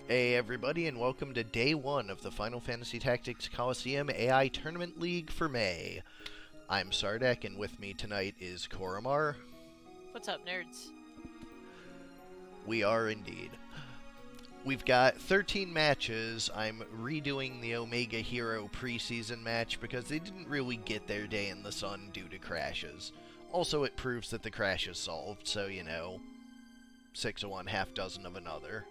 Hey everybody, and welcome to Day 1 of the Final Fantasy Tactics Colosseum AI Tournament League for May. I'm Sardek, and with me tonight is Korremar. What's up, nerds? We are indeed. We've got 13 matches. I'm redoing the Omega Hero preseason match because they didn't really get their day in the sun due to crashes. Also, it proves that the crash is solved, so, 6 of one, half dozen of another.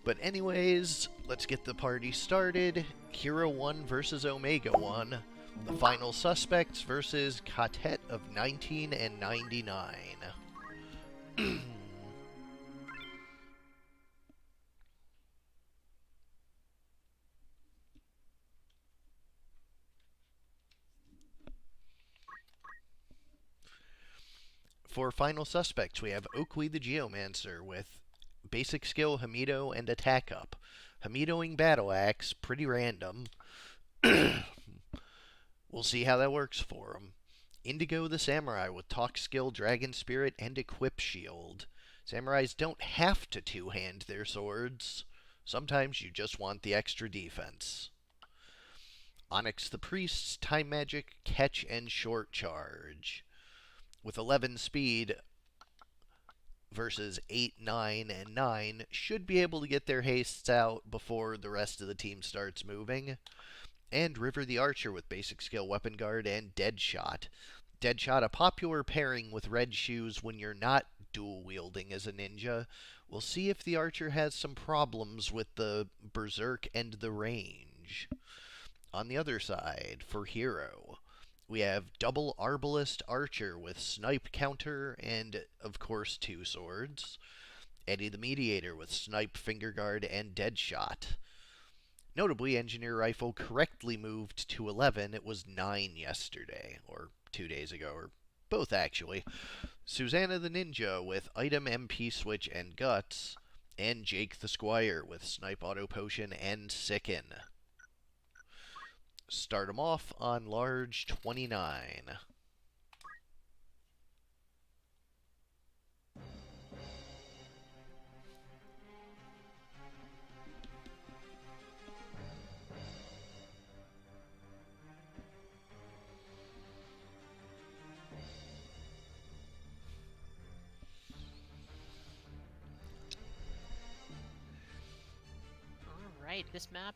But anyways, let's get the party started. Hero 1 versus Omega 1. The final suspects versus Katet of 19 and 99. For final suspects, we have Oakley the Geomancer with basic skill Hamido and attack up. Hamidoing Battle Axe, pretty random. We'll see how that works for him. Indigo the Samurai with talk skill, Dragon Spirit, and equip shield. Samurais don't have to two-hand their swords. Sometimes you just want the extra defense. Onyx the Priest's time magic, catch, and short charge. With 11 speed versus 8, 9, and 9, should be able to get their hastes out before the rest of the team starts moving. And River the Archer with basic skill, Weapon Guard, and Deadshot. Deadshot, a popular pairing with Red Shoes when you're not dual-wielding as a ninja. We'll see if the Archer has some problems with the Berserk and the range. On the other side, for Hero, we have double Arbalist Archer with Snipe Counter and, of course, 2 swords. Eddie the Mediator with Snipe, Finger Guard, and Deadshot. Notably, Engineer Rifle correctly moved to 11. It was 9 yesterday, or 2 days ago, or both actually. Susanna the Ninja with Item, MP Switch, and Guts. And Jake the Squire with Snipe Auto Potion and Sicken. Start them off on large 29. Alright, this map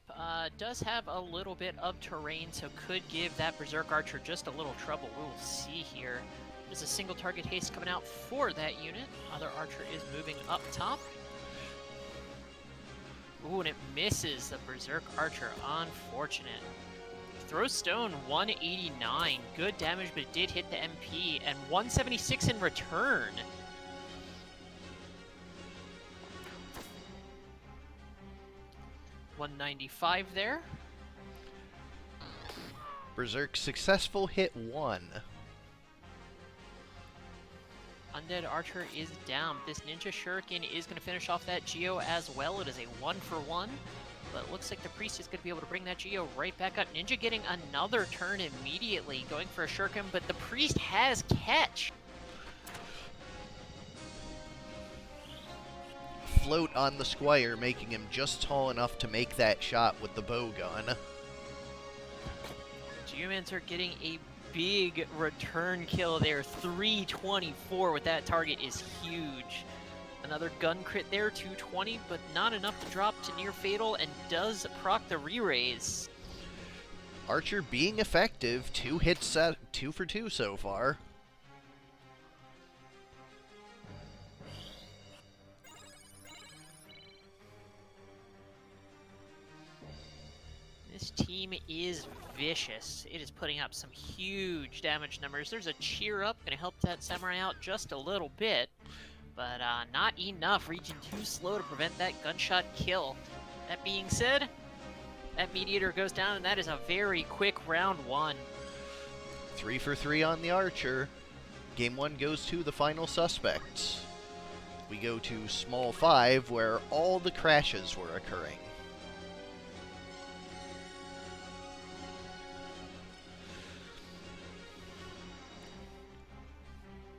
does have a little bit of terrain, so could give that Berserk Archer just a little trouble. We'll see here. There's a single target haste coming out for that unit. Other Archer is moving up top. Ooh, and it misses the Berserk Archer. Unfortunate. Throw Stone, 189. Good damage, but it did hit the MP, and 176 in return. $195 there. Berserk successful hit 1. Undead Archer is down. This Ninja Shuriken is going to finish off that Geo as well. It is a 1-for-1. But it looks like the Priest is going to be able to bring that Geo right back up. Ninja getting another turn immediately, going for a Shuriken, but the Priest has catch. Float on the Squire, making him just tall enough to make that shot with the bow gun. Geomancer getting a big return kill there. 324 with that target is huge. Another gun crit there, 220, but not enough to drop to near fatal, and does proc the re-raise. Archer being effective, 2 hits at 2 for 2 so far. This team is vicious. It is putting up some huge damage numbers. There's a cheer up, going to help that Samurai out just a little bit, but not enough. Reaching too slow to prevent that gunshot kill. That being said, that Mediator goes down, and that is a very quick round 1. 3 for 3 on the Archer. Game 1 goes to the final suspects. We go to Small 5, where all the crashes were occurring.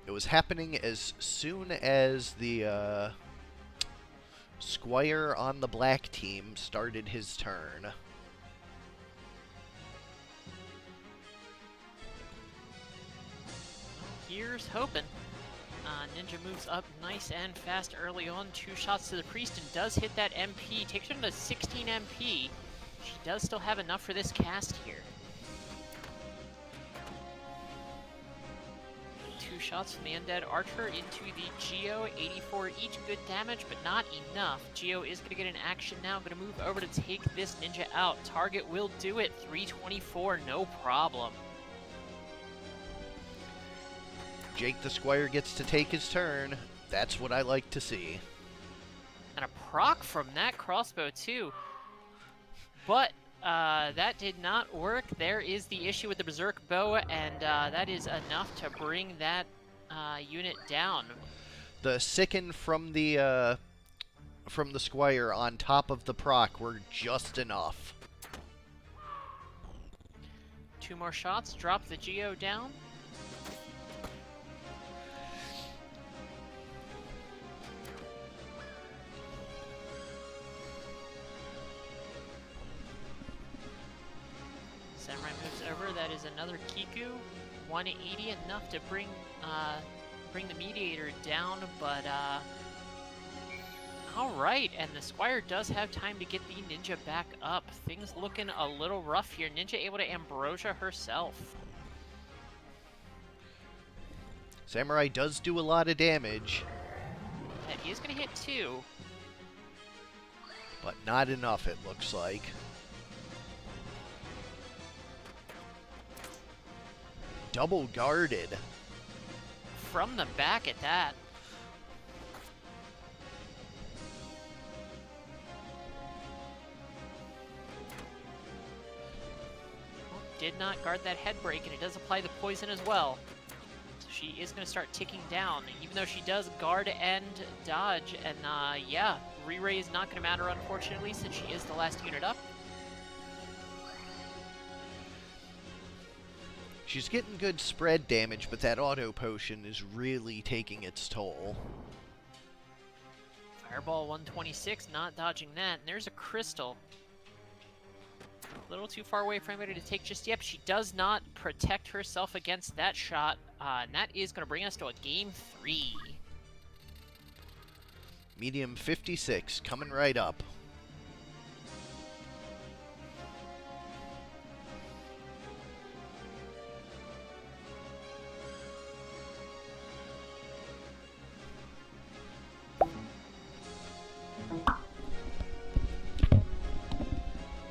It was happening as soon as the Squire on the black team started his turn. Here's hoping. Ninja moves up nice and fast early on. 2 shots to the priest and does hit that MP. Takes her to 16 MP. She does still have enough for this cast here. 2 shots from the undead archer into the Geo. 84 each, good damage, but not enough. Geo is going to get an action now. Going to move over to take this ninja out. Target will do it. 324, no problem. Jake the Squire gets to take his turn. That's what I like to see. And a proc from that crossbow, too. But that did not work. There is the issue with the Berserk bow, and that is enough to bring that unit down. The sicken from the Squire on top of the proc were just enough. 2 more shots, drop the Geo down. Samurai moves over. That is another Kiku. 180, enough to bring the Mediator down, but all right. And the Squire does have time to get the Ninja back up. Things looking a little rough here. Ninja able to Ambrosia herself. Samurai does do a lot of damage. And he is going to hit 2. But not enough, it looks like. Double guarded. From the back at that. Did not guard that head break, and it does apply the poison as well. So she is going to start ticking down, even though she does guard and dodge. And yeah, re-ray is not going to matter, unfortunately, since she is the last unit up. She's getting good spread damage, but that auto potion is really taking its toll. Fireball 126, not dodging that. And there's a crystal. A little too far away for anybody to take just yet. But she does not protect herself against that shot. And that is going to bring us to a game 3. Medium 56, coming right up.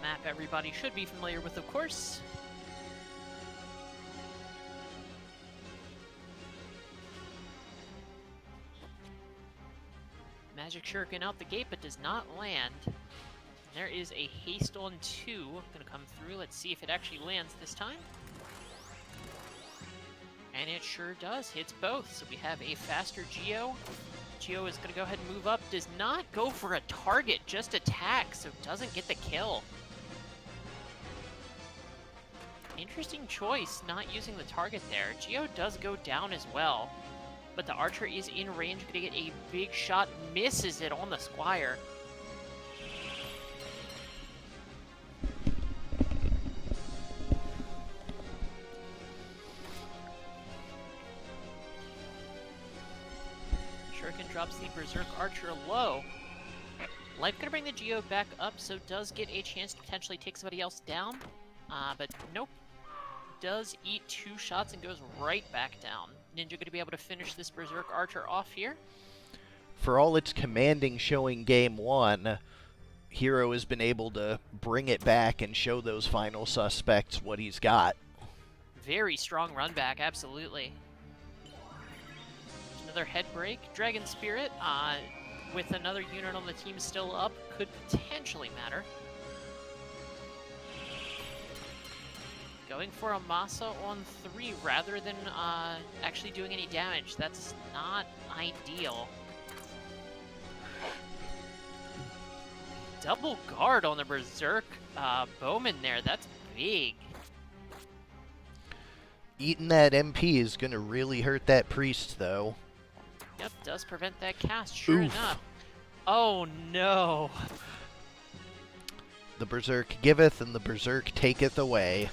Map everybody should be familiar with, of course. Magic Shuriken out the gate, but does not land. And there is a haste on 2 going to come through. Let's see if it actually lands this time. And it sure does. Hits both. So we have a faster Geo. Geo is going to go ahead and move up. Does not go for a target, just attack, so doesn't get the kill. Interesting choice, not using the target there. Geo does go down as well, but the archer is in range, going to get a big shot, misses it on the Squire. Shuriken drops the Berserk Archer low. Life going to bring the Geo back up, so does get a chance to potentially take somebody else down. But nope. Does eat 2 shots and goes right back down. Ninja going to be able to finish this Berserk Archer off here. For all its commanding showing game 1, Hero has been able to bring it back and show those final suspects what he's got. Very strong run back, absolutely. Another head break. Dragon Spirit, with another unit on the team still up, could potentially matter. Going for a Masa on 3 rather than actually doing any damage. That's not ideal. Double guard on the Berserk Bowman there. That's big. Eating that MP is going to really hurt that priest, though. Yep, does prevent that cast, sure Oof. enough. Oh no. The Berserk giveth and the Berserk taketh away.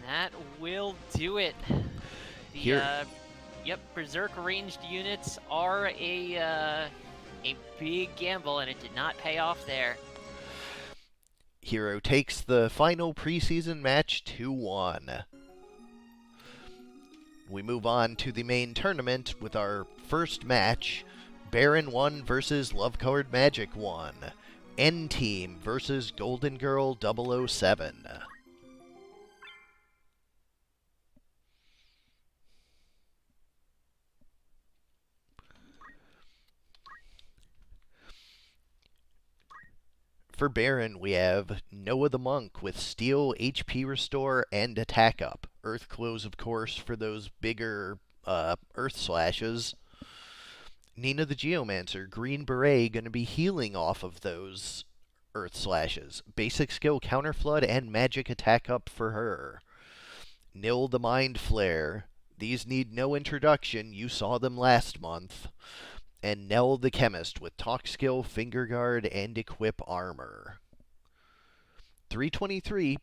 That will do it. The Here, yep, Berserk ranged units are a big gamble, and it did not pay off there. Hero takes the final preseason match 2-1. We move on to the main tournament with our first match, Barren 1 versus Love Colored Magic 1. N Team versus Golden Girl 007. For Baron, we have Noah the Monk with Steel, HP Restore, and Attack Up. Earth Close, of course, for those bigger Earth Slashes. Nina the Geomancer, Green Beret, going to be healing off of those Earth Slashes. Basic Skill, Counter Flood, and Magic Attack Up for her. Nil the Mind Flare. These need no introduction. You saw them last month. And Nell the Chemist with Talk Skill, Finger Guard, and Equip Armor. 323,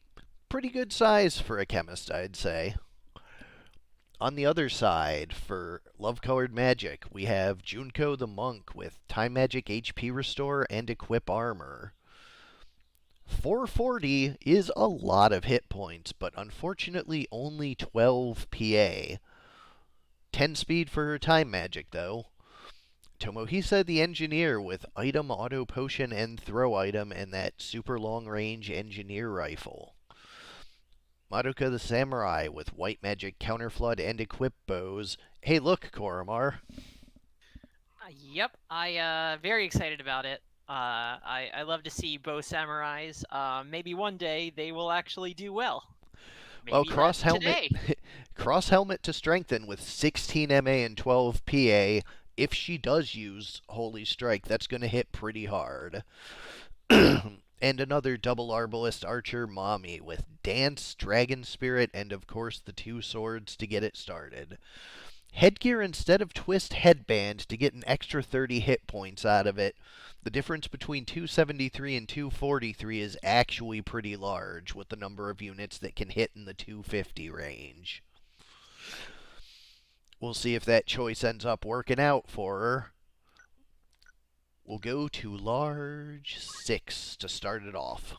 pretty good size for a chemist, I'd say. On the other side, for Love Colored Magic, we have Junko the Monk with Time Magic HP Restore and Equip Armor. 440 is a lot of hit points, but unfortunately only 12 PA. 10 speed for her Time Magic, though. Tomohisa the Engineer with Item, Auto Potion, and Throw Item, and that super long-range Engineer Rifle. Madoka the Samurai with White Magic, Counter Flood, and Equip Bows. Hey, look, Korremar. Yep, I very excited about it. I love to see bow samurais. Maybe one day they will actually do well. Well, Maybe that's today. Cross Helmet to strengthen with 16 MA and 12 PA. If she does use Holy Strike, that's going to hit pretty hard. And another double Arbalist Archer Mommy with Dance, Dragon Spirit, and of course the 2 swords to get it started. Headgear instead of Twist Headband to get an extra 30 hit points out of it. The difference between 273 and 243 is actually pretty large with the number of units that can hit in the 250 range. We'll see if that choice ends up working out for her. We'll go to large 6 to start it off.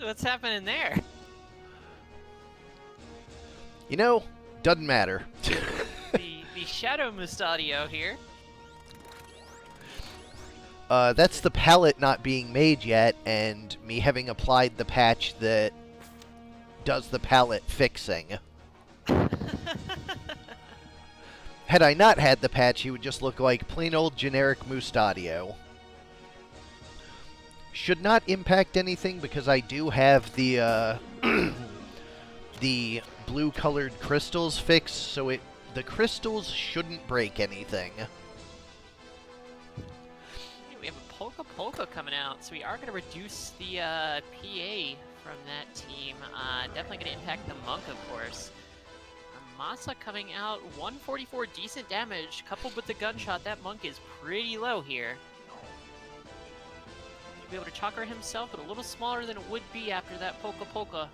What's happening there? You know, doesn't matter. The Shadow Mustadio here. That's the palette not being made yet, and me having applied the patch that does the palette fixing. Had I not had the patch, he would just look like plain old generic Mustadio. Should not impact anything because I do have the the blue-colored crystals fixed, so the crystals shouldn't break anything. We have a Polka Polka coming out, so we are going to reduce the PA from that team. Definitely going to impact the Monk, of course. Masa coming out, 144 decent damage, coupled with the gunshot. That Monk is pretty low here. He'll be able to chakra himself, but a little smaller than it would be after that Polka Polka.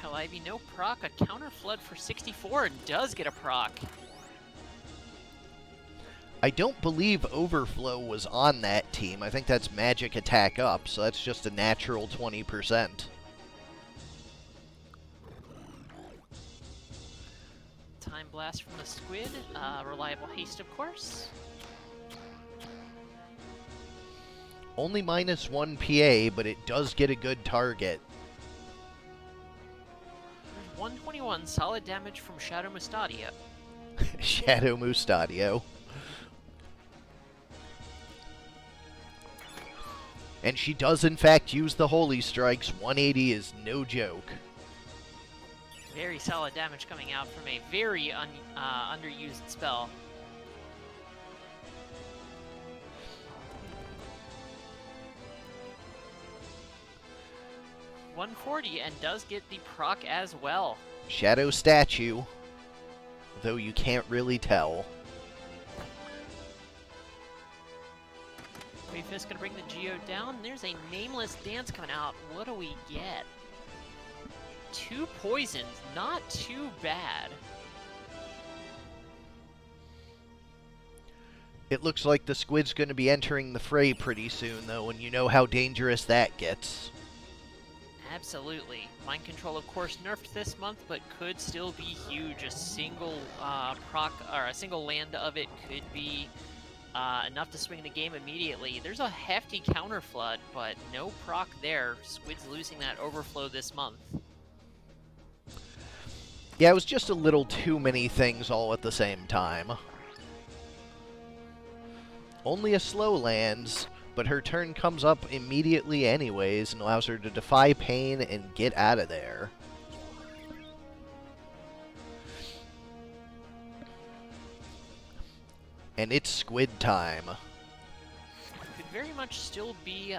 Hell, Ivy, no proc, a counter flood for 64 and does get a proc. I don't believe Overflow was on that team. I think that's Magic Attack Up, so that's just a natural 20%. Time Blast from the Squid, reliable haste, of course. Only -1 PA, but it does get a good target. There's 121 solid damage from Shadow Mustadia. Shadow Mustadio. And she does, in fact, use the Holy Strikes. 180 is no joke. Very solid damage coming out from a very underused spell. $140 and does get the proc as well. Shadow Statue, though you can't really tell. Wave Fist gonna bring the Geo down. There's a Nameless Dance coming out. What do we get? 2 poisons, not too bad. It looks like the Squid's going to be entering the fray pretty soon, though, and you know how dangerous that gets. Absolutely. Mind Control, of course, nerfed this month, but could still be huge. A single proc or a single land of it could be enough to swing the game immediately. There's a hefty counter flood, but no proc there. Squid's losing that overflow this month. Yeah, it was just a little too many things all at the same time. Only a slow lands, but her turn comes up immediately anyways and allows her to defy pain and get out of there. And it's Squid time. Could very much still be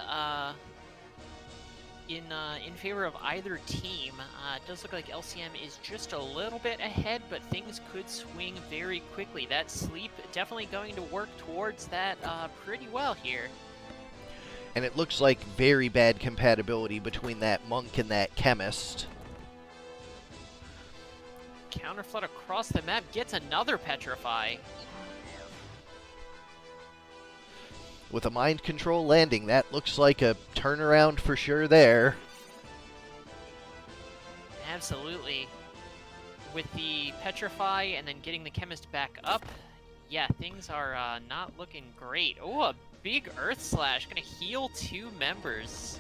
in favor of either team. It does look like LCM is just a little bit ahead, but things could swing very quickly. That sleep definitely going to work towards that pretty well here. And it looks like very bad compatibility between that monk and that chemist. Counterflood across the map gets another Petrify. With a mind control landing, that looks like a turnaround for sure there. Absolutely. With the Petrify and then getting the chemist back up, yeah, things are not looking great. Oh, a big Earth Slash, gonna heal 2 members.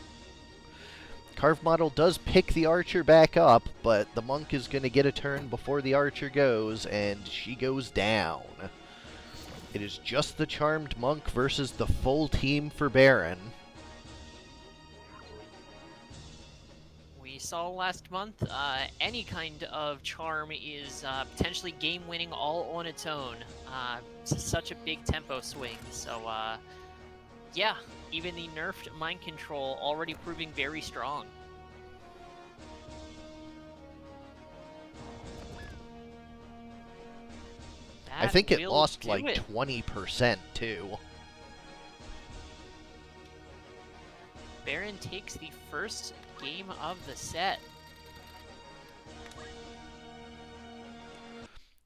Carve Model does pick the archer back up, but the monk is going to get a turn before the archer goes, and she goes down. It is just the Charmed Monk versus the full team for Barren. We saw last month, any kind of charm is potentially game-winning all on its own. It's such a big tempo swing, so yeah, even the nerfed Mind Control already proving very strong. I think it will lost do like it. 20% too. Barren takes the first game of the set.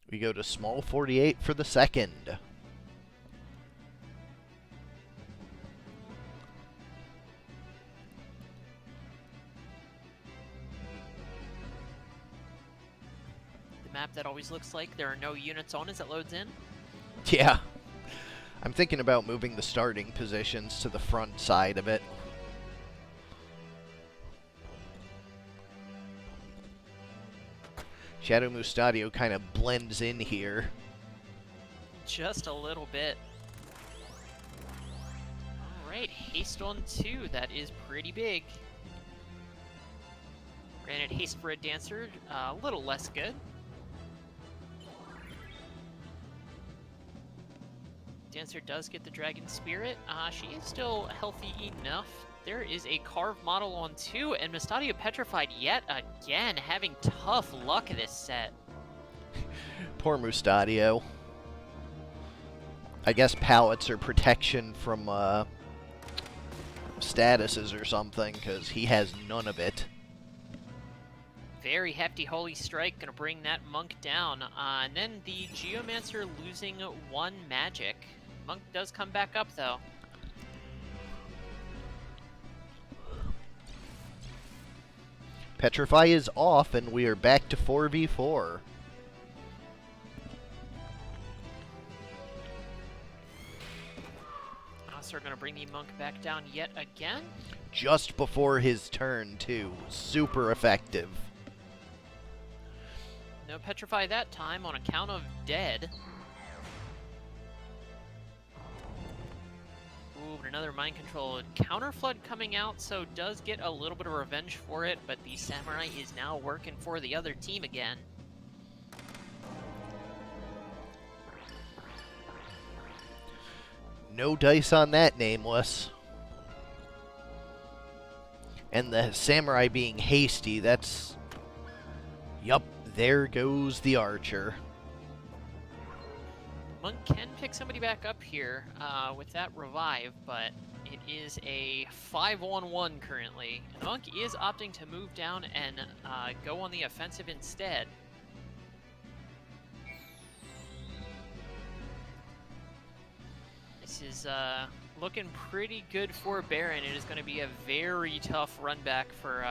We go to small 48 for the second. The map that always looks like there are no units on as it loads in. Yeah. I'm thinking about moving the starting positions to the front side of it. Shadow Mustadio kind of blends in here. Just a little bit. Alright, haste on 2. That is pretty big. Granted, haste for a dancer, a little less good. Dancer does get the Dragon Spirit. She is still healthy enough. There is a carved model on 2, and Mustadio petrified yet again, having tough luck this set. Poor Mustadio. I guess pallets are protection from statuses or something, because he has none of it. Very hefty Holy Strike, gonna bring that Monk down. And then the Geomancer losing 1 magic. Monk does come back up, though. Petrify is off, and we are back to 4v4. are going to bring the monk back down yet again. Just before his turn, too. Super effective. No petrify that time on account of dead. Ooh, but another mind control. Counter flood coming out, so does get a little bit of revenge for it, but the samurai is now working for the other team again. No dice on that, Nameless. And the samurai being hasty, that's... Yup, there goes the archer. Monk can pick somebody back up here with that revive, but it is a 5-on-1 currently. And Monk is opting to move down and go on the offensive instead. This is looking pretty good for Barren. It is going to be a very tough run back for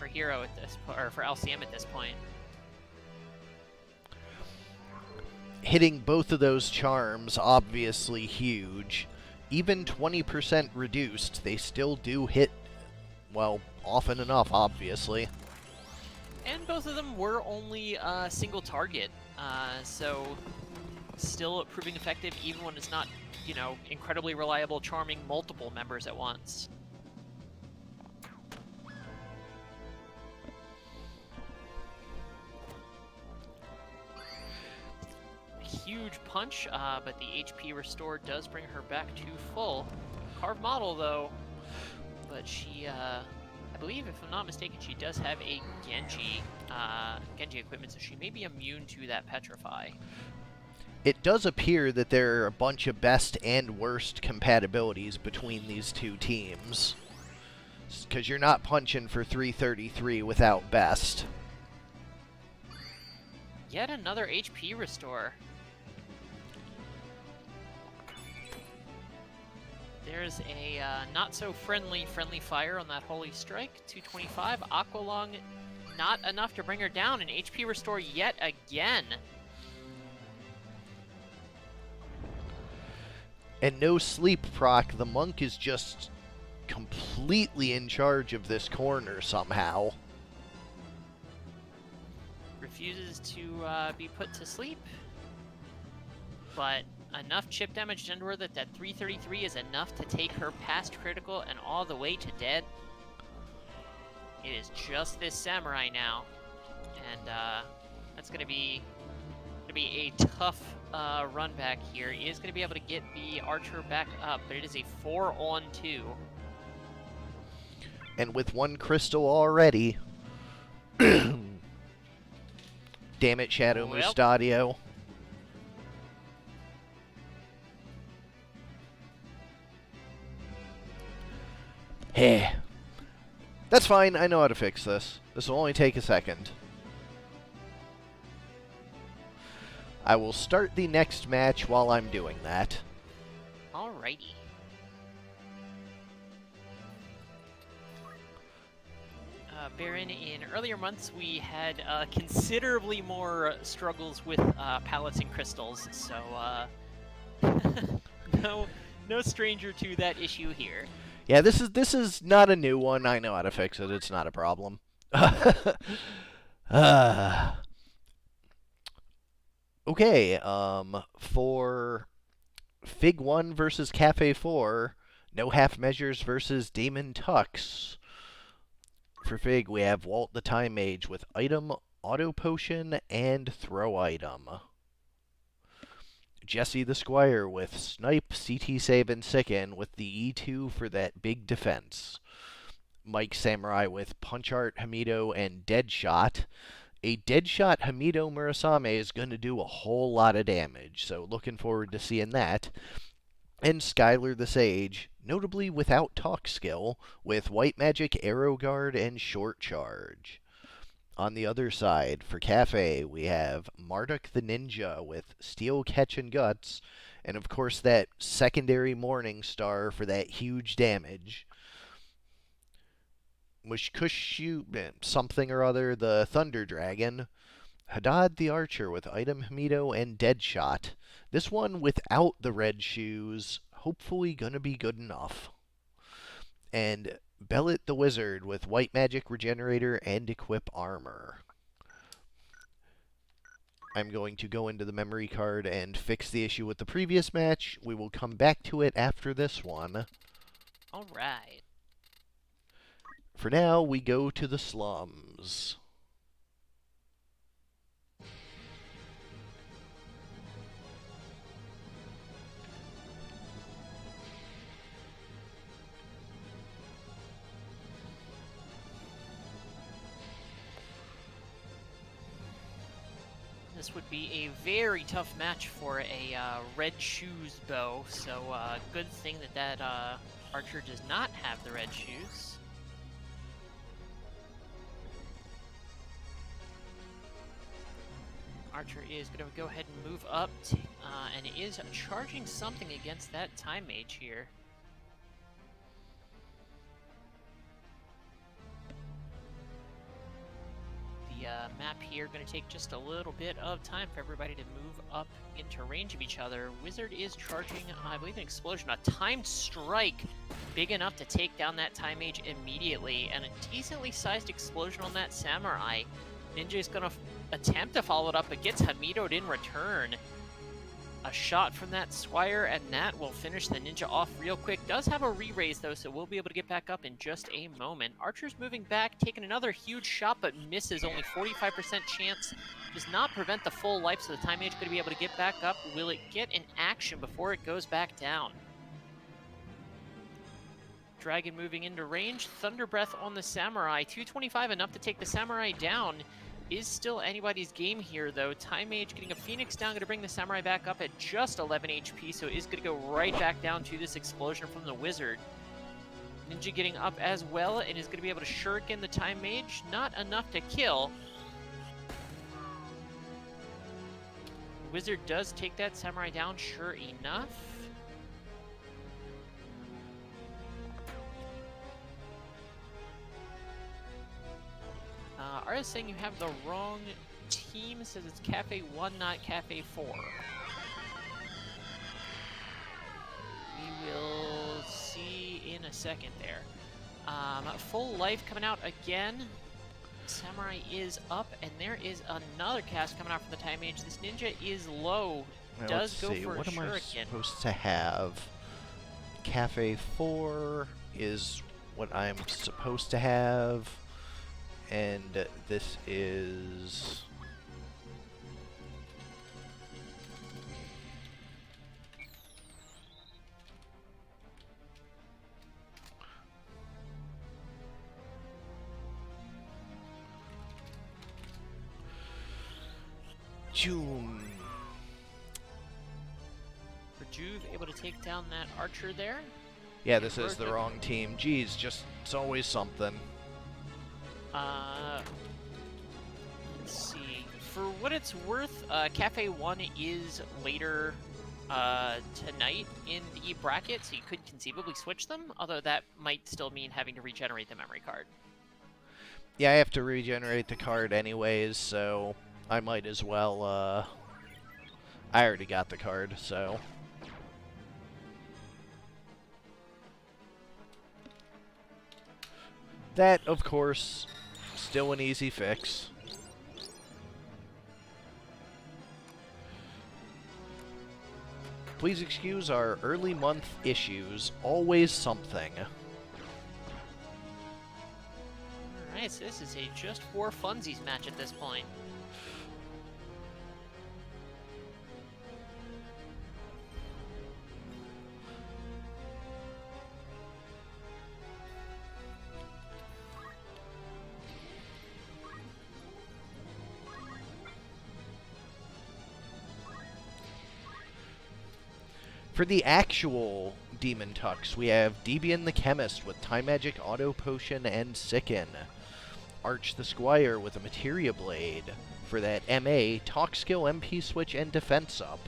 Hero at this or for LCM at this point. Hitting both of those charms, obviously huge. Even 20% reduced, they still do hit, well, often enough, obviously. And both of them were only a single target, so still proving effective even when it's not, you know, incredibly reliable charming multiple members at once. Huge punch, but the HP restore does bring her back to full. Carved model, though, but she, I believe, if I'm not mistaken, she does have a Genji equipment, so she may be immune to that Petrify. It does appear that there are a bunch of best and worst compatibilities between these two teams. Because you're not punching for 333 without best. Yet another HP restore. There's a not-so-friendly fire on that Holy Strike. 225. Aqualung, not enough to bring her down. An HP restore yet again. And no sleep proc. The monk is just completely in charge of this corner somehow. Refuses to be put to sleep. But enough chip damage to endure that 333 is enough to take her past critical and all the way to dead. It is just this samurai now, and that's gonna be a tough run back here. He is gonna be able to get the archer back up, but it is a 4-on-2. And with one crystal already. Damn it, Shadow Mustadio. Hey. That's fine, I know how to fix this. This will only take a second. I will start the next match while I'm doing that. Alrighty. Barren, in earlier months we had considerably more struggles with pallets and crystals, so no stranger to that issue here. Yeah, this is not a new one. I know how to fix it. It's not a problem. Okay, for Fig 1 versus Kaffe 4, no half measures versus Damon Tux. For Fig, we have Walt the Time Mage with item, auto potion, and throw item. Jesse the Squire with Snipe, CT Save, and Sicken with the E2 for that big defense. Mike Samurai with Punch Art, Hamido, and Deadshot. A Deadshot Hamido Murasame is going to do a whole lot of damage, so looking forward to seeing that. And Skylar the Sage, notably without talk skill, with White Magic, Arrow Guard, and Short Charge. On the other side, for Kaffe, we have Marduk the Ninja with Steel, Catch, and Guts, and of course that secondary Morning Star for that huge damage. Mushkushu, something or other, the Thunder Dragon. Hadad the Archer with Item Hamido and Deadshot. This one without the red shoes, hopefully gonna be good enough. And Bellet the Wizard with White Magic Regenerator and Equip Armor. I'm going to go into the memory card and fix the issue with the previous match. We will come back to it after this one. Alright. For now, we go to the slums. This would be a very tough match for a red shoes bow, so good thing that archer does not have the red shoes. Archer is going to go ahead and move up, and is charging something against that time mage here. Map here going to take just a little bit of time for everybody to move up into range of each other. Wizard is charging, I believe, an explosion, a timed strike big enough to take down that time mage immediately, and a decently sized explosion on that samurai. Ninja is going to attempt to follow it up, but gets Hamido'd in return. A shot from that Squire, and that will finish the Ninja off real quick. Does have a re-raise, though, so we'll be able to get back up in just a moment. Archer's moving back, taking another huge shot, but misses. Only 45% chance. Does not prevent the full life, so the time mage going to be able to get back up. Will it get an action before it goes back down? Dragon moving into range. Thunder Breath on the Samurai. 225, enough to take the Samurai down. Is still anybody's game here, though. Time Mage getting a Phoenix down, going to bring the Samurai back up at just 11 HP, so is going to go right back down to this explosion from the Wizard. Ninja getting up as well, and is going to be able to shuriken the Time Mage. Not enough to kill. Wizard does take that Samurai down, sure enough. Artist saying you have the wrong team. Says it's Kaffe 1, not Kaffe 4. We will see in a second there. Full life coming out again. Samurai is up, and there is another cast coming out from the Time Mage. This Ninja is low. Now, Does go let's see. for What a am I shuriken. supposed to have? Kaffe 4 is what I'm supposed to have. And this is... June. Rejuve able to take down that archer there. Yeah, this is the wrong team. Geez, just, it's always something. Let's see. For what it's worth, Kaffe 1 is later tonight in the bracket, so you could conceivably switch them, although that might still mean having to regenerate the memory card. Yeah, I have to regenerate the card anyways, so I might as well, I already got the card, so... That, of course, still an easy fix. Please excuse our early month issues. Always something. Alright, so this is a just for funsies match at this point. For the actual Demon Tux, we have Debian the Chemist with Time Magic, Auto Potion, and Sicken. Arch the Squire with a Materia Blade for that MA, Talk Skill, MP Switch, and Defense Up.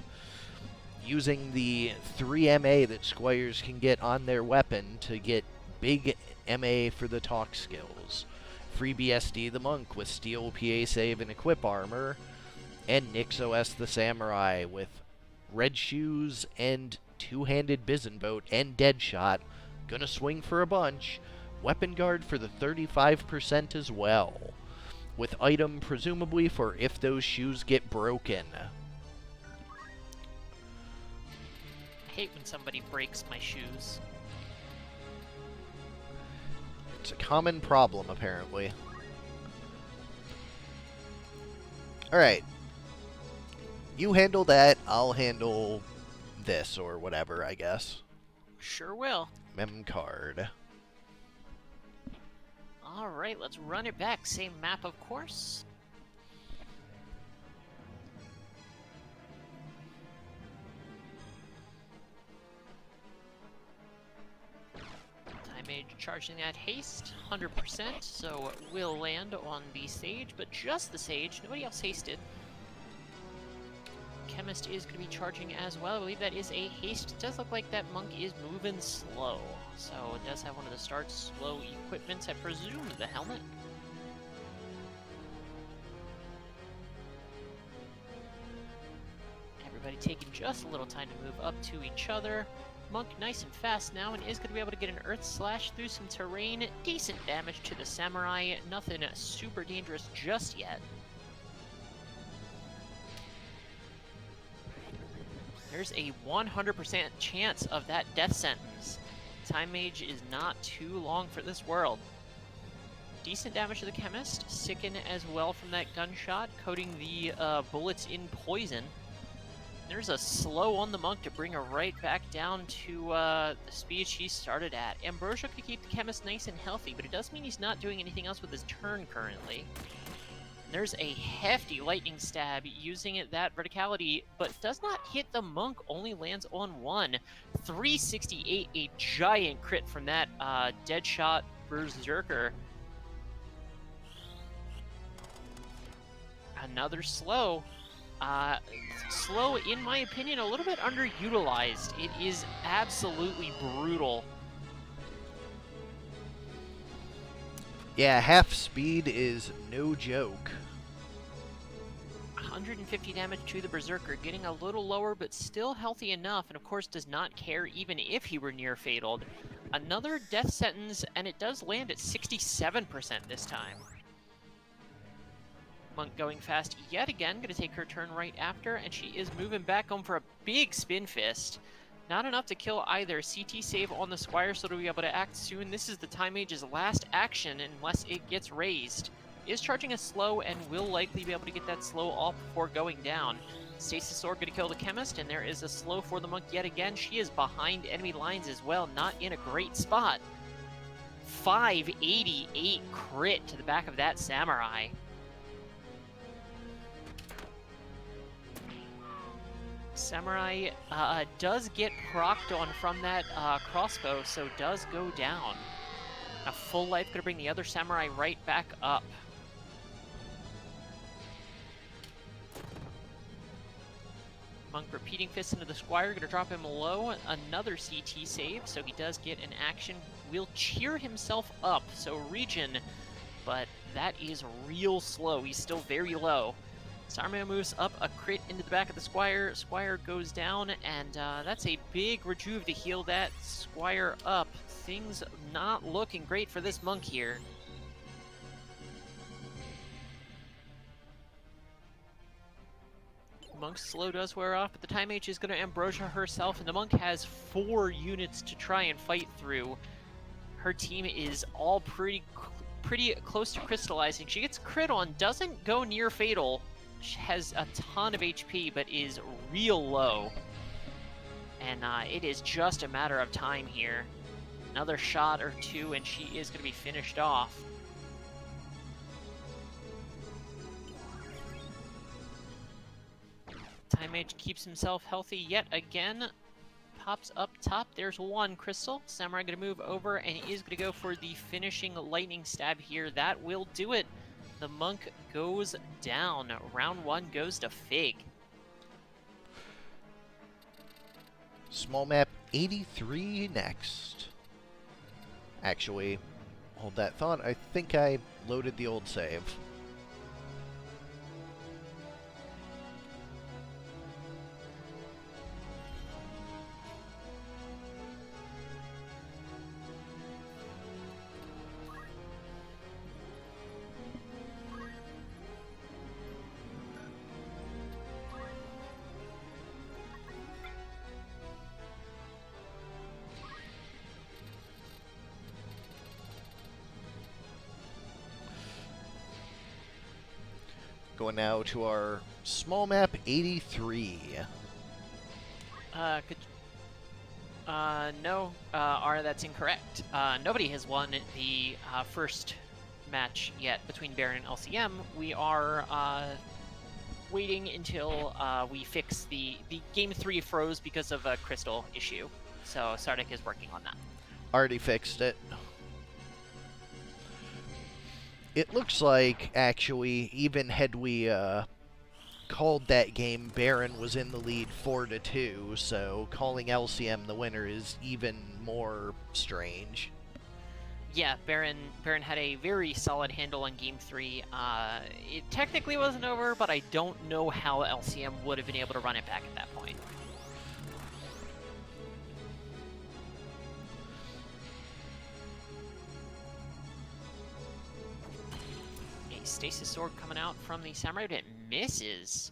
Using the 3 MA that Squires can get on their weapon to get big MA for the Talk Skills. Free BSD the Monk with Steel, PA Save, and Equip Armor. And Nyx OS the Samurai with Red Shoes and two-handed Bizenboat and Deadshot. Gonna swing for a bunch. Weapon Guard for the 35% as well, with item presumably for if those shoes get broken. I hate when somebody breaks my shoes. It's a common problem, apparently. Alright. You handle that, I'll handle this, or whatever, I guess. Sure will. Mem card. Alright, let's run it back. Same map, of course. Time Mage charging that haste, 100%, so will land on the sage, but just the sage, nobody else hasted. Chemist is going to be charging as well. I believe that is a haste. It does look like that monk is moving slow. So it does have one of the start slow equipments. I presume the helmet. Everybody taking just a little time to move up to each other. Monk nice and fast now and is going to be able to get an Earth Slash through some terrain. Decent damage to the Samurai. Nothing super dangerous just yet. There's a 100% chance of that death sentence. Time Mage is not too long for this world. Decent damage to the Chemist. Sicken as well from that gunshot, coating the bullets in poison. There's a slow on the Monk to bring her right back down to the speed she started at. Ambrosia could keep the Chemist nice and healthy, but it does mean he's not doing anything else with his turn currently. There's a hefty lightning stab using that verticality, but does not hit the monk, only lands on one. 368, a giant crit from that Deadshot Berserker. Another slow. Slow, in my opinion, a little bit underutilized. It is absolutely brutal. Yeah, half speed is no joke. 150 damage to the Berserker, getting a little lower, but still healthy enough, and of course does not care even if he were near fataled. Another death sentence, and it does land at 67% this time. Monk going fast yet again, going to take her turn right after, and she is moving back home for a big spin fist. Not enough to kill either. CT save on the Squire, so to be able to act soon. This is the Time Mage's last action unless it gets raised. Is charging a slow and will likely be able to get that slow off before going down. Stasis Sword going to kill the Chemist, and there is a slow for the Monk yet again. She is behind enemy lines as well, not in a great spot. 588 crit to the back of that Samurai. Samurai does get procced on from that crossbow, so does go down. A full life going to bring the other Samurai right back up. Monk repeating fist into the Squire, going to drop him low. Another CT save, so he does get an action. Will cheer himself up, so regen, but that is real slow. He's still very low. Starman moves up a crit into the back of the Squire. Squire goes down, and that's a big rejuve to heal that Squire up. Things not looking great for this Monk here. Monk's slow does wear off, but the Time Mage is going to Ambrosia herself, and the Monk has 4 units to try and fight through. Her team is all pretty close to crystallizing. She gets crit on, doesn't go near fatal. She has a ton of HP, but is real low. And it is just a matter of time here. Another shot or two, and she is going to be finished off. Time Mage keeps himself healthy yet again. Pops up top. There's one crystal. Samurai going to move over and is going to go for the finishing lightning stab here. That will do it. The Monk goes down. Round 1 goes to Fig. Small map 83 next. Actually, hold that thought. I think I loaded the old save. Going now to our small map 83. Could no, that's incorrect. Nobody has won the first match yet between Barren and LCM. We are waiting until we fix the game 3 froze because of a crystal issue. So Sardek is working on that. Already fixed it. It looks like, actually, even had we called that game, Barren was in the lead 4-2, so calling LCM the winner is even more strange. Yeah, Barren had a very solid handle on Game 3. It technically wasn't over, but I don't know how LCM would have been able to run it back at that point. A Stasis Sword coming out from the Samurai, but it misses.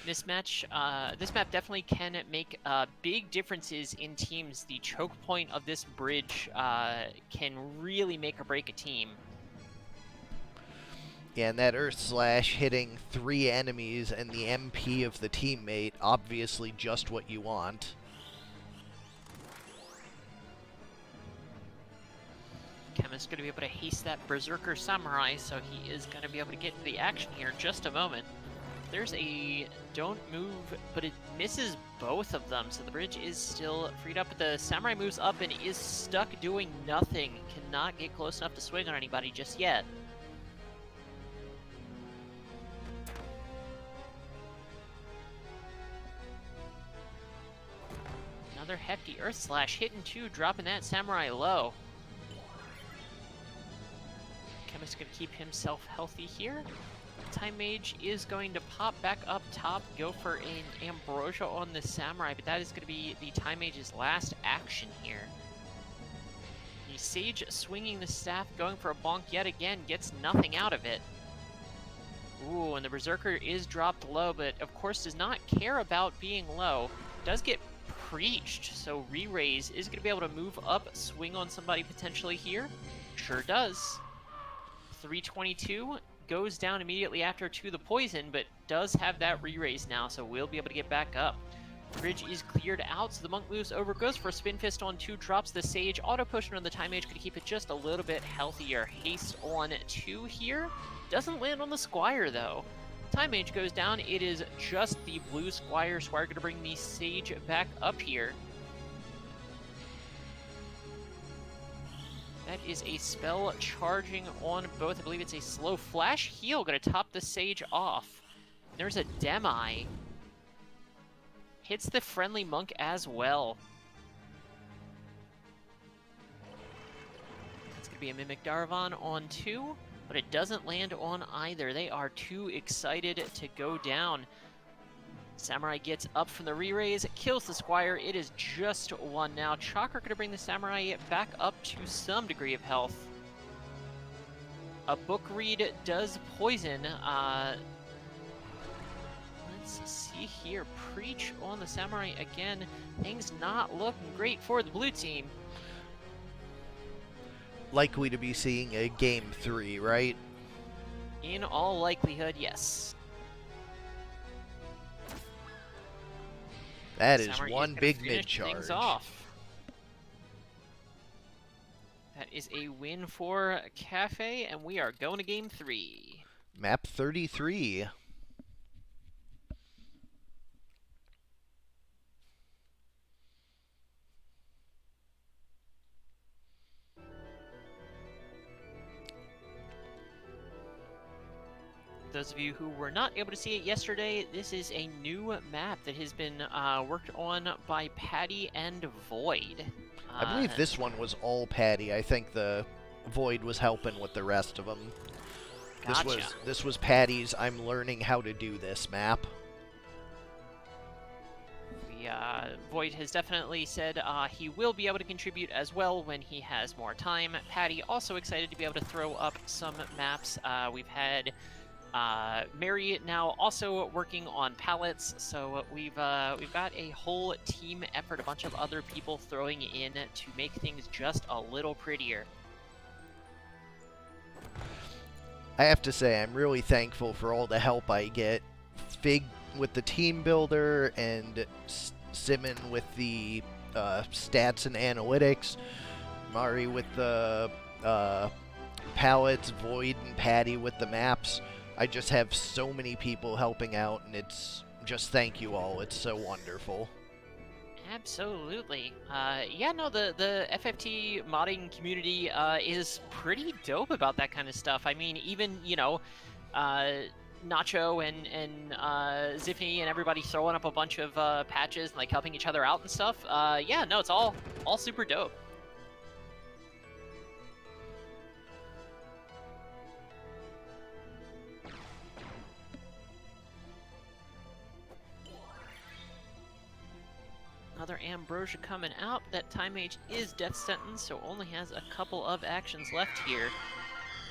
This map definitely can make big differences in teams. The choke point of this bridge can really make or break a team. Yeah, and that Earth Slash hitting 3 enemies and the MP of the teammate, obviously just what you want. Chemist going to be able to haste that Berserker Samurai, so he is going to be able to get into the action here in just a moment. There's a don't move, but it misses both of them, so the bridge is still freed up. But the Samurai moves up and is stuck doing nothing. Cannot get close enough to swing on anybody just yet. Another hefty Earth Slash, hitting 2, dropping that Samurai low. Chemist going to keep himself healthy here. Time Mage is going to pop back up top, go for an Ambrosia on the Samurai, but that is going to be the Time Mage's last action here. The Sage swinging the staff, going for a bonk yet again, gets nothing out of it. Ooh, and the Berserker is dropped low, but of course does not care about being low. Does get preached, so Re-Raise is going to be able to move up, swing on somebody potentially here. Sure does. 322. Goes down immediately after to the poison, but does have that re-raise now, so we'll be able to get back up. Bridge is cleared out, so the monk moves over, goes for a spin fist on 2, drops the Sage. Auto potion on the Time Mage could keep it just a little bit healthier. Haste on 2 here. Doesn't land on the Squire, though. Time Mage goes down. It is just the blue Squire. Squire going to bring the Sage back up here. That is a spell charging on both. I believe it's a slow flash heal. Going to top the Sage off. There's a Demi. Hits the friendly monk as well. It's going to be a Mimic Darvon on 2, but it doesn't land on either. They are too excited to go down. Samurai gets up from the re-raise, kills the Squire. It is just 1 now. Chakra going to bring the Samurai back up to some degree of health. A book read does poison. Let's see here. Preach on the Samurai again. Things not looking great for the blue team. Likely to be seeing a game 3, right? In all likelihood, yes. That is Samurai one is big finish mid-charge. things off. That is a win for Kaffe, and we are going to game 3. Map 33. Those of you who were not able to see it yesterday, this is a new map that has been worked on by Patty and Void. I believe this one was all Patty. I think the Void was helping with the rest of them. Gotcha. This was Patty's I'm learning how to do this map. Void has definitely said he will be able to contribute as well when he has more time. Patty also excited to be able to throw up some maps. We've had Mary now also working on pallets, so we've got a whole team effort, a bunch of other people throwing in to make things just a little prettier. I have to say, I'm really thankful for all the help I get. Fig with the team builder, and Simmon with the stats and analytics. Mari with the pallets, Void and Patty with the maps. I just have so many people helping out, and it's just thank you all. It's so wonderful. Absolutely. Yeah, no, the FFT modding community is pretty dope about that kind of stuff. I mean, even, you know, Nacho and Ziffy and everybody throwing up a bunch of patches and like helping each other out and stuff. Yeah, no, it's all super dope. Another Ambrosia coming out. That Time Mage is death sentence, so only has a couple of actions left here.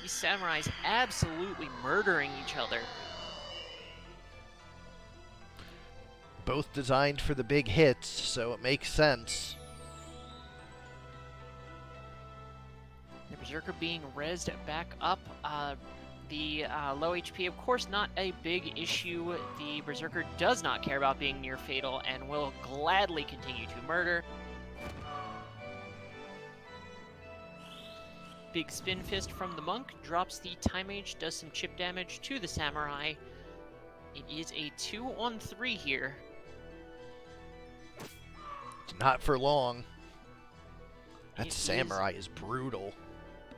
These samurais absolutely murdering each other. Both designed for the big hits, so it makes sense. The Berserker being rezzed back up. The low HP, of course, not a big issue. The Berserker does not care about being near fatal and will gladly continue to murder. Big Spin Fist from the Monk drops the Time Mage, does some chip damage to the Samurai. It is a 2-on-3 here. It's not for long. That Samurai is brutal.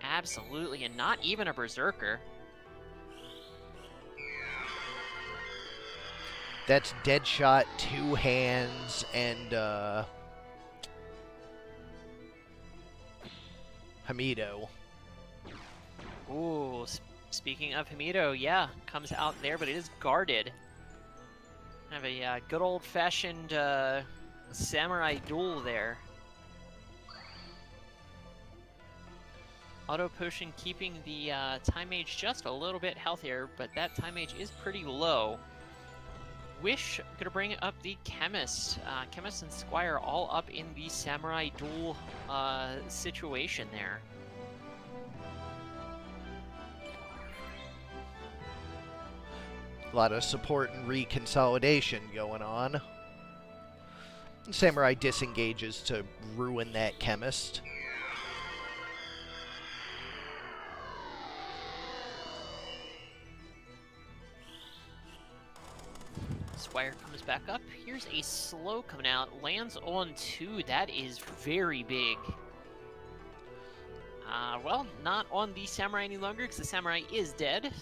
Absolutely, and not even a Berserker. That's Deadshot, 2 hands, and Hamido. Ooh, speaking of Hamido, yeah, comes out there, but it is guarded. Have a good old-fashioned samurai duel there. Auto Potion keeping the Time Mage just a little bit healthier, but that Time Mage is pretty low. Wish gonna bring up the Chemist. Chemist and Squire all up in the Samurai duel situation there. A lot of support and reconsolidation going on. Samurai disengages to ruin that Chemist. Squire comes back up. Here's a slow coming out. Lands on 2. That is very big. Well, not on the Samurai any longer because the Samurai is dead.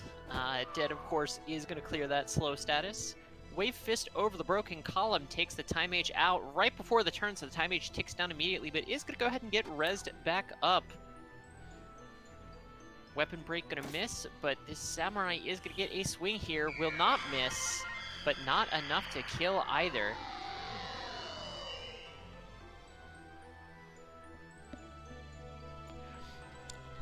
Dead, of course, is going to clear that slow status. Wave Fist over the broken column takes the Time Mage out right before the turn, so the Time Mage ticks down immediately, but is going to go ahead and get rezzed back up. Weapon Break going to miss, but this Samurai is going to get a swing here. Will not miss, but not enough to kill either.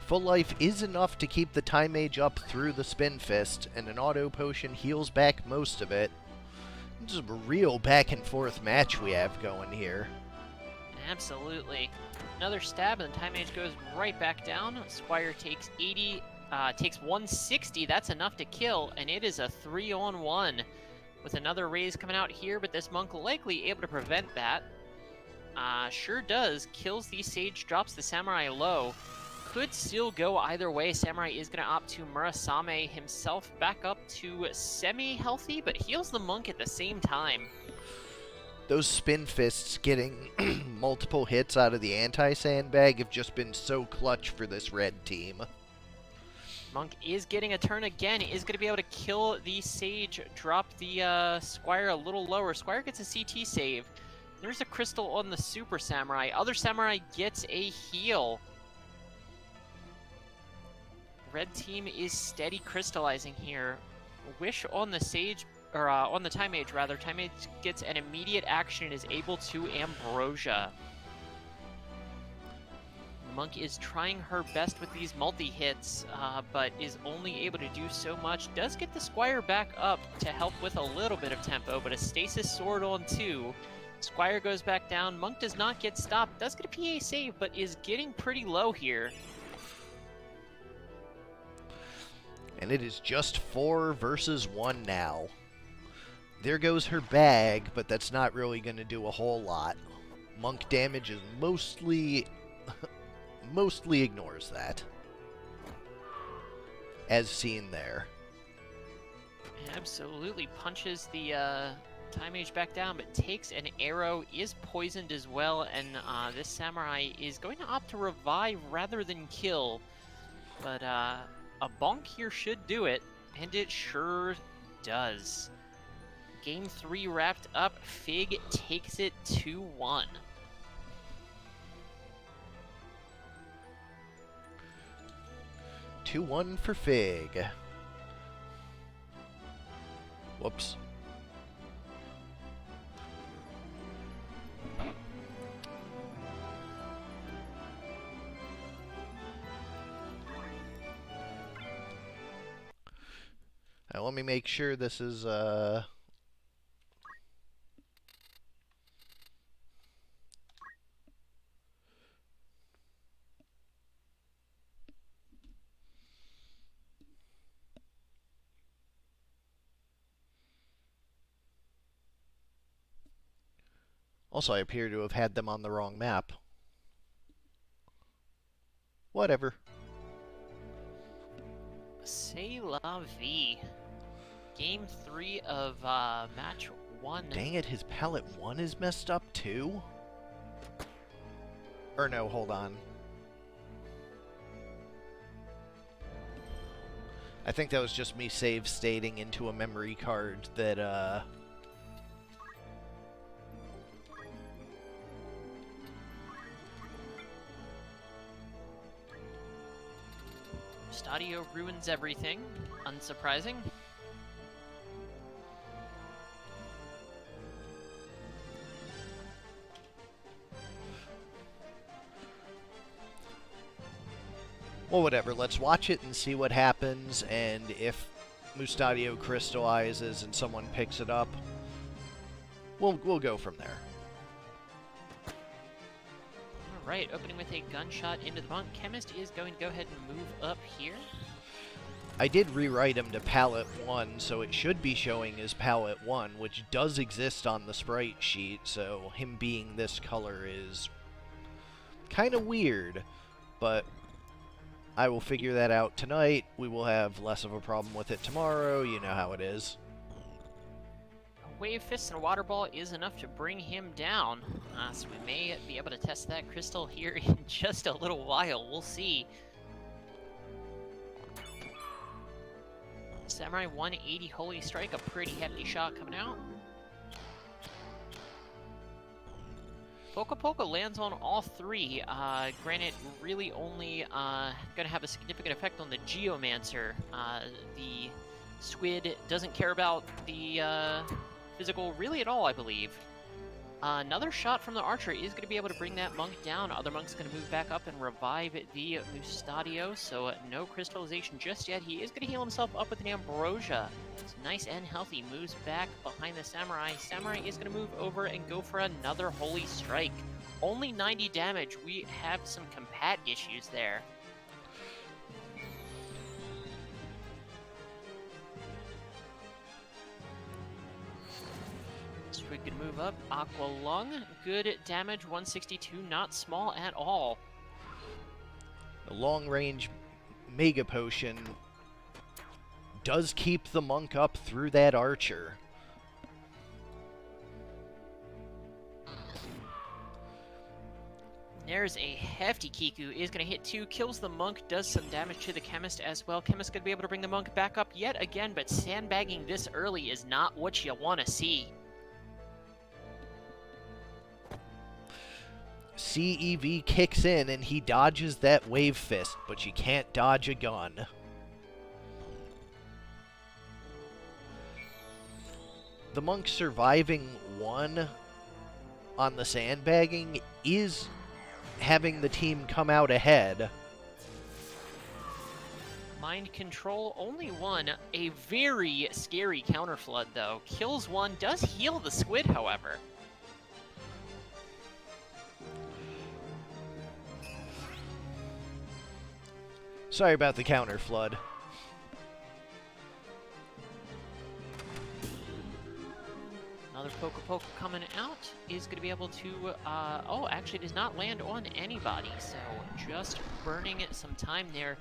Full life is enough to keep the Time Mage up through the Spin Fist, and an Auto Potion heals back most of it. This is a real back and forth match we have going here. Absolutely. Another stab, and the Time Mage goes right back down. Squire takes 80, takes 160. That's enough to kill, and it is a 3-on-1. With another raise coming out here, but this Monk likely able to prevent that. Sure does. Kills the Sage, drops the Samurai low. Could still go either way. Samurai is going to opt to Murasame himself back up to semi-healthy, but heals the Monk at the same time. Those Spin Fists getting multiple hits out of the anti-sandbag have just been so clutch for this red team. Monk is getting a turn again, is going to be able to kill the Sage, drop the Squire a little lower. Squire gets a CT save. There's a Crystal on the Super Samurai. Other Samurai gets a heal. Red team is steady crystallizing here. Wish on the Sage, or on the Time Mage rather. Time Mage gets an immediate action and is able to Ambrosia. Monk is trying her best with these multi-hits, but is only able to do so much. Does get the Squire back up to help with a little bit of tempo, but a Stasis Sword on 2. Squire goes back down. Monk does not get stopped. Does get a PA save, but is getting pretty low here. And it is just 4 versus 1 now. There goes her bag, but that's not really going to do a whole lot. Monk damage is mostly ignores that. As seen there. Absolutely punches the time mage back down, but takes an arrow, is poisoned as well, and this samurai is going to opt to revive rather than kill. But a bonk here should do it, and it sure does. Game 3 wrapped up. Fig takes it 2-1. Two-one for Fig. Whoops. Now let me make sure this is Also, I appear to have had them on the wrong map. Whatever. C'est la vie. Game 3 of match 1. Dang it, his palette 1 is messed up too? Or no, hold on. I think that was just me save stating into a memory card that, Stadio ruins everything. Unsurprising. well, whatever. Let's watch it and see what happens, and if Mustadio crystallizes and someone picks it up, we'll go from there. Alright, opening with a gunshot into the monk. Chemist is going to go ahead and move up here. I did rewrite him to palette 1, so it should be showing as palette 1, which does exist on the sprite sheet, so him being this color is kind of weird, but I will figure that out tonight. We will have less of a problem with it tomorrow. You know how it is. A Wave Fist and a Water Ball is enough to bring him down. So we may be able to test that crystal here in just a little while. We'll see. Samurai 180 Holy Strike, a pretty hefty shot coming out. Poco Poco lands on all 3. Granted, really only going to have a significant effect on the Geomancer. The Squid doesn't care about the physical really at all, I believe. Another shot from the Archer is going to be able to bring that monk down. Other monk's going to move back up and revive the Mustadio, so no crystallization just yet. He is going to heal himself up with an Ambrosia. It's nice and healthy. Moves back behind the Samurai. Samurai is going to move over and go for another Holy Strike. Only 90 damage. We have some compat issues there. We can move up. Aqua Lung, good damage, 162, not small at all. The long-range Mega Potion does keep the monk up through that Archer. There's a hefty Kiku, is going to hit 2, kills the monk, does some damage to the Chemist as well. Chemist going to be able to bring the monk back up yet again, but sandbagging this early is not what you want to see. CEV kicks in and he dodges that Wave Fist, but you can't dodge a gun. The monk surviving 1 on the sandbagging is having the team come out ahead. Mind Control, only 1. A very scary Counterflood, though. Kills 1, does heal the Squid, however. Sorry about the Counterflood. Another Poke coming out is going to be able to, oh, actually does not land on anybody, so just burning some time there.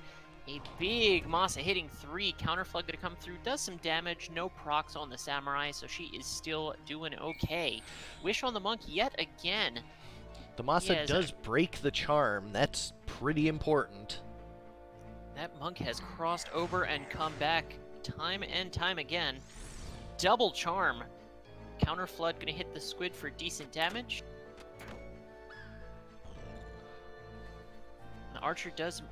A big Masa hitting 3, Counter Flood going to come through, does some damage, no procs on the Samurai, so she is still doing okay. Wish on the Monk yet again. The Masa does break the charm, that's pretty important. That Monk has crossed over and come back time and time again. Double charm. Counter Flood gonna hit the squid for decent damage. The archer does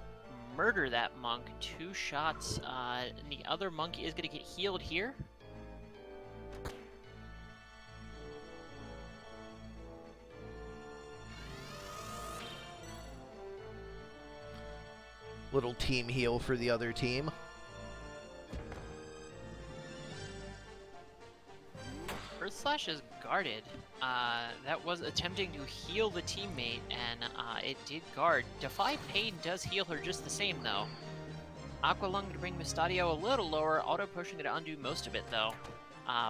murder that monk. 2 shots. And the other monk is gonna get healed here. Little team heal for the other team. Earth Slash is guarded. That was attempting to heal the teammate, and it did guard. Defy Pain does heal her just the same, though. Aqua Lung to bring Mustadio a little lower. Auto Potion to undo most of it, though.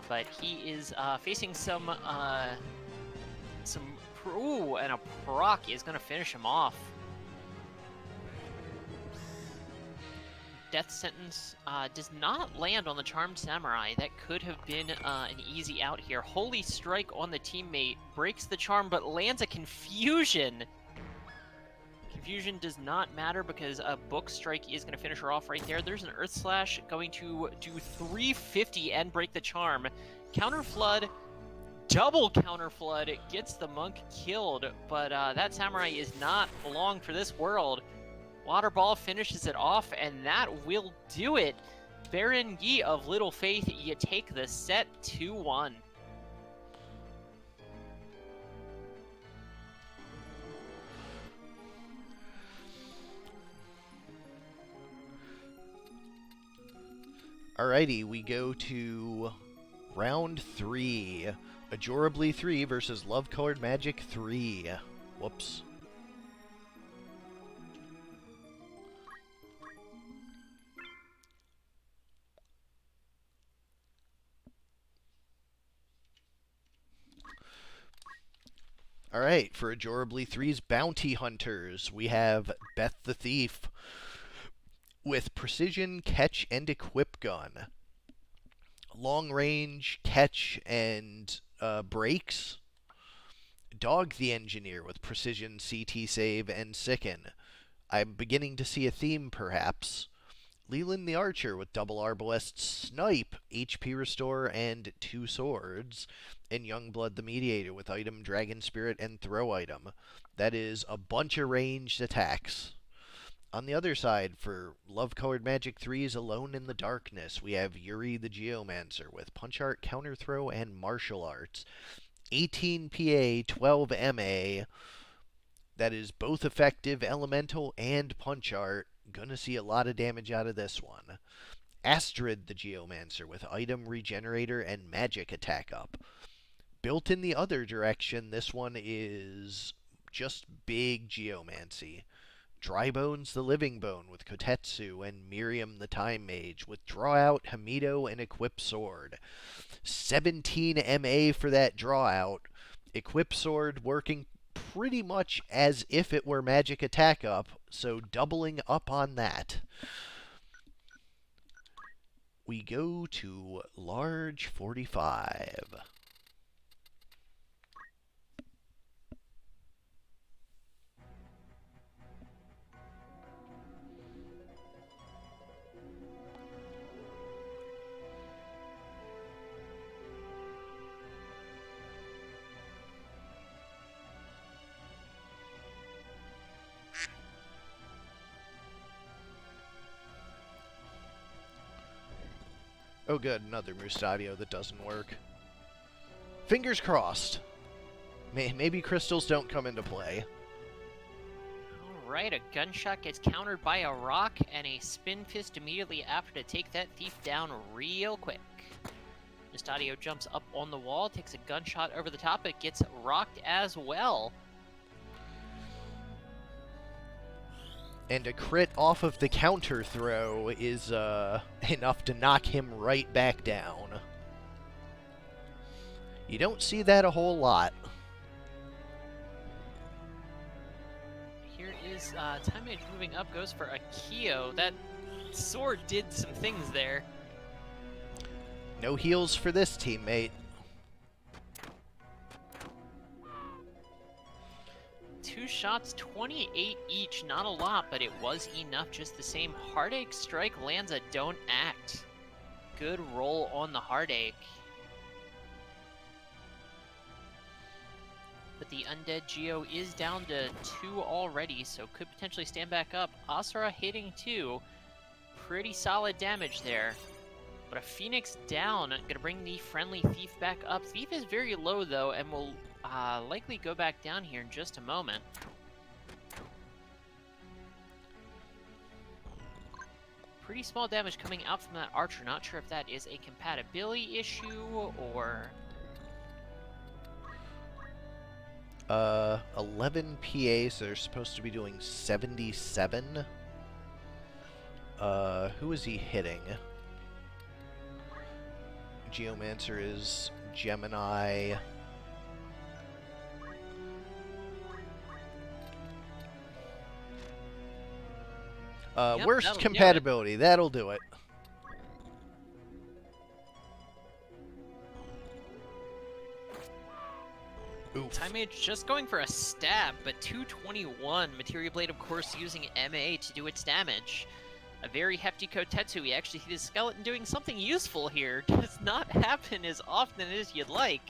But he is facing some ooh, and a proc is going to finish him off. Death Sentence does not land on the Charmed Samurai. That could have been an easy out here. Holy Strike on the teammate. Breaks the charm, but lands a Confusion. Confusion does not matter because a Book Strike is going to finish her off right there. There's an Earth Slash going to do 350 and break the charm. Counter Flood, double Counter Flood, gets the monk killed, but that Samurai is not long for this world. Water Ball finishes it off, and that will do it. Barren Yi of Little Faith, you take the set 2-1. Alrighty, we go to round 3. Ajorably 3 versus Love Colored Magic 3. Whoops. Alright, for Ajorably 3's Bounty Hunters, we have Beth the Thief with Precision, Catch, and Equip Gun. Long range, catch, and breaks. Dog the Engineer with Precision, CT Save, and Sicken. I'm beginning to see a theme, perhaps. Leland the Archer with Double Arbalest, Snipe, HP Restore, and 2 swords. And Youngblood the Mediator with Item, Dragon Spirit, and Throw Item. That is a bunch of ranged attacks. On the other side, for Love Colored Magic 3's Alone in the Darkness, we have Yuri the Geomancer with Punch Art, Counter Throw, and Martial Arts. 18 PA, 12 MA. That is both effective elemental and punch art. Gonna see a lot of damage out of this one. Astrid the Geomancer with Item, Regenerator, and Magic Attack Up. Built in the other direction, this one is just big Geomancy. Drybones the Living Bone with Kotetsu and Miriam the Time Mage with Draw Out, Hamido, and Equip Sword. 17 MA for that Draw Out. Equip Sword working pretty much as if it were Magic Attack Up, so doubling up on that. We go to Large 45. Oh good, another Mustadio that doesn't work. Fingers crossed. Maybe crystals don't come into play. Alright, a gunshot gets countered by a rock, and a spin fist immediately after to take that thief down real quick. Mustadio jumps up on the wall, takes a gunshot over the top, it gets rocked as well. And a crit off of the counter throw is enough to knock him right back down. You don't see that a whole lot. Here is Time Mage moving up, goes for a Kyo. That sword did some things there. No heals for this teammate. Two shots, 28 each, not a lot, but it was enough just the same. Heartache strike lands a don't act. Good roll on the Heartache. But the Undead Geo is down to 2 already, so could potentially stand back up. Asura hitting 2. Pretty solid damage there. But a Phoenix down, gonna bring the friendly Thief back up. Thief is very low though, and will likely go back down here in just a moment. Pretty small damage coming out from that Archer. Not sure if that is a compatibility issue or... 11 PAs, so they're supposed to be doing 77. Who is he hitting? Geomancer is Gemini. Yep, worst compatibility. That'll do it. Oof. Time Mage just going for a stab, but 221. Materia Blade, of course, using MA to do its damage. A very hefty Kotetsu. We actually see the skeleton doing something useful here. Does not happen as often as you'd like.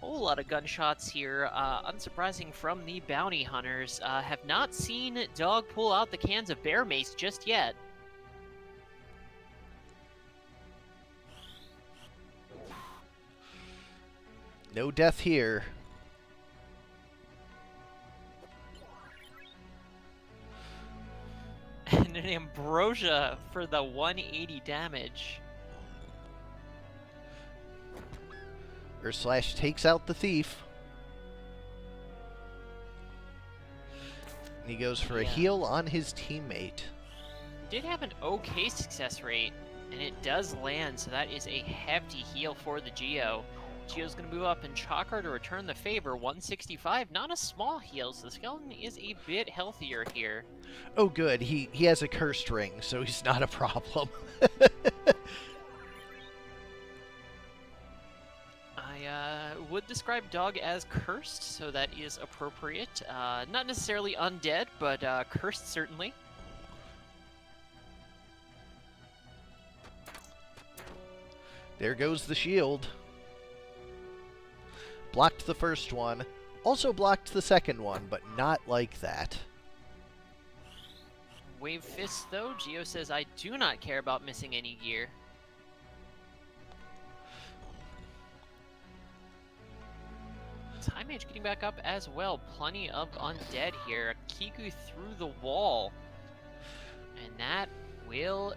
Whole lot of gunshots here. Unsurprising from the bounty hunters. Have not seen Dog pull out the cans of Bear Mace just yet. No death here. And an Ambrosia for the 180 damage. Slash takes out the thief. And he goes for a heal on his teammate. Did have an okay success rate, and it does land, so that is a hefty heal for the Geo. Geo's going to move up in Chakra to return the favor. 165, not a small heal, so the skeleton is a bit healthier here. Oh good, he has a cursed ring, so he's not a problem. I would describe Dog as cursed, so that is appropriate. Not necessarily undead, but cursed certainly. There goes the shield. Blocked the first one. Also blocked the second one, but not like that. Wave Fist, though. Geo says, I do not care about missing any gear. Time Mage getting back up as well. Plenty of undead here. Kiku through the wall. And that will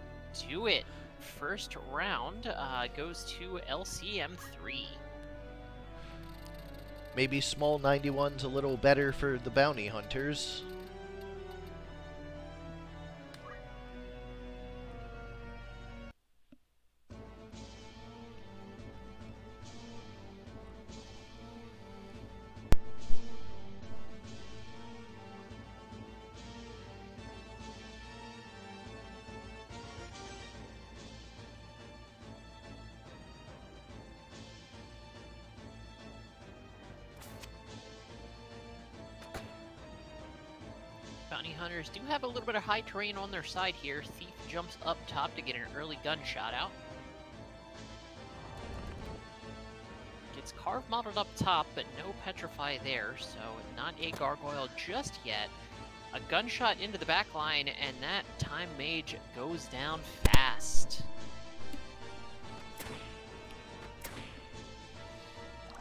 do it. First round goes to LCM3. Maybe small 91's a little better for the bounty hunters. Bounty hunters do have a little bit of high terrain on their side here. Thief jumps up top to get an early gunshot out. Gets Carve modeled up top, but no Petrify there, so not a Gargoyle just yet. A gunshot into the back line, and that Time Mage goes down fast.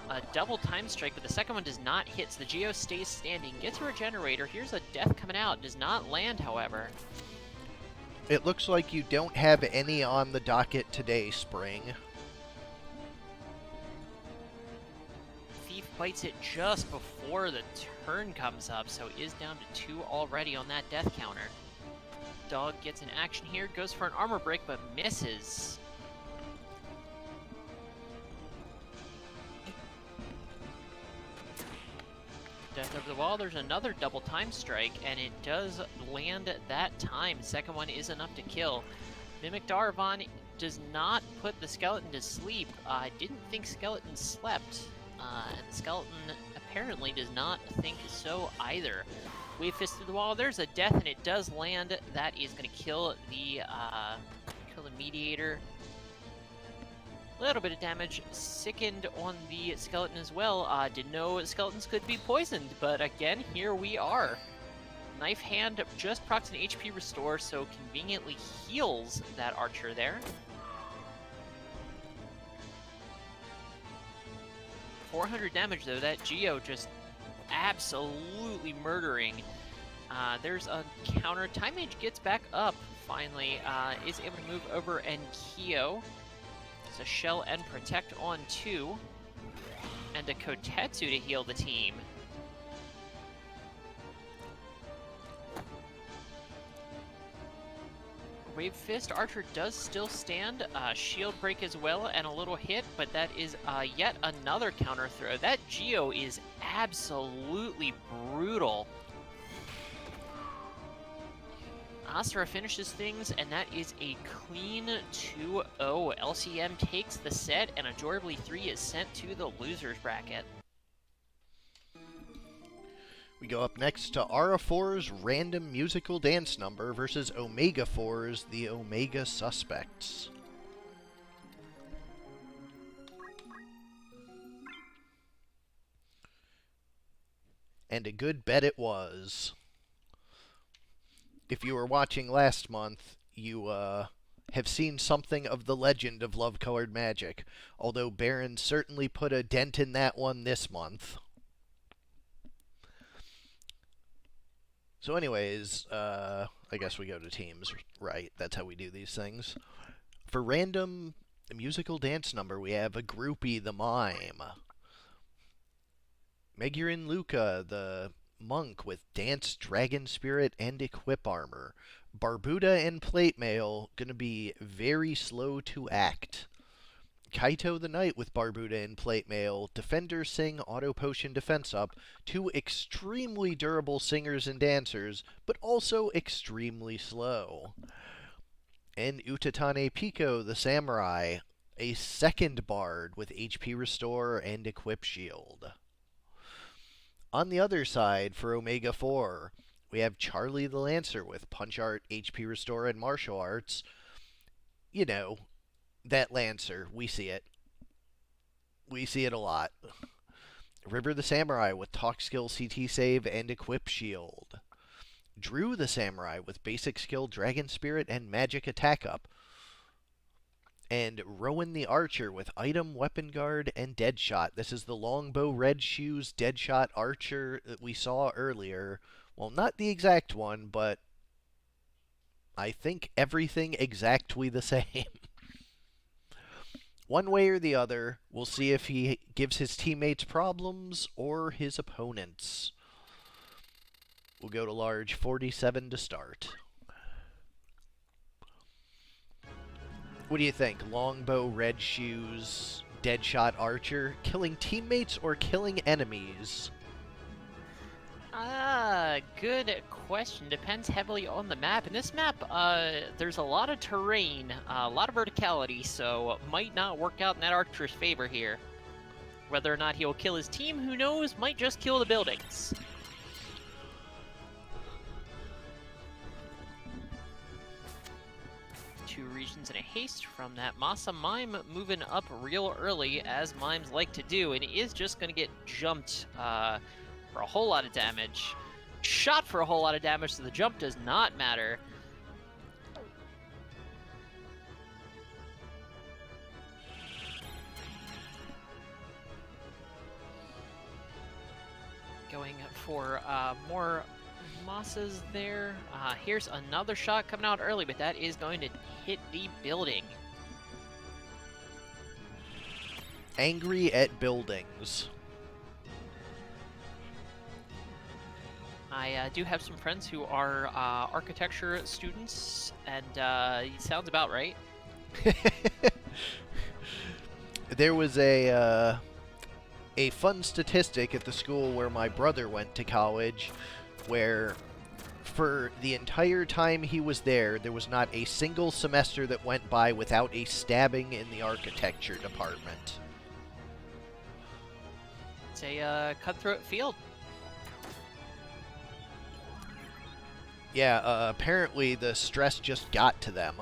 A double time strike, but the second one does not hit, so the Geo stays standing, gets a regenerator. Here's a death coming out, does not land, however. It looks like you don't have any on the docket today, Spring. Thief bites it just before the turn comes up, so is down to 2 already on that death counter. Dog gets an action here, goes for an armor break, but misses. Death over the wall. There's another double time strike, and it does land that time. Second one is enough to kill. Mimic Darvon does not put the skeleton to sleep. I didn't think skeleton slept, and the skeleton apparently does not think so either. Wave Fist through the wall. There's a death, and it does land. That is going to kill the mediator. A little bit of damage. Sickened on the skeleton as well. Didn't know skeletons could be poisoned, but again, here we are. Knife Hand just procs an HP restore, so conveniently heals that archer there. 400 damage though. That Geo just absolutely murdering. There's a counter. Time Mage gets back up finally. Is able to move over and Kyo. It's a Shell and Protect on 2. And a Kotetsu to heal the team. Wave Fist Archer does still stand. Shield Break as well, and a little hit, but that is yet another counter throw. That Geo is absolutely brutal. Asura finishes things, and that is a clean 2-0. LCM takes the set, and Ajorably 3 is sent to the loser's bracket. We go up next to Ara4's Random Musical Dance Number versus Omega4's The Omegasuspekts. And a good bet it was. If you were watching last month, you have seen something of the legend of Love-Colored Magic, although Barren certainly put a dent in that one this month. So anyways, I guess we go to teams, right? That's how we do these things. For Random Musical Dance Number, we have a groupie, the Mime. Megurin Luca, the Monk with Dance, Dragon Spirit, and Equip Armor. Barbuda and Plate Mail, gonna be very slow to act. Kaito the Knight with Barbuda and Plate Mail, Defender Sing, Auto Potion Defense Up, 2 extremely durable singers and dancers, but also extremely slow. And Utatane Pico the Samurai, a second bard with HP Restore and Equip Shield. On the other side, for Omega 4, we have Charlie the Lancer with Punch Art, HP Restore, and Martial Arts. You know, that Lancer, we see it. We see it a lot. River the Samurai with Talk Skill, CT Save, and Equip Shield. Drew the Samurai with Basic Skill, Dragon Spirit, and Magic Attack Up. And Rowan the Archer with Item, Weapon Guard, and Deadshot. This is the Longbow Red Shoes Deadshot Archer that we saw earlier. Well, not the exact one, but I think everything exactly the same. One way or the other, we'll see if he gives his teammates problems or his opponents. We'll go to large 47 to start. What do you think? Longbow, Red Shoes, Deadshot Archer, killing teammates or killing enemies? Good question. Depends heavily on the map. In this map, there's a lot of terrain, a lot of verticality, so might not work out in that archer's favor here. Whether or not he'll kill his team, who knows? Might just kill the buildings. Two regions in a haste from that Masa Mime moving up real early, as Mimes like to do, and is just going to get jumped for a whole lot of damage. Shot for a whole lot of damage, so the jump does not matter. Going for more Masas there. Here's another shot coming out early, but that is going to hit the building. Angry at buildings. I do have some friends who are architecture students, and it sounds about right. There was a a fun statistic at the school where my brother went to college, where for the entire time he was there, there was not a single semester that went by without a stabbing in the architecture department. It's a cutthroat field. Yeah, apparently the stress just got to them.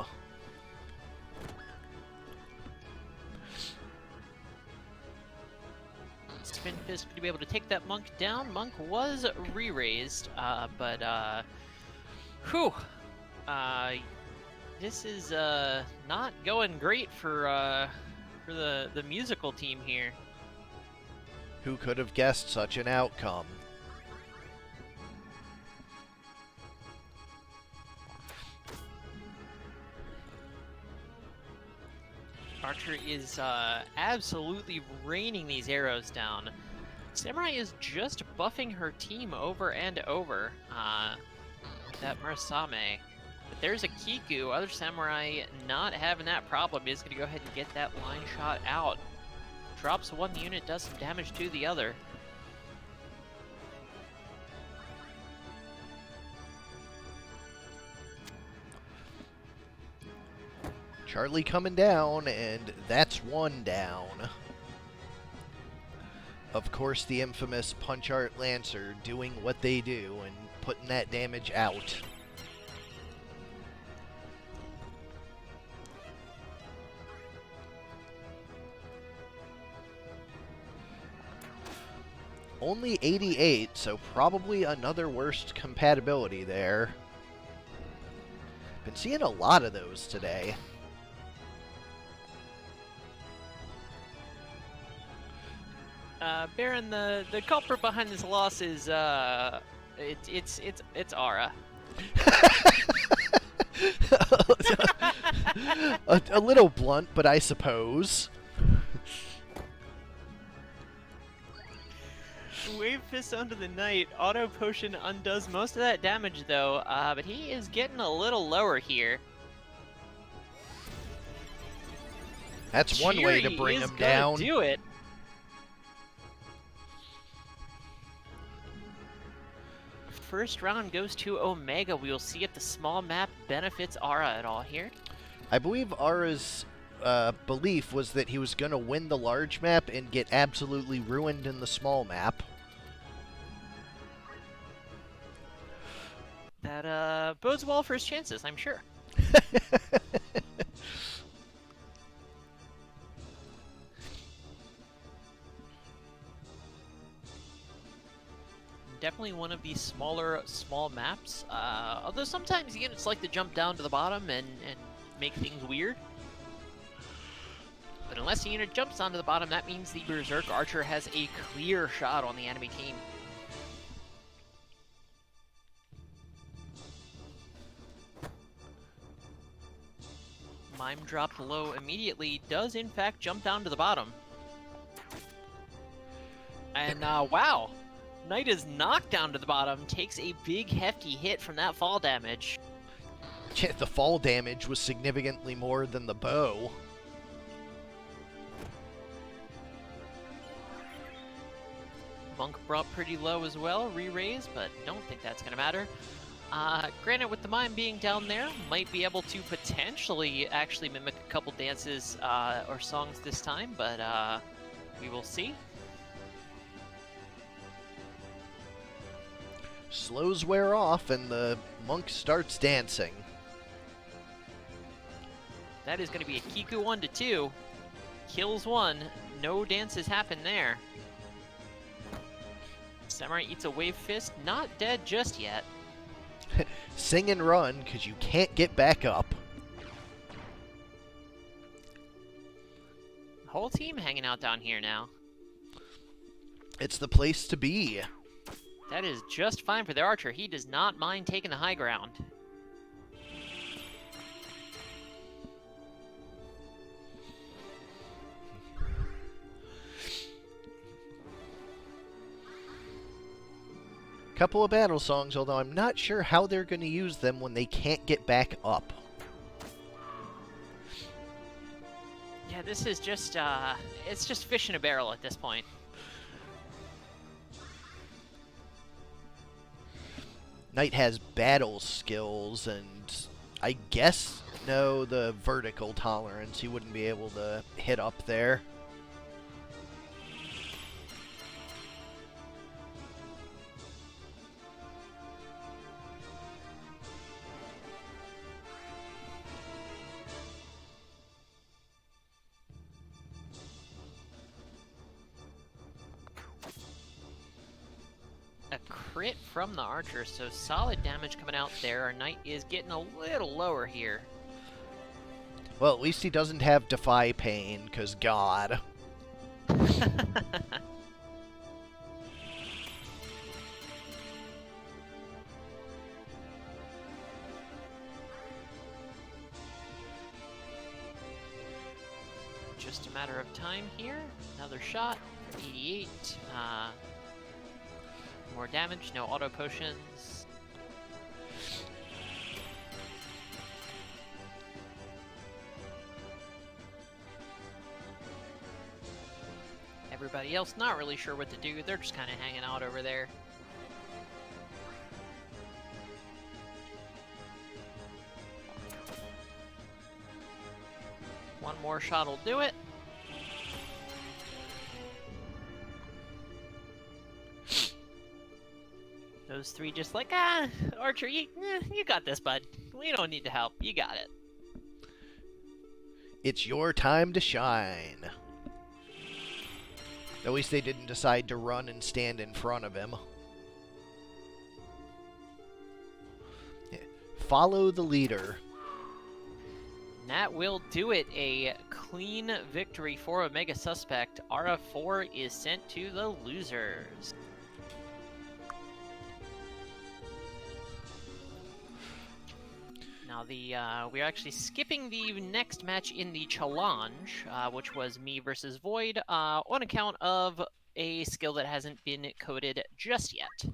Spin Fist going to be able to take that Monk down. Monk was re-raised, but whew. This is not going great for the musical team here. Who could have guessed such an outcome? Archer is absolutely raining these arrows down. Samurai is just buffing her team over and over with that Murasame. But there's a Kiku. Other Samurai not having that problem is going to go ahead and get that line shot out. Drops one unit, does some damage to the other. Charlie coming down, and that's one down. Of course, the infamous Punch Art Lancer doing what they do and putting that damage out. Only 88, so probably another worst compatibility there. Been seeing a lot of those today. Barren, the culprit behind this loss is it's Aura. a little blunt, but I suppose. Wave Fist onto the Knight. Auto Potion undoes most of that damage, though, but he is getting a little lower here. That's one way to bring him down. Do it. First round goes to Omega. We will see if the small map benefits Aura at all here. I believe Aura's belief was that he was going to win the large map and get absolutely ruined in the small map. That bodes well for his chances, I'm sure. Definitely one of these small maps. Although sometimes units like to jump down to the bottom and make things weird. But unless the unit jumps onto the bottom, that means the Berserk Archer has a clear shot on the enemy team. Mime dropped low immediately, does in fact jump down to the bottom. And wow! Knight is knocked down to the bottom, takes a big hefty hit from that fall damage. The fall damage was significantly more than the bow. Monk brought pretty low as well, re-raise, but don't think that's going to matter. Granted, with the mime being down there, might be able to potentially actually mimic a couple dances or songs this time, but we will see. Slows wear off, and the monk starts dancing. That is going to be a Kiku 1-2. Kills one. No dances happen there. Samurai eats a Wave Fist. Not dead just yet. Sing and run, because you can't get back up. Whole team hanging out down here now. It's the place to be. That is just fine for the Archer. He does not mind taking the high ground. Couple of battle songs, although I'm not sure how they're going to use them when they can't get back up. Yeah, this is just, it's just fish in a barrel at this point. Knight has battle skills and I guess no the vertical tolerance. He wouldn't be able to hit up there. A crit from the archer, so solid damage coming out there. Our knight is getting a little lower here. Well, at least he doesn't have Defy Pain, because God. Just a matter of time here. Another shot for 88. More damage, no auto potions. Everybody else not really sure what to do. They're just kind of hanging out over there. One more shot will do it. Those three just like, Archer, you got this, bud. We don't need to help. You got it. It's your time to shine. At least they didn't decide to run and stand in front of him. Follow the leader. And that will do it. A clean victory for Omegasuspekt. RF4 is sent to the losers. Now we're actually skipping the next match in the challenge, which was me versus Void, on account of a skill that hasn't been coded just yet.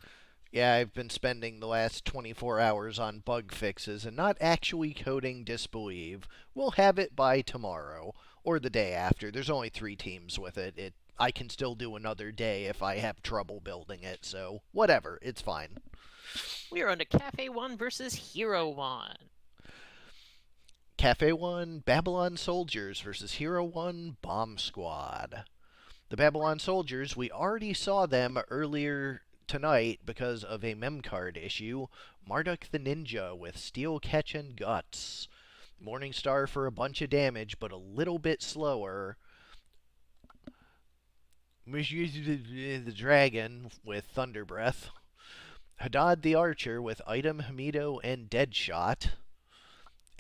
Yeah, I've been spending the last 24 hours on bug fixes and not actually coding Disbelieve. We'll have it by tomorrow, or the day after. There's only 3 teams with it. I can still do another day if I have trouble building it, so whatever, it's fine. We are on to Kaffe 1 versus Hero 1. Kaffe 1, Babylon Soldiers versus Hero 1, Bomb Squad. The Babylon Soldiers, we already saw them earlier tonight because of a memcard issue. Marduk the Ninja with Steel Catch and Guts. Morningstar for a bunch of damage, but a little bit slower. The Dragon with Thunder Breath. Hadad the Archer with Item, Hamido, and Deadshot.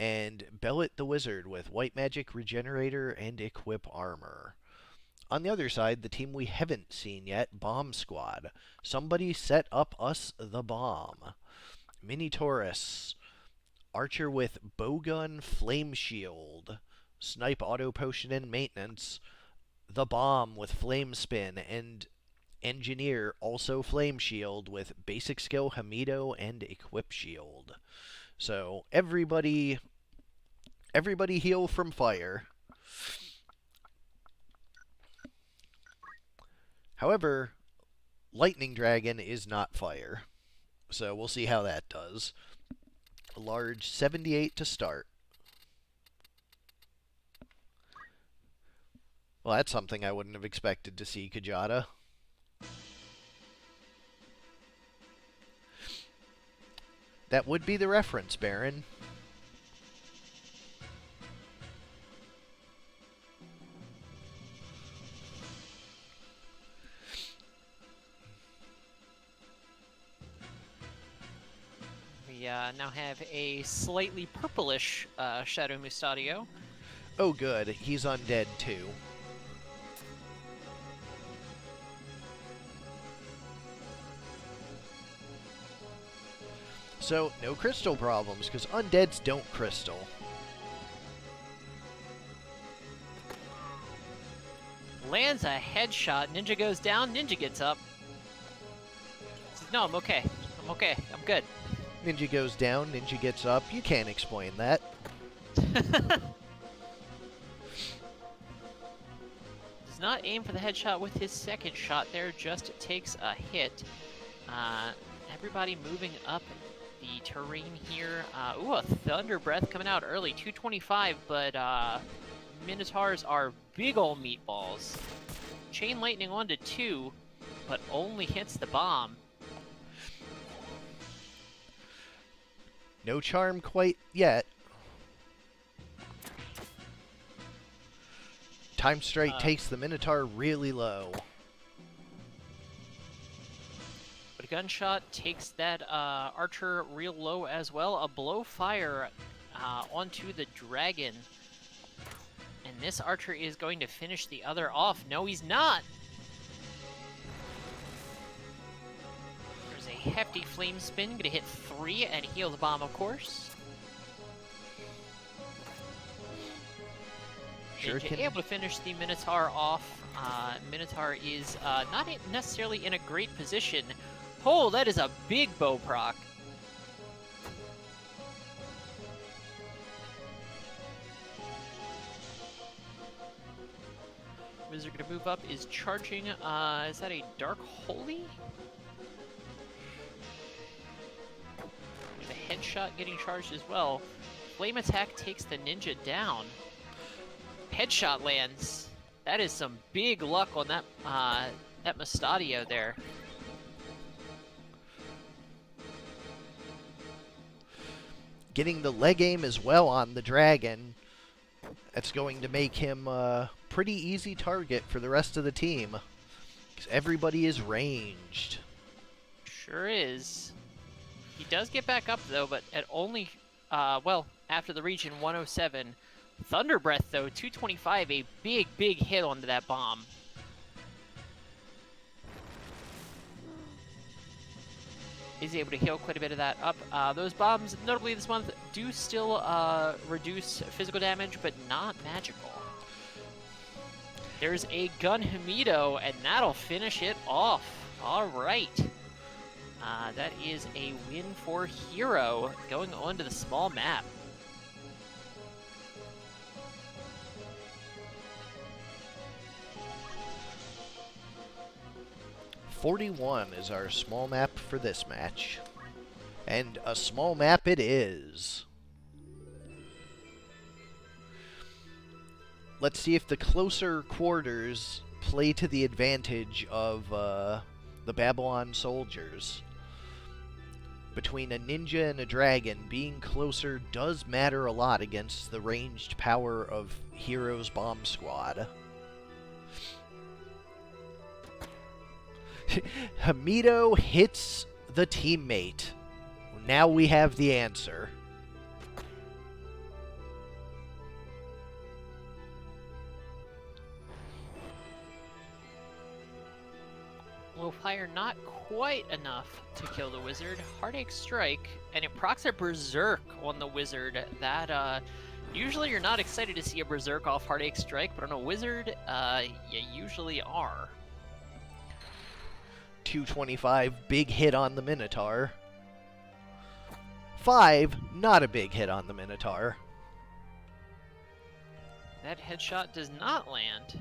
And Bellet the Wizard with White Magic, Regenerator, and Equip Armor. On the other side, the team we haven't seen yet, Bomb Squad. Somebody set up us the bomb. Mini Taurus. Archer with Bowgun, Flame Shield. Snipe, Auto Potion, and Maintenance. The Bomb with Flame Spin. And Engineer, also Flame Shield, with Basic Skill, Hamido, and Equip Shield. So, everybody heal from fire. However, Lightning Dragon is not fire. So we'll see how that does. A large 78 to start. Well, that's something I wouldn't have expected to see, Kajata. That would be the reference, Barren. We now have a slightly purplish Shadow Mustadio. Oh good, he's undead too. So, no crystal problems, because undeads don't crystal. Lands a headshot. Ninja goes down. Ninja gets up. Says, no, I'm okay. I'm okay. I'm good. Ninja goes down, Ninja gets up. You can't explain that. Does not aim for the headshot with his second shot there. Just takes a hit. Everybody moving up the terrain here. Ooh, a Thunder Breath coming out early, 225, but Minotaurs are big ol' meatballs. Chain Lightning onto 2, but only hits the bomb. No charm quite yet. Time Strike takes the Minotaur really low. But a gunshot takes that archer real low as well. A blow fire onto the dragon. And this archer is going to finish the other off. No, he's not! There's a hefty flame spin. Gonna hit 3 and heal the bomb, of course. Sure can. Able to finish the Minotaur off. Minotaur is not necessarily in a great position. Oh, that is a big bow proc. Wizard gonna move up, is charging. Is that a Dark Holy? The headshot getting charged as well. Flame attack takes the ninja down. Headshot lands. That is some big luck on that that Mustadio there. Getting the leg aim as well on the dragon. That's going to make him a pretty easy target for the rest of the team. Because everybody is ranged. Sure is. He does get back up though, but at only, well, after the region 107. Thunder Breath though, 225, a big hit onto that bomb. Is able to heal quite a bit of that up. Those bombs, notably this month, do still reduce physical damage, but not magical. There's a Gun Hamido, and that'll finish it off. All right. That is a win for Hero, going on to the small map. .41 is our small map for this match. And a small map it is. Let's see if the closer quarters play to the advantage of the Babylon soldiers. Between a ninja and a dragon, being closer does matter a lot against the ranged power of Hero's bomb squad. Hamido hits the teammate. Now we have the answer. Will fire not quite enough to kill the wizard. Heartache Strike, and it procs a Berserk on the wizard. That, usually you're not excited to see a Berserk off Heartache Strike, but on a wizard, you usually are. 225, big hit on the Minotaur. 5, not a big hit on the Minotaur. That headshot does not land.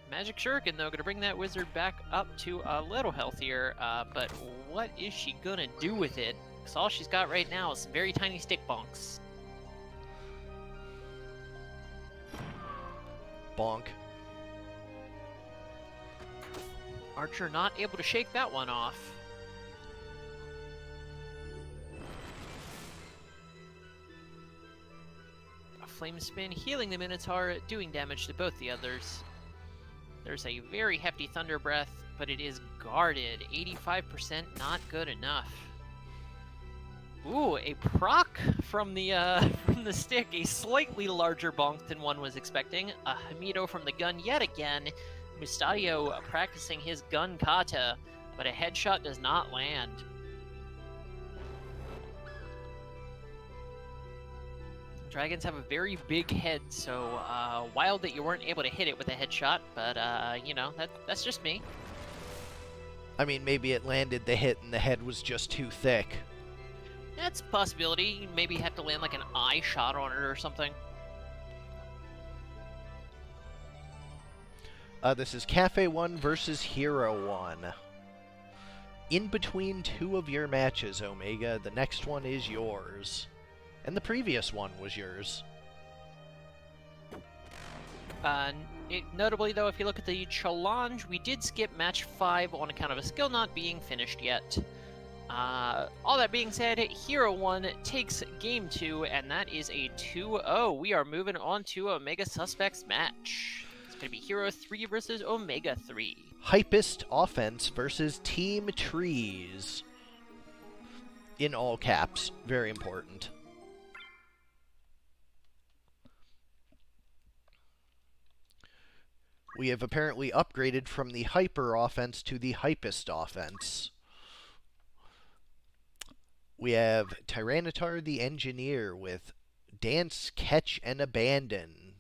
Magic Shuriken, though, gonna bring that wizard back up to a little healthier, but what is she gonna do with it? Because all she's got right now is some very tiny stick bonks. Bonk. Archer not able to shake that one off. A flame spin healing the Minotaur, doing damage to both the others. There's a very hefty Thunder Breath, but it is guarded. 85%, not good enough. Ooh, a proc from the stick, a slightly larger bonk than one was expecting. A Hamido from the gun yet again. Mustadio practicing his gun kata, but a headshot does not land. Dragons have a very big head, so wild that you weren't able to hit it with a headshot, but you know, that's just me. I mean, maybe it landed the hit and the head was just too thick. That's a possibility. You maybe have to land like an eye shot on it or something. This is Kaffe 1 versus Hero 1. in between two of your matches, Omega. The next one is yours. And the previous one was yours. Notably, though, if you look at the challenge, we did skip match 5 on account of a skill not being finished yet. All that being said, Hero 1 takes Game 2, and that is a 2-0. We are moving on to Omegasuspekt's match. It's going to be Hero 3 versus Omega 3. Hypest offense versus Team Trees. In all caps. Very important. We have apparently upgraded from the Hyper offense to the Hypest offense. We have Tyranitar the Engineer with Dance, Catch, and Abandon.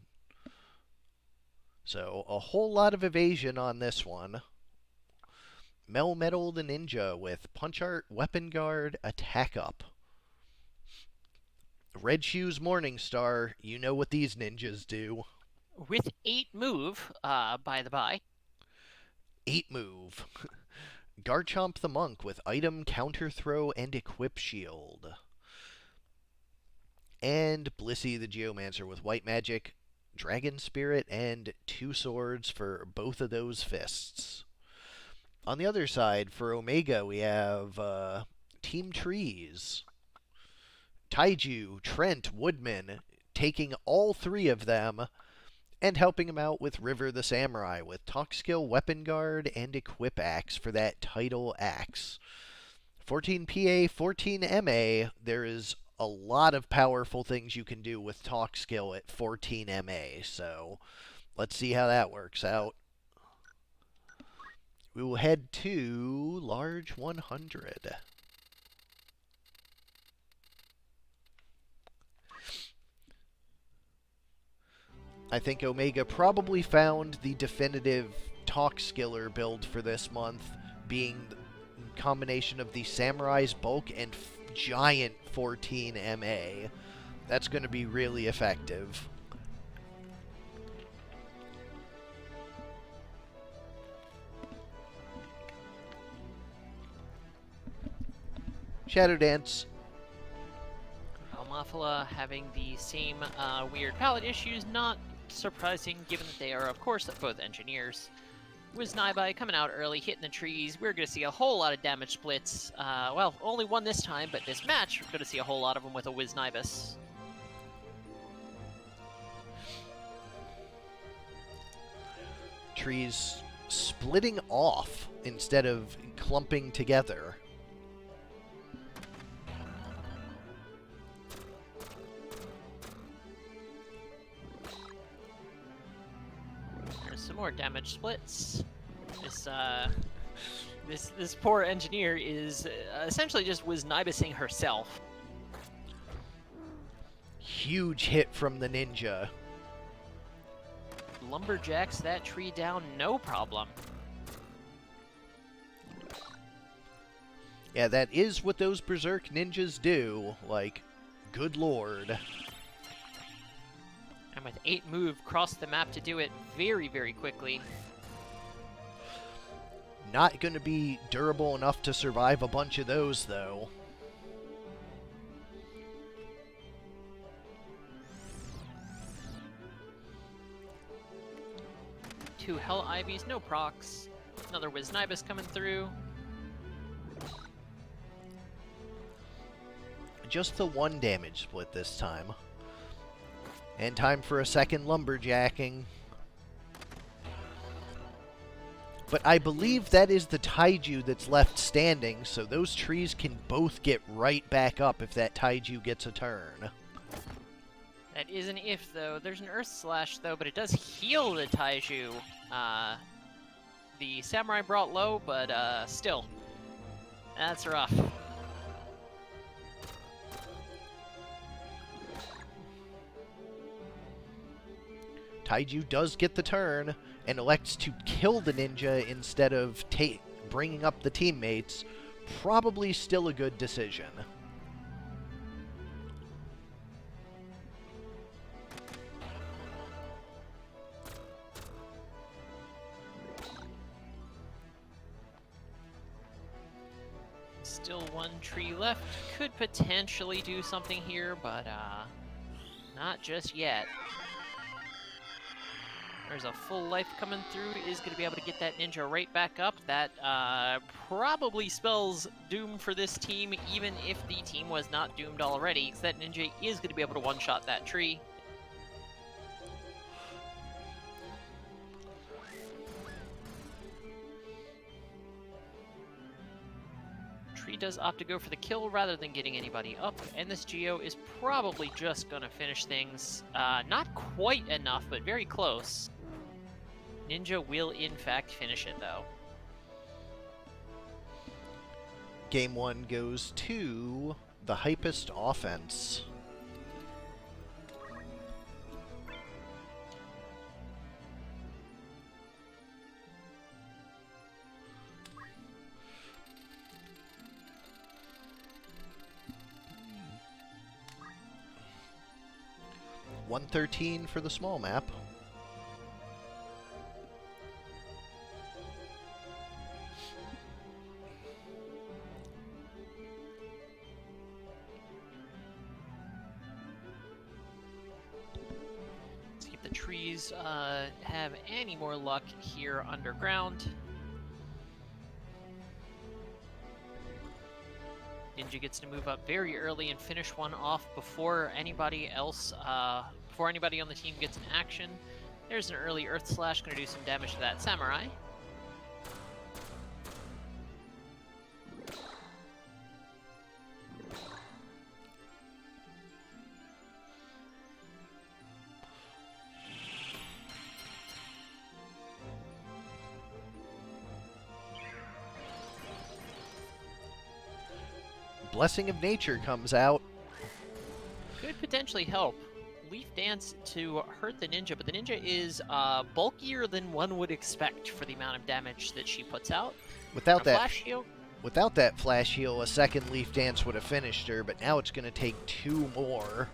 So, a whole lot of evasion on this one. Melmetal the Ninja with Punch Art, Weapon Guard, Attack Up. Red Shoes Morningstar, you know what these ninjas do. With 8 move, by the by. 8 move. Garchomp the Monk with Item, Counter Throw, and Equip Shield. And Blissey the Geomancer with White Magic, Dragon Spirit, and 2 swords for both of those fists. On the other side, for Omega, we have Team Trees. Taiju, Trent, Woodman, taking all 3 of them and helping him out with River the Samurai with Talk Skill, Weapon Guard, and Equip Axe for that title axe. 14 PA, 14 MA. There is a lot of powerful things you can do with Talk Skill at 14 MA, so let's see how that works out. We will head to Large 100. I think Omega probably found the definitive Talk Skiller build for this month, being the combination of the Samurai's bulk and giant 14 MA. That's going to be really effective. Shadow Dance. Almafala having the same weird palette issues, not surprising given that they are, of course, both engineers. Wiznaibai coming out early, hitting the trees. We're going to see a whole lot of damage splits. Well, only one this time, but this match, we're going to see a whole lot of them with a Wiznaibus. Trees splitting off instead of clumping together. There's some more damage splits. This poor engineer is essentially just Wiznaibusing herself. Huge hit from the ninja. Lumberjacks that tree down, no problem. Yeah, that is what those Berserk ninjas do. Like, good lord. And with 8 move, cross the map to do it very, very quickly. Not going to be durable enough to survive a bunch of those, though. Two Hell Ivies, no procs. Another Wiznaibus coming through. Just the 1 damage split this time. And time for a second lumberjacking. But I believe that is the Taiju that's left standing, so those trees can both get right back up if that Taiju gets a turn. That is an if, though. There's an Earth Slash, though, but it does heal the Taiju. The Samurai brought low, but still. That's rough. Taiju does get the turn and elects to kill the ninja instead of bringing up the teammates. Probably still a good decision. Still one tree left. Could potentially do something here, but not just yet. There's a full life coming through. Is going to be able to get that ninja right back up. That probably spells doom for this team, even if the team was not doomed already, because that ninja is going to be able to one-shot that tree. Tree does opt to go for the kill rather than getting anybody up, and this Geo is probably just going to finish things. Not quite enough, but very close. Ninja will, in fact, finish it, though. Game 1 goes to the hypest offense. $113 for the small map. See if the trees have any more luck here underground. Ninja gets to move up very early and finish one off before anybody else, before anybody on the team gets an action. There's an early Earth Slash, going to do some damage to that Samurai. Blessing of Nature comes out. Could potentially help. Leaf Dance to hurt the ninja, but the ninja is bulkier than one would expect for the amount of damage that she puts out. Without that flash heal, a second Leaf Dance would have finished her, but now it's going to take 2 more.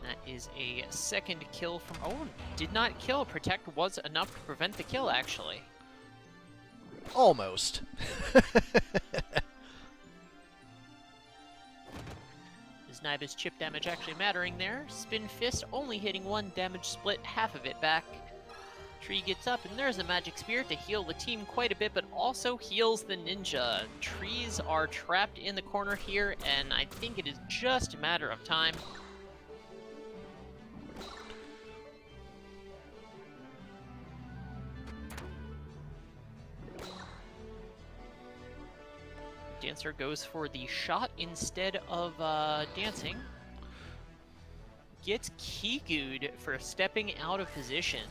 That is a second kill from... Oh, did not kill. Protect was enough to prevent the kill, actually. Almost. Is Naiba's chip damage actually mattering there? Spin Fist only hitting 1 damage split, half of it back. Tree gets up, and there's a Magic Spear to heal the team quite a bit, but also heals the ninja. Trees are trapped in the corner here, and I think it is just a matter of time. Dancer goes for the shot instead of dancing. Gets Kiku'd for stepping out of position.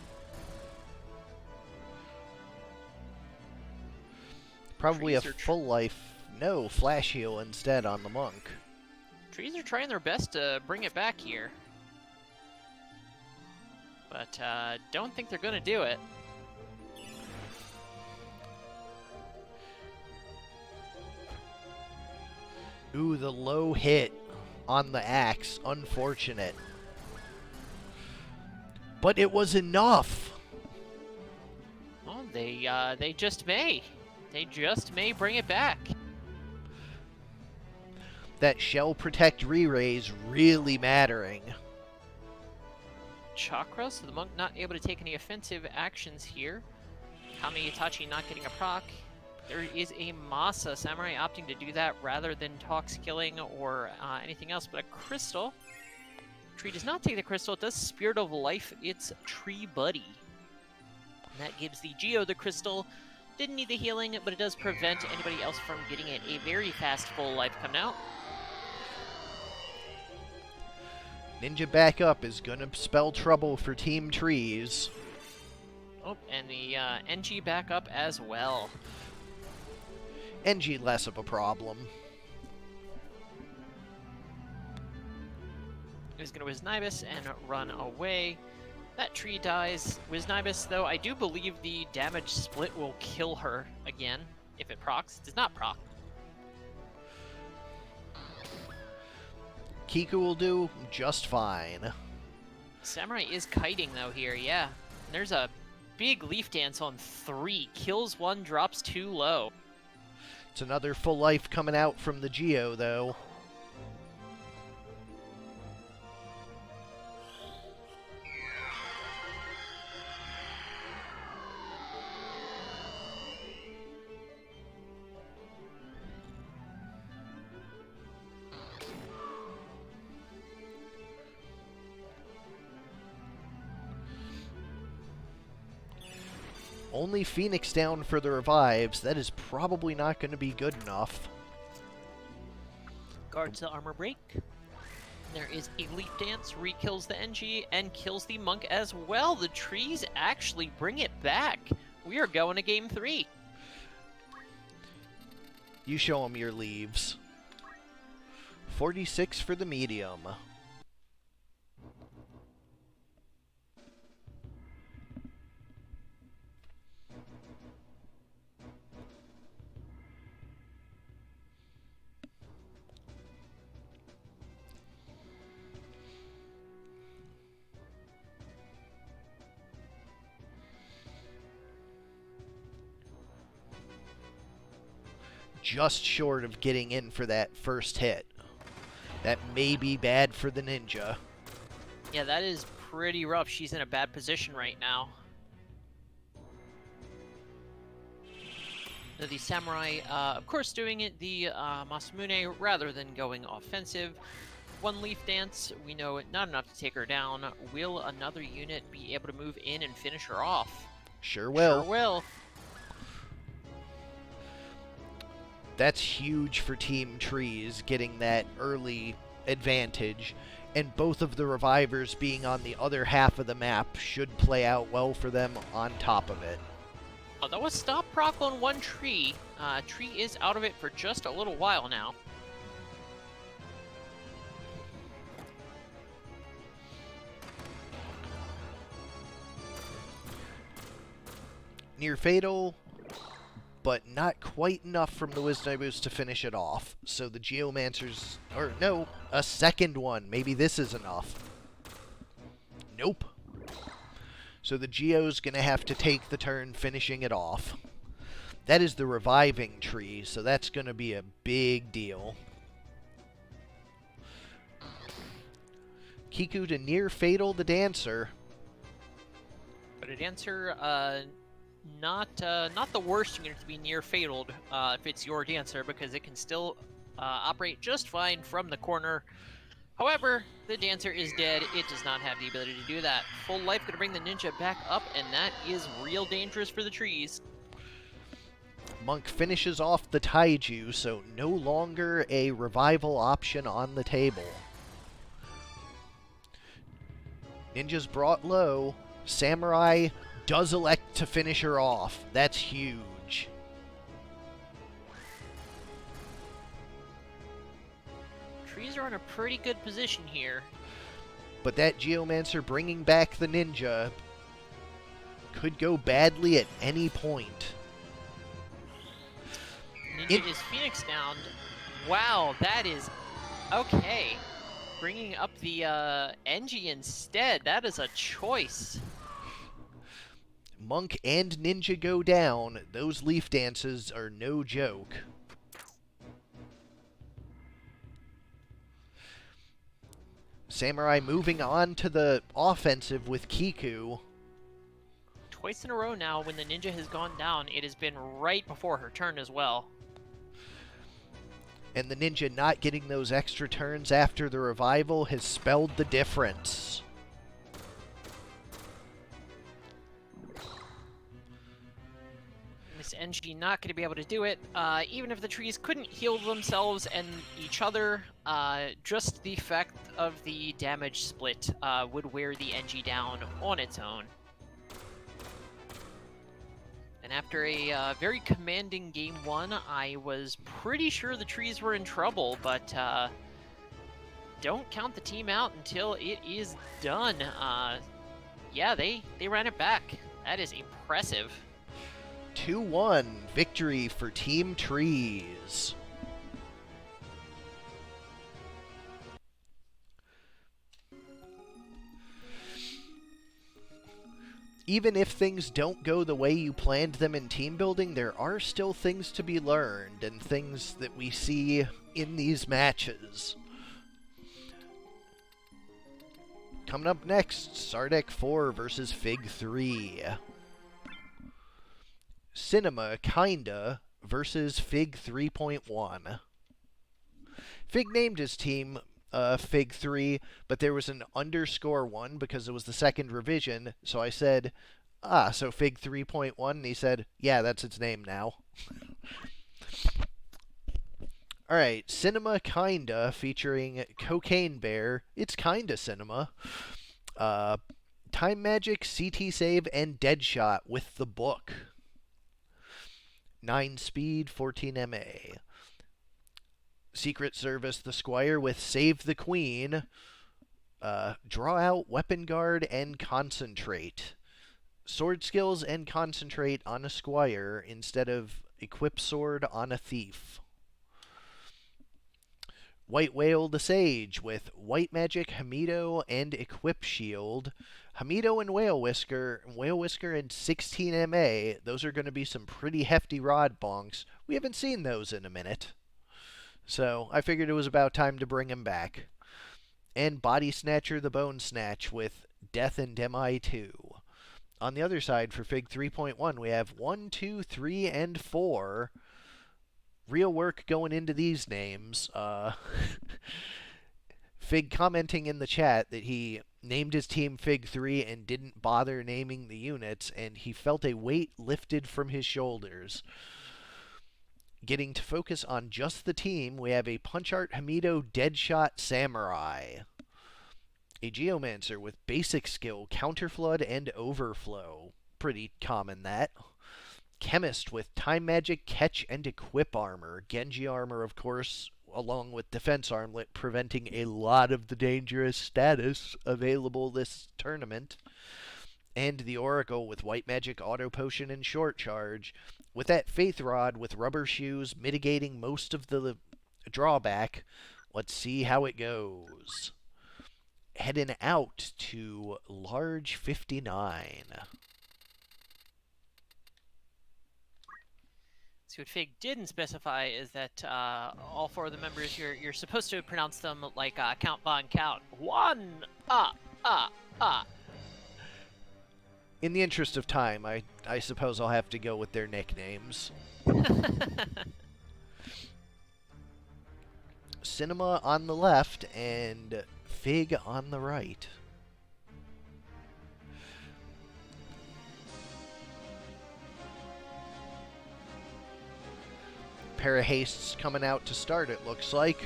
Probably a full life, no, flash heal instead on the monk. Trees are trying their best to bring it back here. But don't think they're going to do it. Ooh, the low hit on the axe. Unfortunate. But it was enough. Well, they just may. They just may bring it back. That Shell Protect re-raise really mattering. Chakra, so the monk not able to take any offensive actions here. Kami Itachi not getting a proc. There is a Masa Samurai opting to do that rather than Tox killing or anything else, but a crystal. Tree does not take the crystal. It does Spirit of Life its tree buddy. And that gives the Geo the crystal. Didn't need the healing, but it does prevent anybody else from getting it. A very fast full life coming out. Ninja back up is going to spell trouble for Team Trees. Oh, and the NG back up as well. NG less of a problem. He's going to Wisnibus and run away. That tree dies. Wisnibus, though, I do believe the damage split will kill her again if it procs. It does not proc. Kiku will do just fine. Samurai is kiting, though, here, yeah. And there's a big leaf dance on 3. Kills 1, drops 2 low. It's another full life coming out from the Geo, though. Only Phoenix down for the revives. That is probably not going to be good enough. Guards the armor break. There is a leaf dance, re-kills the NG, and kills the monk as well. The trees actually bring it back. We are going to game 3. You show them your leaves. 46 for the medium. Just short of getting in for that first hit. That may be bad for the ninja. Yeah, that is pretty rough. She's in a bad position right now. So the samurai, of course, doing it the Masamune rather than going offensive. 1 leaf dance, we know not enough to take her down. Will another unit be able to move in and finish her off? Sure will. Sure will. That's huge for Team Trees, getting that early advantage. And both of the revivers being on the other half of the map should play out well for them on top of it. That was stop proc on 1 tree. Tree is out of it for just a little while now. Near fatal, but not quite enough from the Wisdom boost to finish it off. So the Geomancers, or no, a second one. Maybe this is enough. Nope. So the Geo's going to have to take the turn finishing it off. That is the reviving tree, so that's going to be a big deal. Kiku to near fatal the Dancer. But a Dancer, not the worst unit to be near fataled if it's your Dancer, because it can still operate just fine from the corner. However, the Dancer is dead. It does not have the ability to do that. Full life going to bring the ninja back up, and that is real dangerous for the trees. Monk finishes off the Taiju, so no longer a revival option on the table. Ninja's brought low. Samurai does elect to finish her off. That's huge. Trees are in a pretty good position here. But that Geomancer bringing back the ninja could go badly at any point. Ninja is Phoenix down. Wow, that is... okay. Bringing up the Engie instead. That is a choice. Monk and Ninja go down. Those leaf dances are no joke. Samurai moving on to the offensive with Kiku. Twice in a row now when the ninja has gone down, it has been right before her turn as well. And the ninja not getting those extra turns after the revival has spelled the difference. This NG not going to be able to do it, even if the trees couldn't heal themselves and each other. Just the fact of the damage split would wear the NG down on its own. And after a very commanding game 1, I was pretty sure the trees were in trouble, but don't count the team out until it is done. Yeah, they ran it back. That is impressive. 2-1 victory for Team Trees. even if things don't go the way you planned them in team building, there are still things to be learned and things that we see in these matches. Coming up next, Sardek 4 versus Fig 3. Cinema Kinda versus Fig 3.1. Fig named his team Fig 3, but there was an _1 because it was the second revision, so I said, so Fig 3.1, and he said, yeah, that's its name now. Alright, Cinema Kinda featuring Cocaine Bear. It's kinda cinema. Time Magic, CT Save, and Deadshot with the book. 9 speed, 14 MA. Secret Service, the Squire with Save the Queen. Draw out, Weapon Guard, and Concentrate. Sword skills and Concentrate on a Squire instead of Equip Sword on a Thief. White Whale the Sage with White Magic, Hamido, and Equip Shield. Hamido and Whale Whisker and 16 MA, those are going to be some pretty hefty rod bonks. We haven't seen those in a minute. So I figured it was about time to bring him back. And Body Snatcher the Bone Snatch with Death and MI2. On the other side for Fig 3.1, we have 1, 2, 3, and 4. Real work going into these names. Fig commenting in the chat that he named his team Fig 3 and didn't bother naming the units, and he felt a weight lifted from his shoulders. Getting to focus on just the team, we have a Punch Art Hamido Deadshot Samurai. A Geomancer with basic skill, Counterflood, and Overflow. Pretty common, that. Chemist with Time Magic, Catch, and Equip Armor. Genji Armor, of course, along with Defense Armlet, preventing a lot of the dangerous status available this tournament. And the Oracle with White Magic, Auto Potion, and Short Charge. With that Faith Rod with Rubber Shoes mitigating most of the drawback. Let's see how it goes. Heading out to Large 59. So what Fig didn't specify is that all 4 of the members, you're supposed to pronounce them like Count Von Count. 1, In the interest of time, I suppose I'll have to go with their nicknames. Cinema on the left and Fig on the right. Pair of hastes coming out to start, it looks like.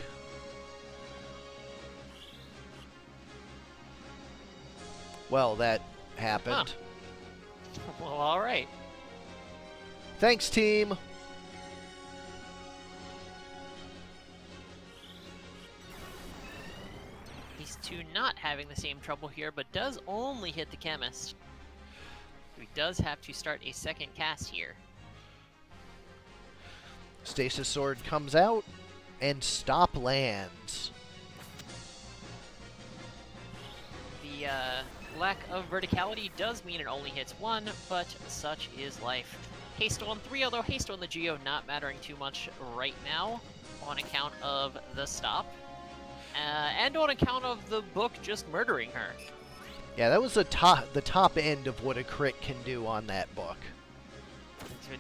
Well, that happened. Huh. Well, all right. Thanks, team. These two not having the same trouble here, but does only hit the Chemist. He does have to start a second cast here. Stasis Sword comes out, and Stop lands. The lack of verticality does mean it only hits 1, but such is life. Haste on 3, although Haste on the Geo not mattering too much right now on account of the stop. And on account of the book just murdering her. Yeah, that was the top end of what a crit can do on that book.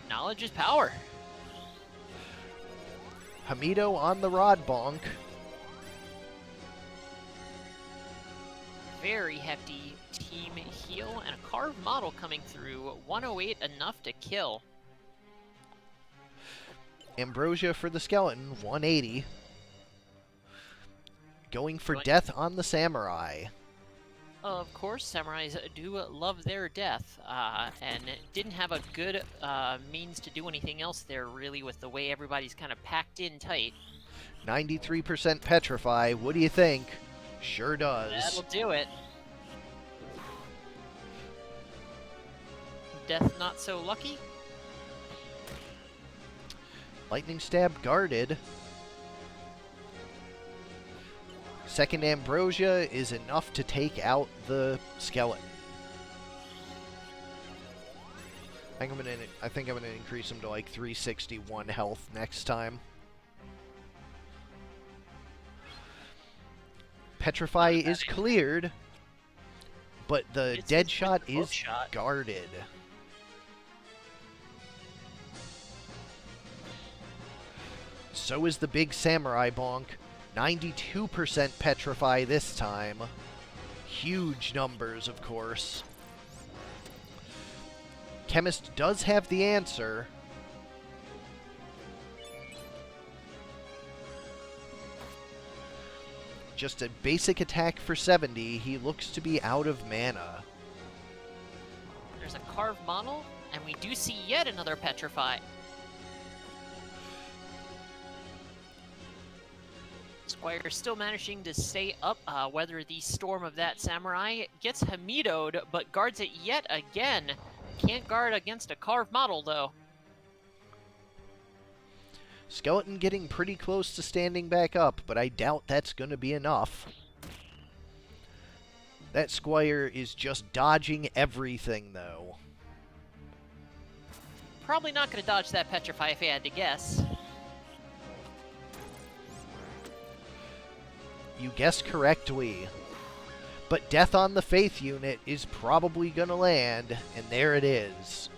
Knowledge is power. Hamido on the Rod Bonk. Very hefty team heal, and a carved model coming through. 108, enough to kill. Ambrosia for the Skeleton, 180. Going for death on the Samurai. Of course, samurais do love their death, and didn't have a good means to do anything else there, really, with the way everybody's kind of packed in tight. 93% Petrify, what do you think? Sure does. That'll do it. Death not so lucky. Lightning Stab guarded. Second Ambrosia is enough to take out the skeleton. I think I'm gonna increase him to like 361 health next time. Petrify is cleared, but the dead shot is guarded. So is the big samurai bonk. 92% petrify this time. Huge numbers, of course. Chemist does have the answer. Just a basic attack for 70. He looks to be out of mana. There's a carved model, and we do see yet another petrify. Squire still managing to stay up, weather the storm of that samurai. Gets Hamido'd, but guards it yet again. Can't guard against a carved model, though. Skeleton getting pretty close to standing back up, but I doubt that's going to be enough. That Squire is just dodging everything, though. Probably not going to dodge that petrify if I had to guess. You guessed correctly. But Death on the Faith unit is probably going to land, and there it is.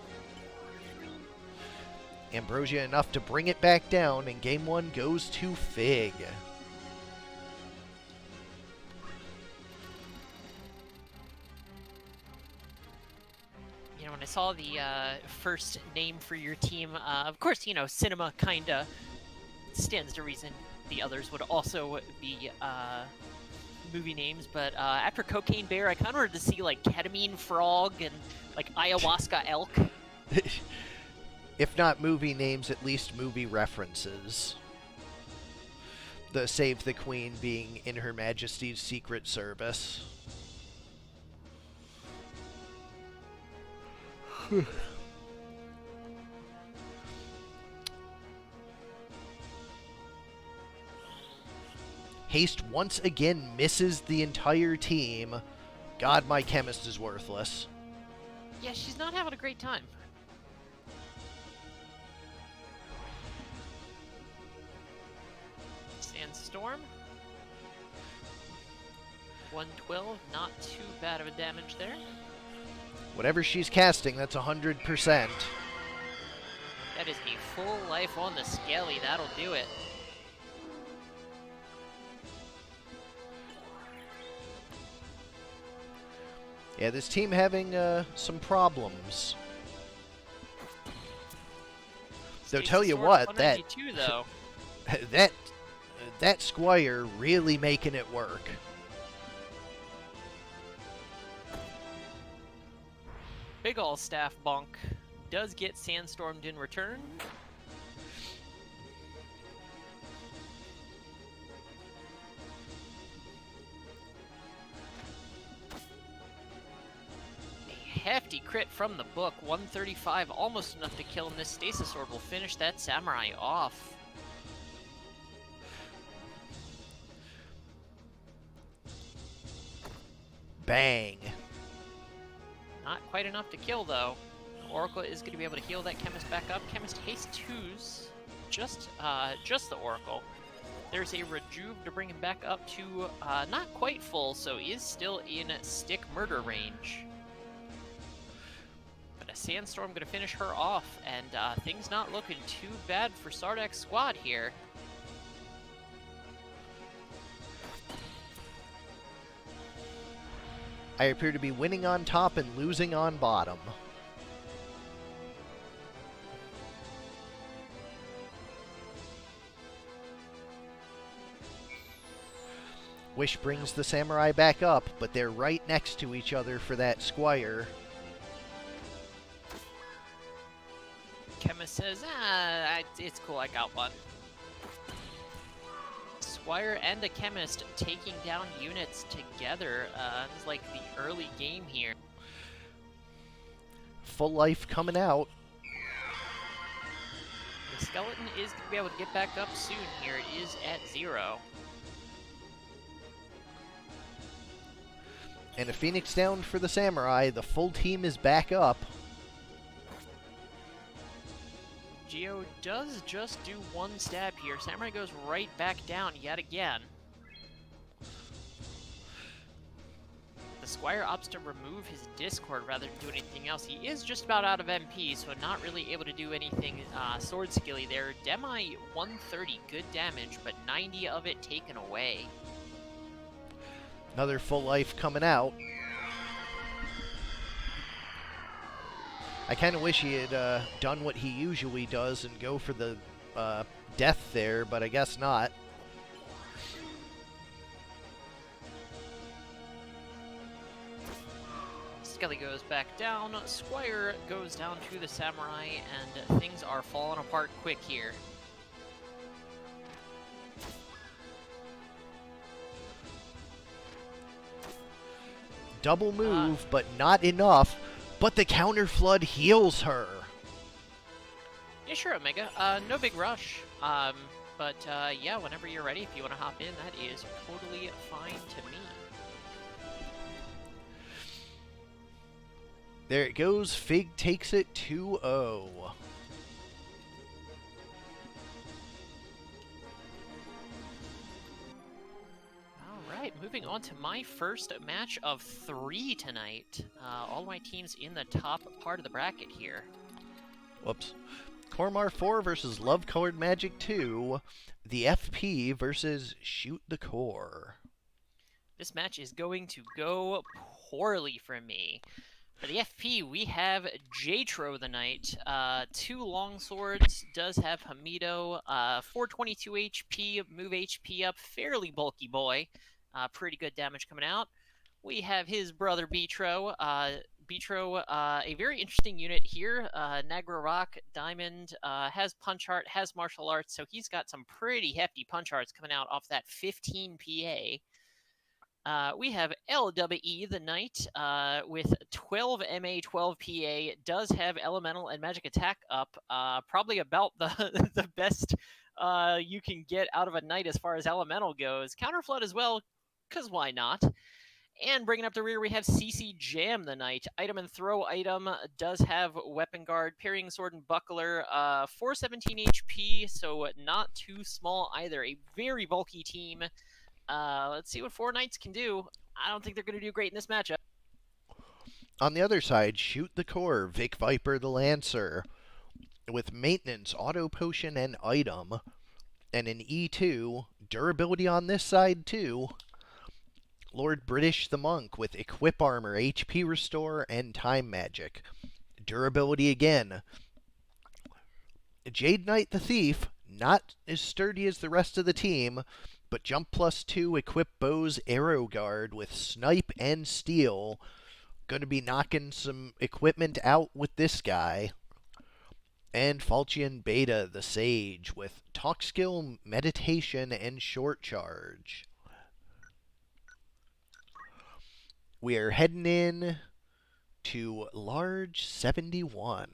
Ambrosia enough to bring it back down, and Game 1 goes to Fig. You know, when I saw the first name for your team, of course, you know, Cinema kinda stands to reason the others would also be movie names, but after Cocaine Bear, I kind of wanted to see, like, Ketamine Frog and, like, Ayahuasca Elk. If not movie names, at least movie references. The Save the Queen being in Her Majesty's Secret Service. Haste once again misses the entire team. God, my chemist is worthless. Yeah, she's not having a great time. Sandstorm. 112, not too bad of a damage there. Whatever she's casting, that's 100%. That is a full life on the Skelly. That'll do it. Yeah, this team having some problems. They'll tell you what, that though. that Squire really making it work. Big ol' staff bonk does get sandstormed in return. A hefty crit from the book, 135, almost enough to kill him. This Stasis Orb will finish that samurai off. Bang. Not quite enough to kill, though. Oracle is going to be able to heal that Chemist back up. Chemist haste 2s, just the Oracle. There's a Rejuve to bring him back up to not quite full, so he is still in stick murder range. But a Sandstorm going to finish her off, and things not looking too bad for Sardek's squad here. I appear to be winning on top and losing on bottom. Wish brings the samurai back up, but they're right next to each other for that Squire. Chemist says, it's cool, I got one. Squire and a Chemist taking down units together. It's like the early game here. Full life coming out. The Skeleton is going to be able to get back up soon here. It is at 0. And a Phoenix down for the Samurai. The full team is back up. Geo does just do one stab here. Samurai goes right back down yet again. The Squire opts to remove his Discord rather than do anything else. He is just about out of MP, so not really able to do anything sword skilly there. Demi 130, good damage, but 90 of it taken away. Another full life coming out. I kind of wish he had done what he usually does and go for the death there, but I guess not. Skelly goes back down, Squire goes down to the Samurai, and things are falling apart quick here. Double move, but not enough. But the counter flood heals her. Yeah, sure, Omega. No big rush. But yeah, whenever you're ready, if you want to hop in, that is totally fine to me. There it goes. Fig takes it 2-0. Alright, moving on to my first match of 3 tonight. All my teams in the top part of the bracket here. Whoops. Korremar 4 versus Love Colored Magic 2. The FP versus Shoot the Core. This match is going to go poorly for me. For the FP, we have Jatro the Knight. 2 longswords, does have Hamido. 422 HP, move HP up, fairly bulky boy. Pretty good damage coming out. We have his brother Bitro. Bitro, a very interesting unit here. Nagra Rock, Diamond, has Punch Art, has Martial Arts, so he's got some pretty hefty Punch Arts coming out off that 15 PA. We have LWE the Knight with 12 MA, 12 PA, does have Elemental and Magic Attack up. Probably about the, the best you can get out of a Knight as far as Elemental goes. Counterflood as well, because why not? And bringing up the rear, we have CC Jam the Knight. Item and throw item, does have Weapon Guard, Parrying Sword and Buckler, 417 HP, so not too small either. A very bulky team. Let's see what 4 Knights can do. I don't think they're going to do great in this matchup. On the other side, Shoot the Core, Vic Viper the Lancer, with Maintenance, Auto Potion, and Item, and an E2. Durability on this side, too. Lord British the Monk with Equip Armor, HP Restore, and Time Magic. Durability again. Jade Knight the Thief, not as sturdy as the rest of the team, but Jump +2, Equip Bow's Arrow Guard with Snipe and Steel. Going to be knocking some equipment out with this guy. And Falchion Beta the Sage with Talk Skill, Meditation, and Short Charge. We are heading in to Large 71.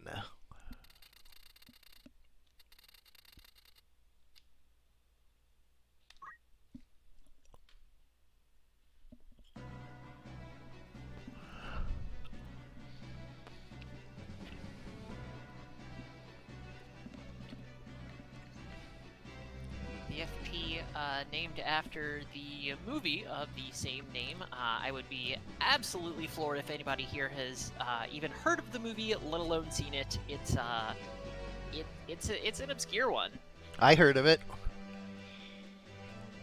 The FP, named after the movie of the same name. I would be absolutely floored if anybody here has even heard of the movie, let alone seen it. It's an obscure one. I heard of it.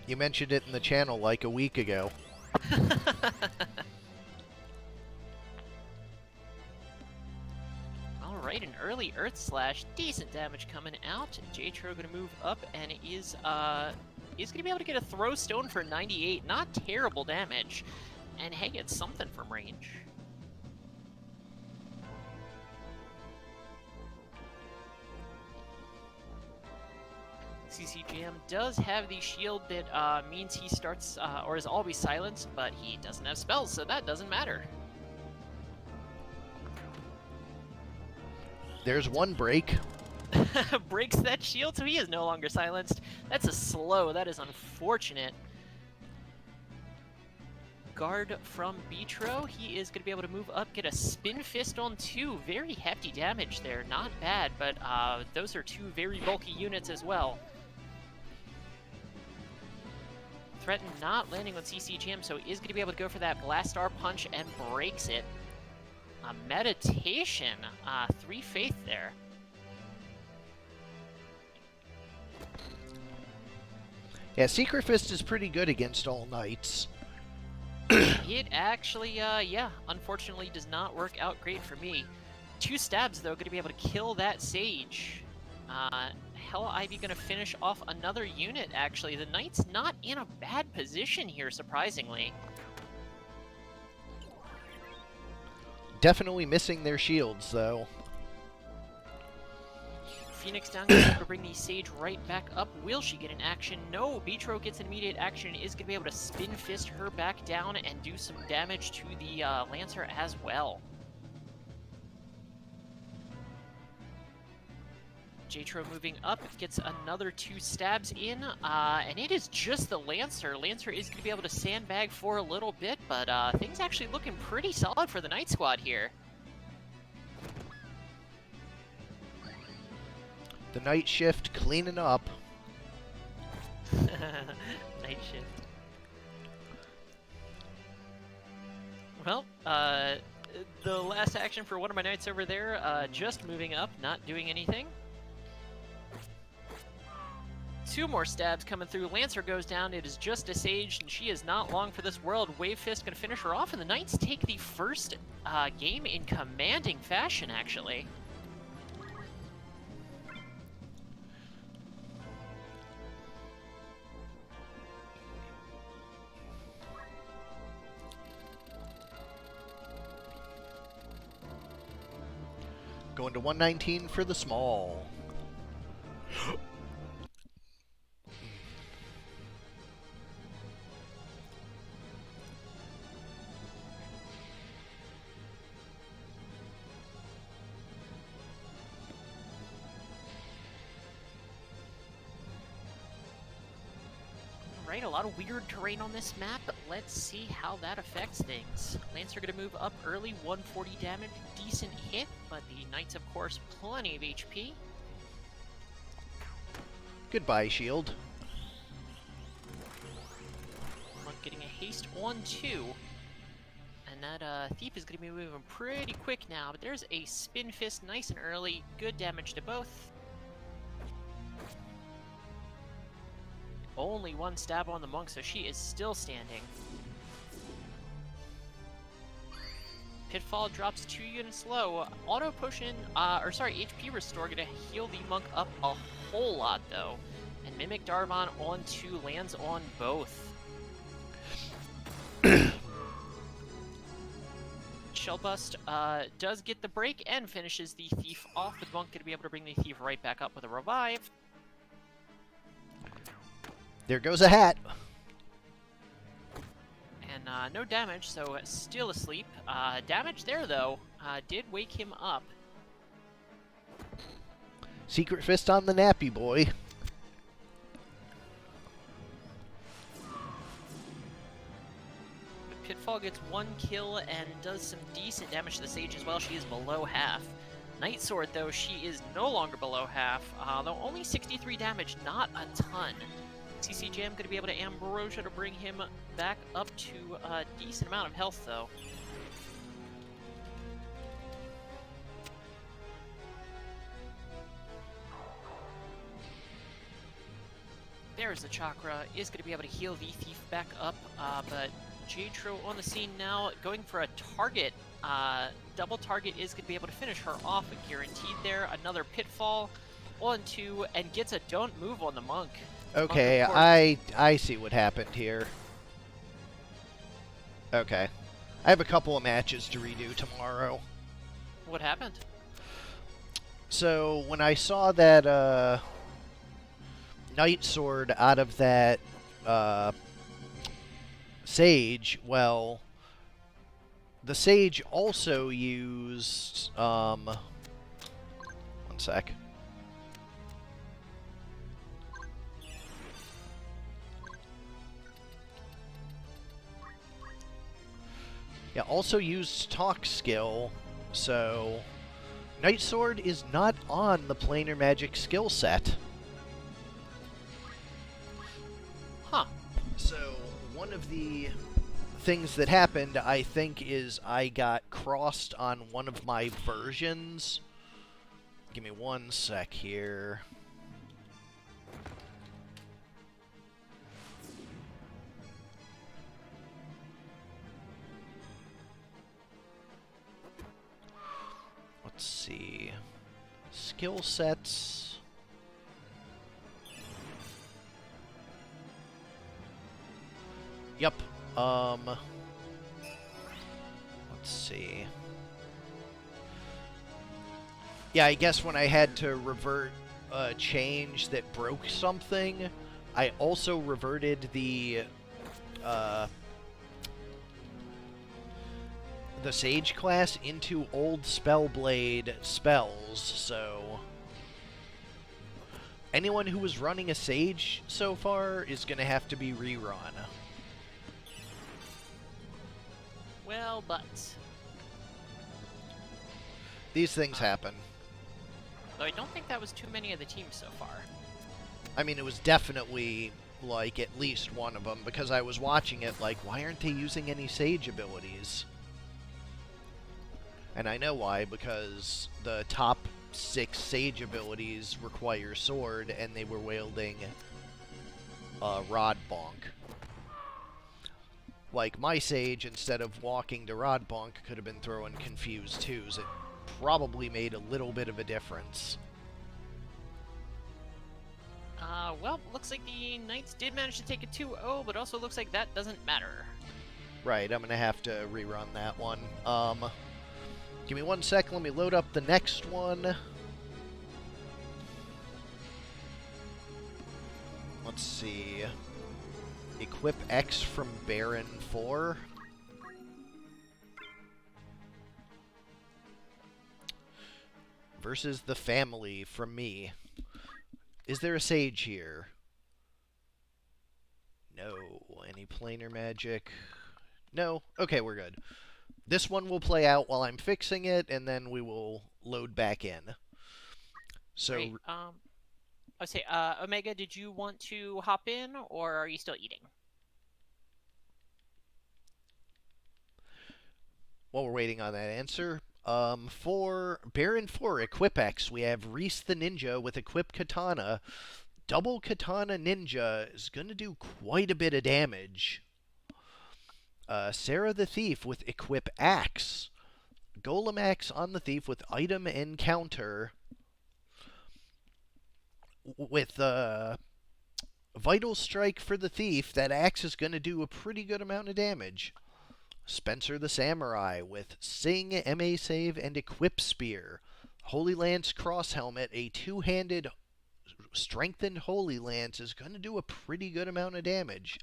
You mentioned it in the channel like a week ago. Alright, an early Earth Slash, decent damage coming out. Jatro gonna move up and is gonna be able to get a throw stone for 98. Not terrible damage. And hey, it's something from range. CC Jam does have the shield that means he starts or is always silenced, but he doesn't have spells, so that doesn't matter. There's one break. Breaks that shield, so he is no longer silenced. That's a slow. That is unfortunate. guard from Beatro. He is going to be able to move up, get a spin fist on 2. Very hefty damage there. Not bad, but those are 2 very bulky units as well. Threaten not landing on CC Jam, so is going to be able to go for that Blastar Punch and breaks it. Meditation. 3 Faith there. Yeah, Secret Fist is pretty good against all knights. It actually, yeah, unfortunately does not work out great for me. 2 stabs, though, going to be able to kill that Sage. Hell Ivy going to finish off another unit, actually. The Knight's not in a bad position here, surprisingly. Definitely missing their shields, though. Phoenix down, going to be able to bring the Sage right back up. Will she get an action? No, Beatro gets an immediate action, is going to be able to spin fist her back down and do some damage to the Lancer as well. Jatro moving up, gets another 2 stabs in, and it is just the Lancer. Lancer is going to be able to sandbag for a little bit, but things actually looking pretty solid for the Knight Squad here. The night shift cleaning up. Night shift. Well, the last action for one of my knights over there, just moving up, not doing anything. 2 more stabs coming through. Lancer goes down. It is just a Sage, and she is not long for this world. Wave Fist going to finish her off, and the Knights take the first game in commanding fashion, actually. Going to 119 for the small. Right, a lot of weird terrain on this map, but let's see how that affects things. Lancer going to move up early, 140 damage, decent hit, but the Knights, of course, plenty of HP. Goodbye, shield. Monk getting a haste on 2. And that Thief is going to be moving pretty quick now, but there's a Spin Fist nice and early, good damage to both. Only 1 stab on the Monk, so she is still standing. Pitfall drops 2 units low. Auto potion, HP restore gonna heal the Monk up a whole lot though. And Mimic Darvon on 2 lands on both. Shellbust does get the break and finishes the Thief off. The Monk gonna be able to bring the Thief right back up with a revive. There goes a hat. And no damage, so still asleep. Damage there, though, did wake him up. Secret Fist on the nappy boy. Pitfall gets 1 kill and does some decent damage to the Sage as well. She is below half. Night Sword, though, she is no longer below half, though only 63 damage, not a ton. CC Jam going to be able to Ambrosia to bring him back up to a decent amount of health, though. There's the Chakra, is going to be able to heal the Thief back up, but Jatro on the scene now, going for a target. Double target is going to be able to finish her off, guaranteed there. Another Pitfall on 2, and gets a Don't Move on the Monk. Okay, I see what happened here. Okay. I have a couple of matches to redo tomorrow. What happened? So, when I saw that Night Sword out of that Sage, well, the Sage also used, one sec. Yeah, also used talk skill, so Night Sword is not on the planar magic skill set. Huh. So one of the things that happened, I think, is I got crossed on one of my versions. Give me one sec here. Let's see. Skill sets. Yep. Let's see. Yeah, I guess when I had to revert a change that broke something, I also reverted uh, the Sage class into old Spellblade spells, so anyone who was running a Sage so far is going to have to be rerun. Well, but These things happen. though I don't think that was too many of the teams so far. I mean, it was definitely, like, at least one of them, because I was watching it like, why aren't they using any Sage abilities? And I know why, because the top 6 Sage abilities require Sword, and they were wielding Rod Bonk. Like, my Sage, instead of walking to Rod Bonk, could have been throwing Confused 2s. It probably made a little bit of a difference. Well, looks like the Knights did manage to take a 2-0, but also looks like that doesn't matter. Right, I'm going to have to rerun that one. Give me one sec, let me load up the next one. Let's see. Equip X from Barren 4. Versus the family from me. Is there a Sage here? No. Any planar magic? No? Okay, we're good. This one will play out while I'm fixing it, and then we will load back in. So, Great. I would say, Omega, did you want to hop in, or are you still eating? while we're waiting on that answer, for Baron 4 Equip X, we have Reese the Ninja with Equip Katana. Double Katana Ninja is going to do quite a bit of damage. Sarah the Thief with Equip Axe. Golem Axe on the Thief with Item Encounter. With Vital Strike for the Thief, that axe is going to do a pretty good amount of damage. Spencer the Samurai with Sing, MA Save, and Equip Spear. Holy Lance Cross Helmet, a two-handed strengthened Holy Lance, is going to do a pretty good amount of damage.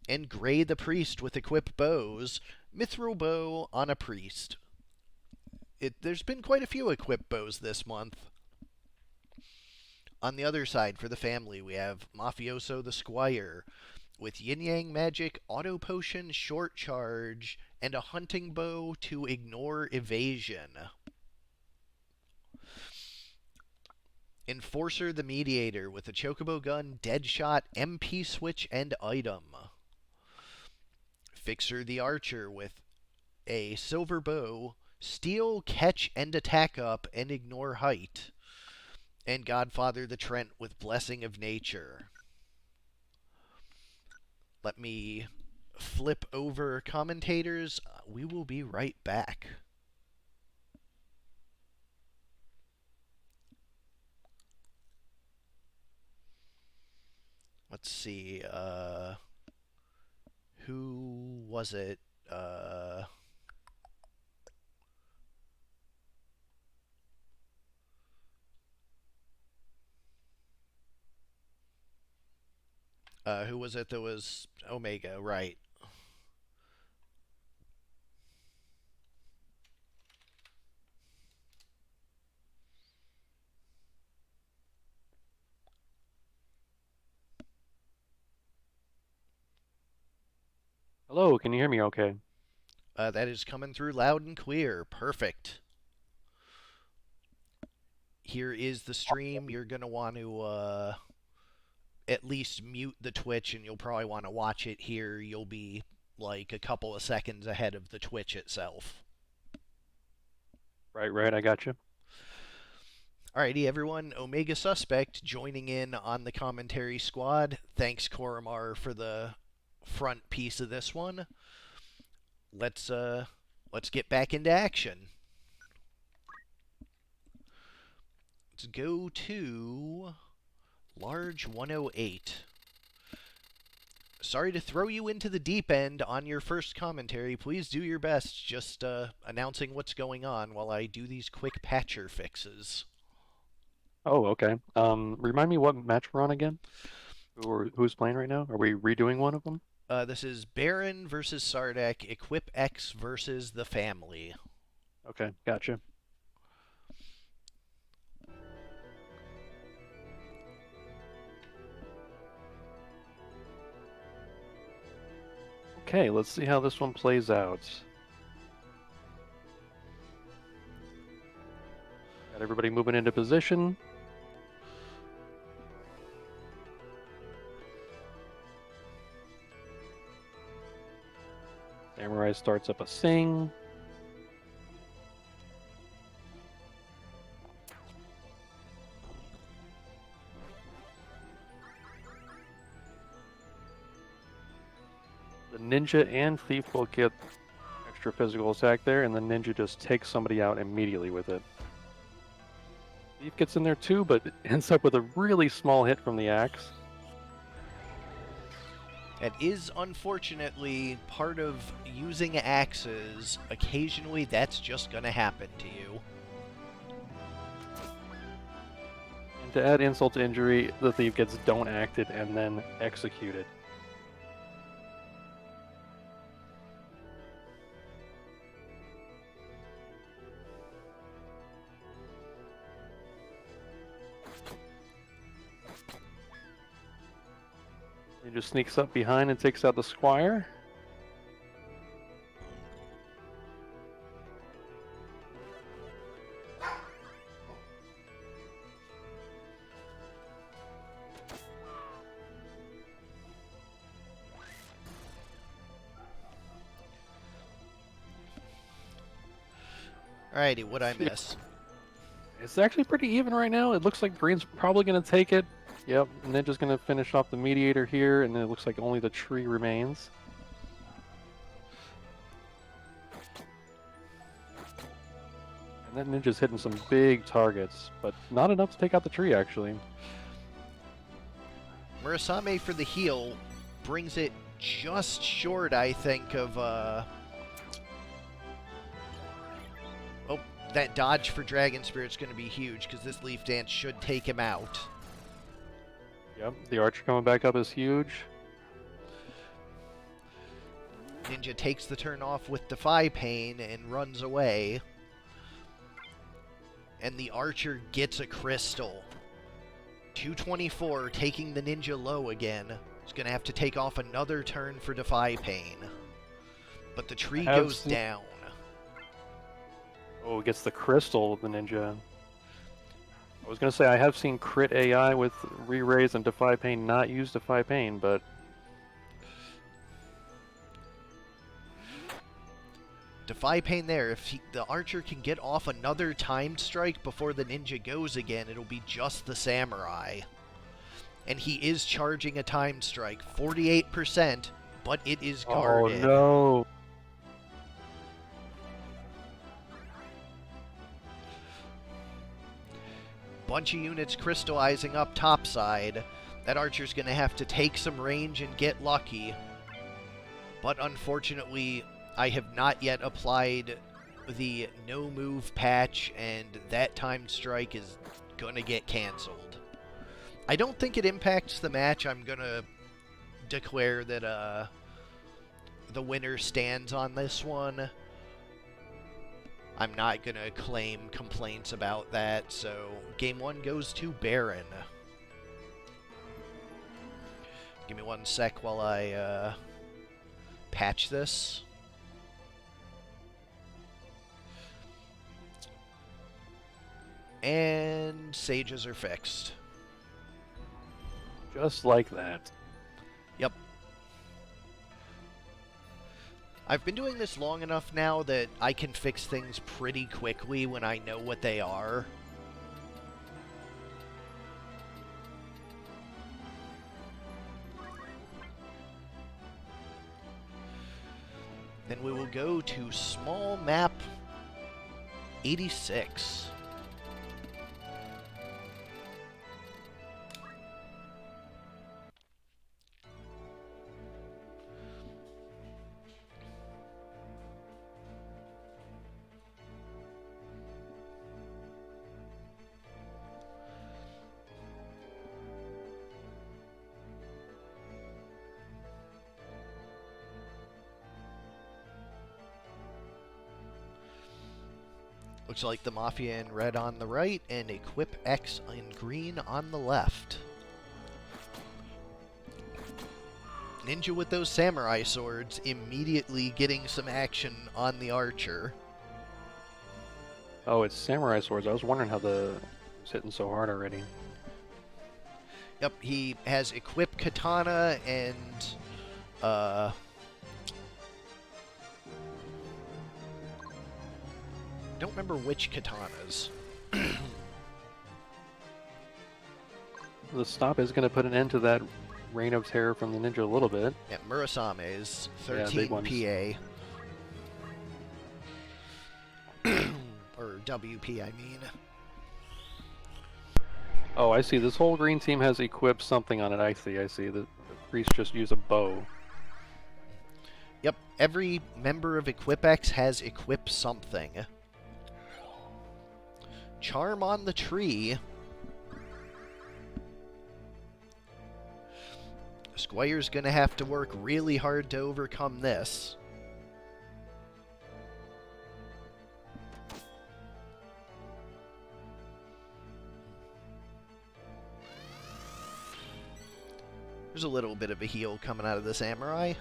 And Gray the Priest with Equip Bows. Mithril Bow on a Priest. There's been quite a few Equip Bows this month. On the other side, for the family, we have Mafioso the Squire with Yin Yang Magic, Auto Potion, Short Charge, and a Hunting Bow to ignore evasion. Enforcer the Mediator with a Chocobo Gun, Deadshot, MP Switch, and Item. Fixer the Archer with a Silver Bow, Steal, Catch, and Attack Up, and ignore Height. And Godfather the Trent with Blessing of Nature. Let me flip over commentators. We will be right back. Let's see. Who was it? Who was it that was Omega? Right. Hello, can you hear me okay? That is coming through loud and clear. Perfect. Here is the stream. You're going to want to at least mute the Twitch, and you'll probably want to watch it here. You'll be like a couple of seconds ahead of the Twitch itself. Right, I got you. Alrighty, everyone. Omegasuspekt joining in on the commentary squad. Thanks, Korremar, for the front piece of this one. Let's get back into action. Let's go to Large 108. Sorry to throw you into the deep end on your first commentary. Please do your best just announcing what's going on while I do these quick patcher fixes. Oh, okay. Remind me what match we're on again? Who's playing right now? Are we redoing one of them? This is Barren versus Sardek, Equip X versus the family. Okay, gotcha. Okay, let's see how this one plays out. Got everybody moving into position. Samurai starts up a sing. The ninja and thief will get extra physical attack there, and the ninja just takes somebody out immediately with it. Thief gets in there too, but ends up with a really small hit from the axe. That is unfortunately part of using axes. Occasionally that's just going to happen to you. And to add insult to injury, the thief gets don't acted and then executed. He just sneaks up behind and takes out the squire. Alrighty, what'd I miss? It's actually pretty even right now. It looks like green's probably going to take it. Yep, ninja's going to finish off the mediator here, and then it looks like only the tree remains. And that ninja's hitting some big targets, but not enough to take out the tree, actually. Murasame for the heal brings it just short, I think, of, Oh, that dodge for Dragon Spirit's going to be huge, because this Leaf Dance should take him out. Yep, the archer coming back up is huge. Ninja takes the turn off with Defy Pain and runs away. And the archer gets a crystal. 224, taking the ninja low again. He's going to have to take off another turn for Defy Pain. But the tree goes down. Oh, gets the crystal of the ninja. I was going to say, I have seen crit AI with re-raise and Defy Pain not use Defy Pain, but... Defy Pain there. If the archer can get off another timed strike before the ninja goes again, it'll be just the samurai. And he is charging a timed strike. 48%, but it is guarded. Oh, no. Bunch of units crystallizing up topside. That archer's going to have to take some range and get lucky. But unfortunately, I have not yet applied the no move patch, and that timed strike is going to get canceled. I don't think it impacts the match. I'm going to declare that the winner stands on this one. I'm not going to claim complaints about that, so game one goes to Barren. Give me one sec while I patch this. And sages are fixed. Just like that. Yep. I've been doing this long enough now that I can fix things pretty quickly when I know what they are. Then we will go to small map 86. Looks like the Mafia in red on the right and Equip X in green on the left. Ninja with those samurai swords immediately getting some action on the archer. Oh, it's samurai swords. I was wondering how it's hitting so hard already. Yep, he has Equip Katana and don't remember which katanas. The stop is going to put an end to that reign of terror from the ninja a little bit. Yeah, Murasame's Yeah, 13 big ones. PA. Or WP, I mean. Oh, I see. This whole green team has equipped something on it. I see. The priest just used a bow. Yep, every member of EquipX has equipped something. Charm on the tree. Squire's gonna have to work really hard to overcome this. There's a little bit of a heal coming out of the samurai.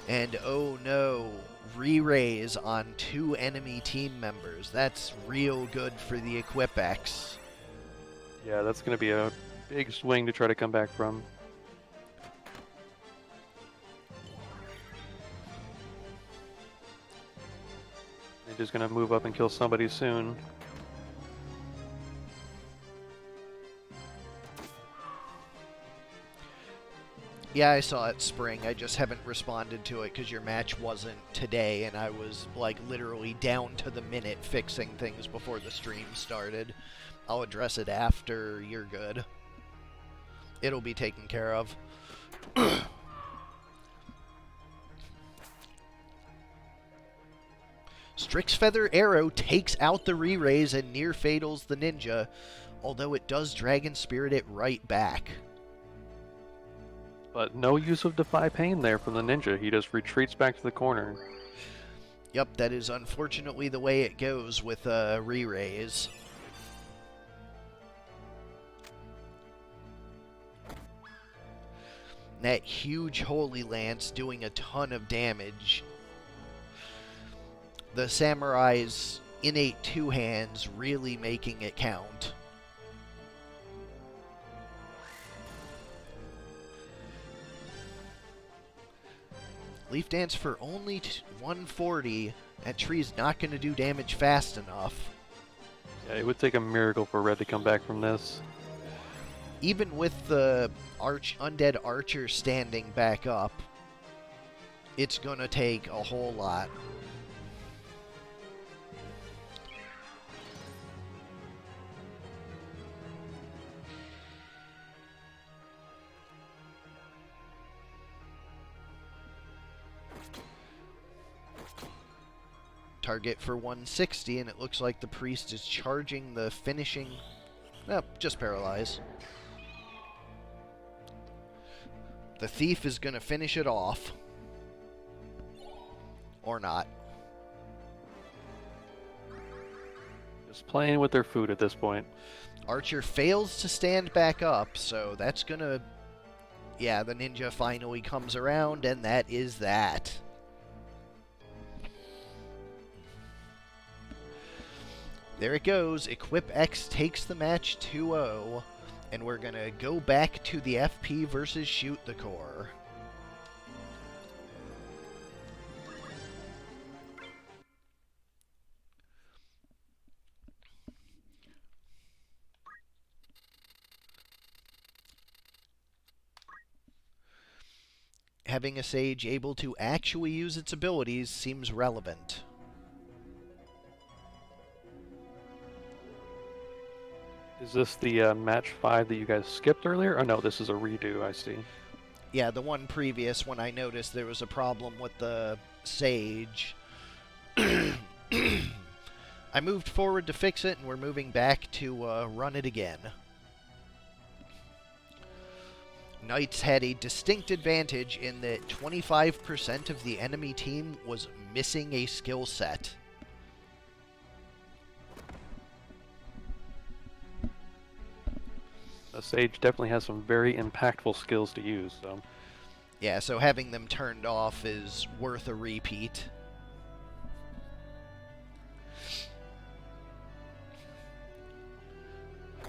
And oh no, re-raise on 2 enemy team members. That's real good for the EquipX. Yeah, that's going to be a big swing to try to come back from. They're just going to move up and kill somebody soon. Yeah, I saw it, Spring. I just haven't responded to it because your match wasn't today, and I was, like, literally down to the minute fixing things before the stream started. I'll address it after you're good. It'll be taken care of. Strix Feather Arrow takes out the re-raise and near fatals the ninja, although it does Dragon Spirit it right back. But no use of Defy Pain there from the ninja. He just retreats back to the corner. Yep, that is unfortunately the way it goes with re-raise. That huge Holy Lance doing a ton of damage. The Samurai's innate 2 hands really making it count. Leaf Dance for only 140. That tree's not going to do damage fast enough. Yeah, it would take a miracle for Red to come back from this. Even with the undead archer standing back up, it's going to take a whole lot. Target for 160, and it looks like the priest is charging the finishing. Nope, just paralyze. The thief is going to finish it off. Or not. Just playing with their food at this point. Archer fails to stand back up, so that's going to... Yeah, the ninja finally comes around, and that is that. There it goes. Equip X takes the match 2-0. And we're going to go back to the FP versus Shoot the Core. Having a Sage able to actually use its abilities seems relevant. Is this the match 5 that you guys skipped earlier? Oh no, this is a redo, I see. Yeah, the one previous when I noticed there was a problem with the Sage. I moved forward to fix it, and we're moving back to run it again. Knights had a distinct advantage in that 25% of the enemy team was missing a skill set. The Sage definitely has some very impactful skills to use, so... Yeah, so having them turned off is worth a repeat.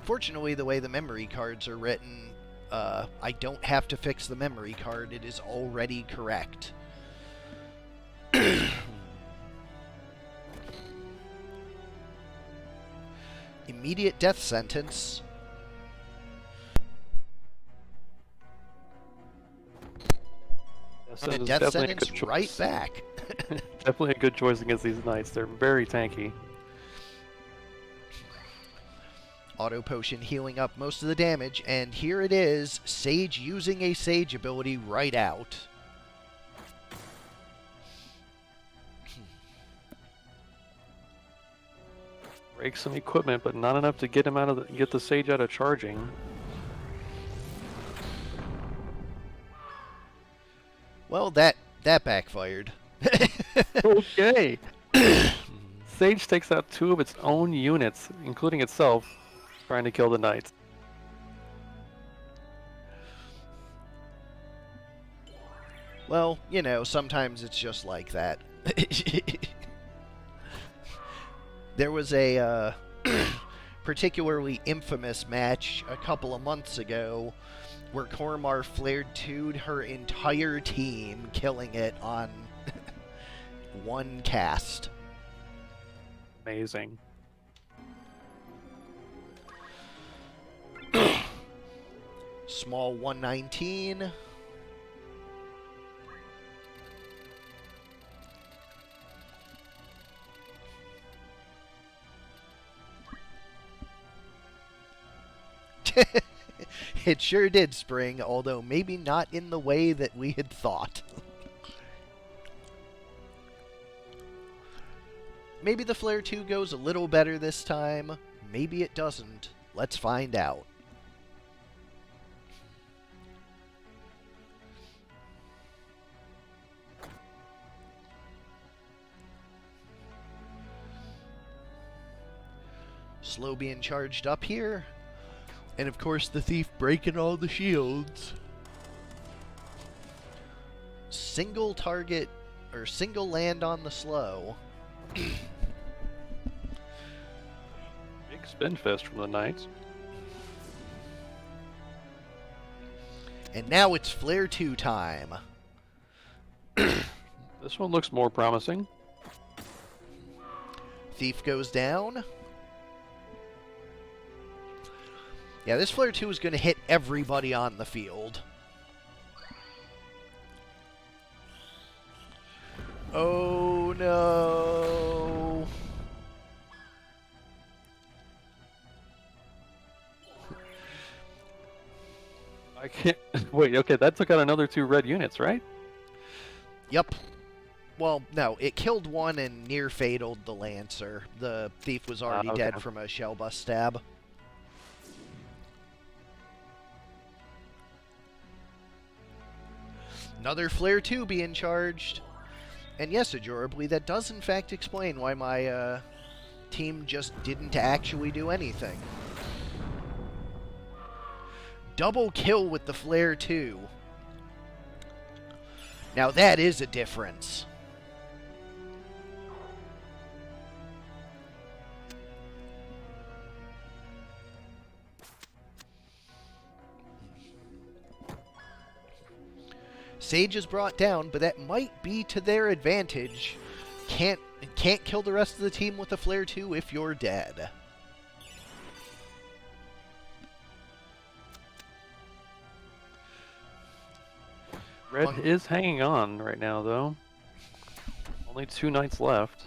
Fortunately, the way the memory cards are written, I don't have to fix the memory card. It is already correct. Immediate death sentence. And a death sentence right back. Definitely a good choice against these Knights. They're very tanky. Auto Potion healing up most of the damage, and here it is, Sage using a Sage ability right out. Break some equipment, but not enough to get him out of get the Sage out of charging. Well, that backfired. Okay. Sage takes out 2 of its own units, including itself, trying to kill the Knights. Well, you know, sometimes it's just like that. There was a particularly infamous match a couple of months ago where Korremar flared 2'd her entire team, killing it on one cast. Amazing. Small 119. It sure did, Spring, although maybe not in the way that we had thought. Maybe the Flare 2 goes a little better this time. Maybe it doesn't. Let's find out. Slow being charged up here. And of course the Thief breaking all the shields. Single target, or single land on the slow. Big spin fest from the Knights. And now it's Flare 2 time. This one looks more promising. Thief goes down. Yeah, this Flare 2 is going to hit everybody on the field. Oh no. I can't... Wait, okay, that took out another 2 red units, right? Yep. Well, no, it killed one and near fataled the Lancer. The Thief was already okay. dead from a shell bust stab. Another Flare 2 being charged. And yes, Ajorably, that does in fact explain why my team just didn't actually do anything. Double kill with the Flare 2. Now that is a difference. Sage is brought down, but that might be to their advantage. Can't kill the rest of the team with a flare 2 if you're dead. Red is hanging on right now, though. Only 2 knights left.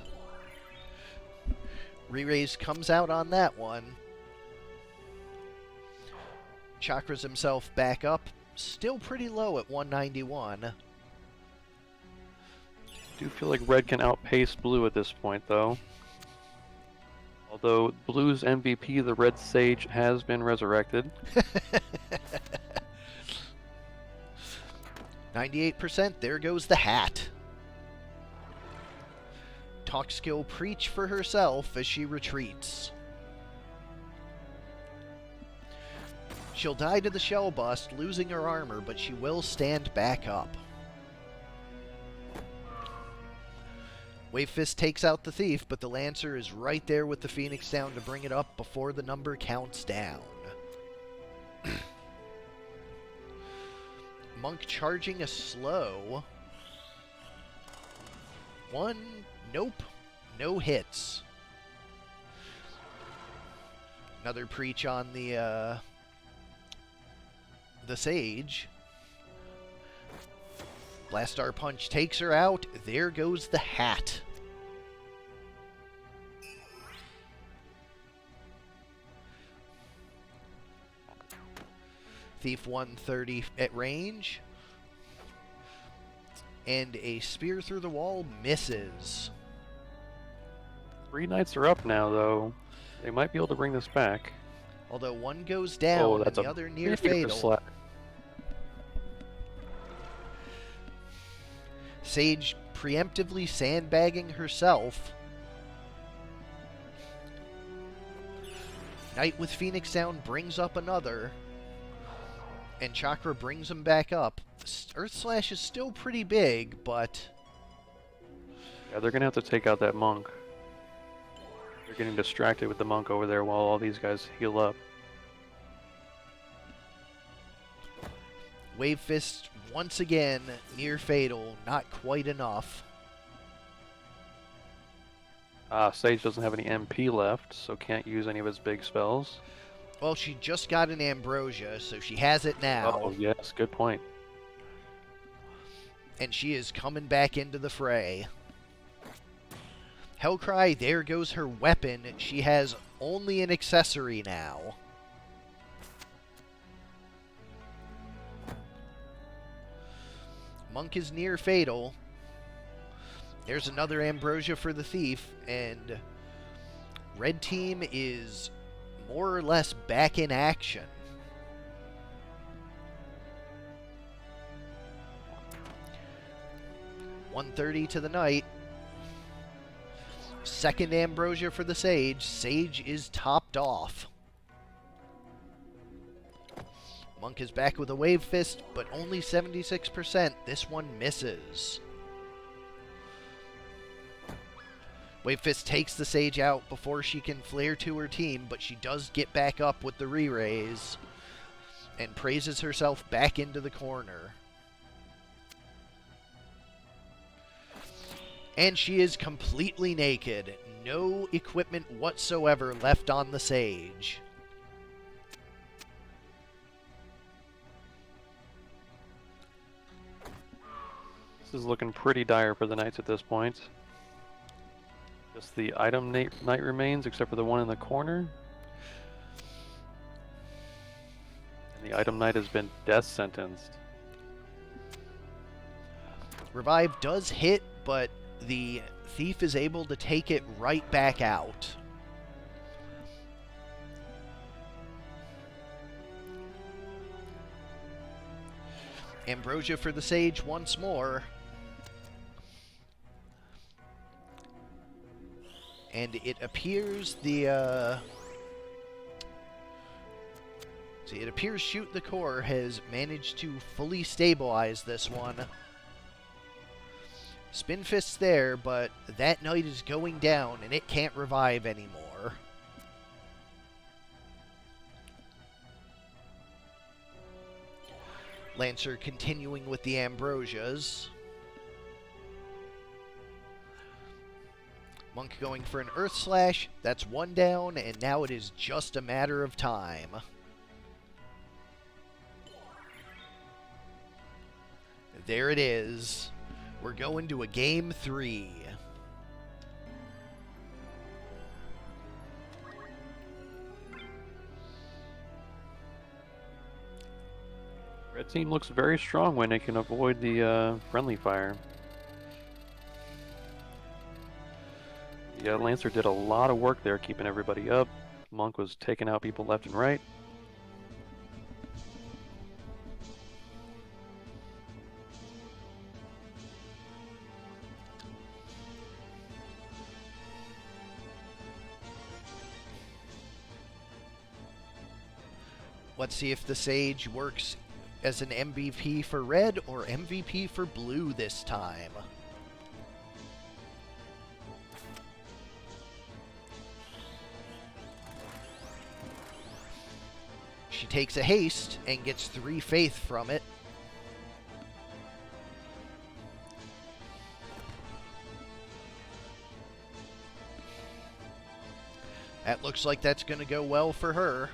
Re-raise comes out on that one. Chakras himself back up. Still pretty low at 191. Do feel like red can outpace blue at this point, though. Although blue's MVP, the red sage, has been resurrected. 98%, there goes the hat. Talk skill preach for herself as she retreats. She'll die to the shell bust, losing her armor, but she will stand back up. Wave Fist takes out the thief, but the Lancer is right there with the Phoenix down to bring it up before the number counts down. Monk charging a slow. One, nope, no hits. Another preach on the Sage. Blastar Punch takes her out. There goes the hat. Thief 130 at range. And a spear through the wall misses. 3 knights are up now, though. They might be able to bring this back. Although one goes down and the other near fatal. Sage preemptively sandbagging herself. Knight with Phoenix down brings up another. And Chakra brings him back up. Earth Slash is still pretty big, but... Yeah, they're going to have to take out that monk. They're getting distracted with the monk over there while all these guys heal up. Wave Fist once again near fatal, not quite enough. Sage doesn't have any MP left, so can't use any of his big spells. Well, she just got an Ambrosia, so she has it now. Oh, yes, good point. And she is coming back into the fray. Hellcry, there goes her weapon. She has only an accessory now. Monk is near fatal. There's another Ambrosia for the thief, and red team is more or less back in action. $130 to the knight. Second Ambrosia for the Sage. Sage is topped off. Monk is back with a Wave Fist, but only 76%. This one misses. Wave Fist takes the Sage out before she can flare to her team, but she does get back up with the re-raise and praises herself back into the corner. And she is completely naked. No equipment whatsoever left on the Sage. This is looking pretty dire for the knights at this point. Just the item knight remains, except for the one in the corner. And the item knight has been death sentenced. Revive does hit, but the thief is able to take it right back out. Ambrosia for the Sage once more. And it appears it appears Shoot the Core has managed to fully stabilize this one. Spin Fist's there, but that knight is going down and it can't revive anymore. Lancer continuing with the Ambrosias. Monk going for an Earth Slash. That's one down, and now it is just a matter of time. There it is. We're going to a Game 3. Red team looks very strong when they can avoid the friendly fire. Yeah, Lancer did a lot of work there, keeping everybody up. Monk was taking out people left and right. Let's see if the Sage works as an MVP for red or MVP for blue this time. She takes a haste and gets 3 faith from it. That looks like that's going to go well for her.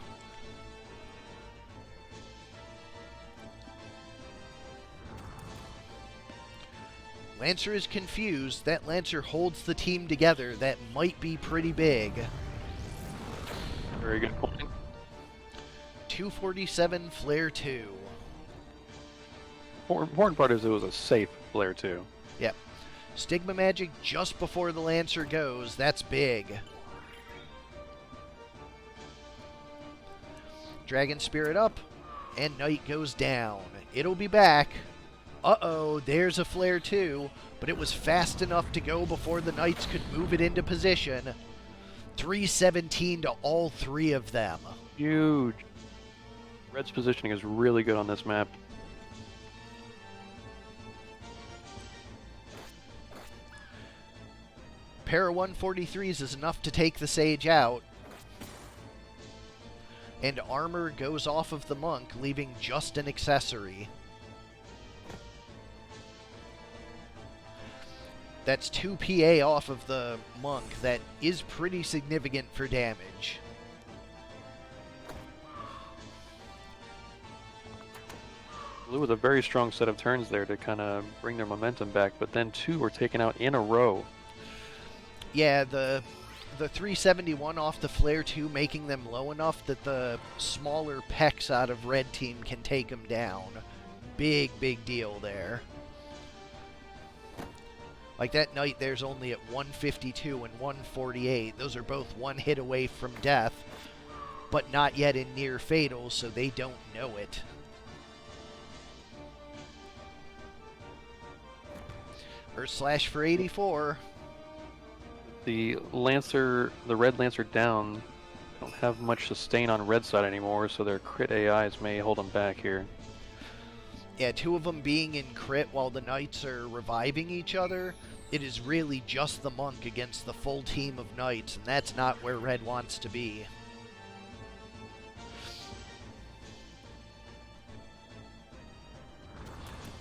Lancer is confused. That Lancer holds the team together. That might be pretty big. Very good point. 247 Flare 2. Important part is it was a safe Flare 2. Yep. Stigma Magic just before the Lancer goes. That's big. Dragon Spirit up, and Knight goes down. It'll be back. Uh-oh, there's a Flare 2, but it was fast enough to go before the Knights could move it into position. 317 to all 3 of them. Huge. Red's positioning is really good on this map. Pair of 143s is enough to take the Sage out. And armor goes off of the Monk, leaving just an accessory. That's 2 PA off of the Monk. That is pretty significant for damage. Blue with a very strong set of turns there to kind of bring their momentum back, but then 2 were taken out in a row. Yeah, the 371 off the Flare 2 making them low enough that the smaller pecs out of red team can take them down. Big deal there. Like that Knight there's only at 152 and 148. Those are both 1 hit away from death, but not yet in near fatal, so they don't know it. Earth Slash for 84. The red Lancer down, don't have much sustain on red side anymore, so their crit AIs may hold them back here. Yeah, 2 of them being in crit while the Knights are reviving each other. It is really just the Monk against the full team of Knights, and that's not where red wants to be.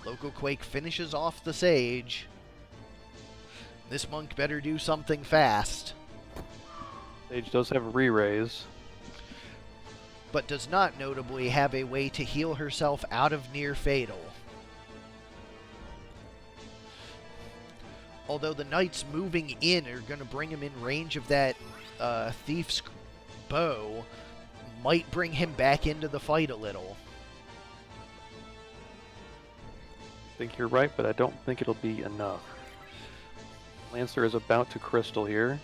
Local Quake finishes off the Sage. This Monk better do something fast. Sage does have a re-raise. But does not notably have a way to heal herself out of near fatal. Although the Knights moving in are going to bring him in range of that Thief's bow, might bring him back into the fight a little. I think you're right, but I don't think it'll be enough. Lancer is about to crystal here.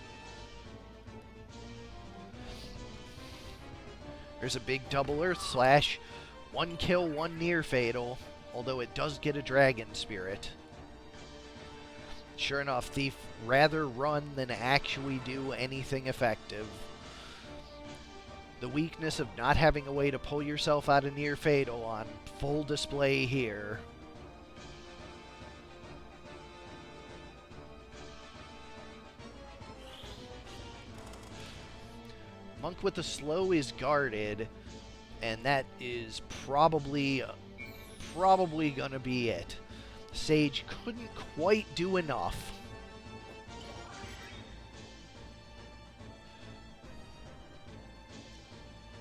There's a big double Earth Slash. 1 kill, 1 near fatal, although it does get a Dragon Spirit. Sure enough, Thief rather run than actually do anything effective. The weakness of not having a way to pull yourself out of near fatal on full display here. Monk with the slow is guarded, and that is probably probably going to be it. Sage couldn't quite do enough.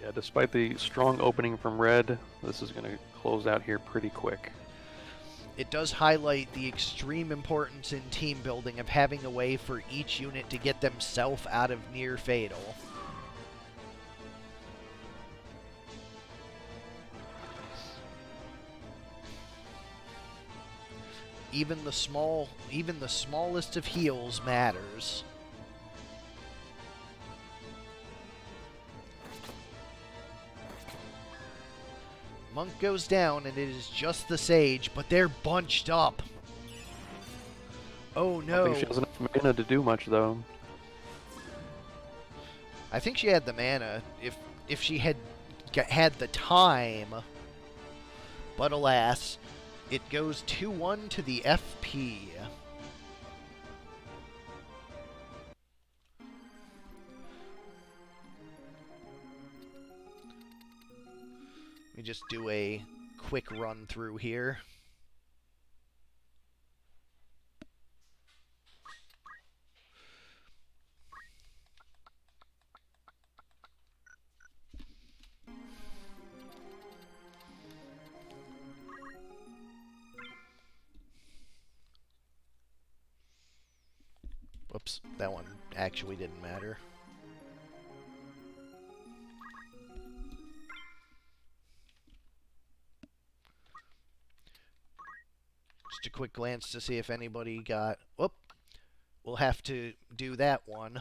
Yeah, despite the strong opening from red, this is going to close out here pretty quick. It does highlight the extreme importance in team building of having a way for each unit to get themselves out of near fatal. Even the smallest of heals matters. Monk goes down, and it is just the Sage, but they're bunched up. Oh I no. don't think she has enough mana to do much, though. I think she had the mana if she had had the time. But alas, it goes 2-1 to the FP. Let me just do a quick run through here. Whoops, that one actually didn't matter. Just a quick glance to see if anybody got... Whoop! We'll have to do that one.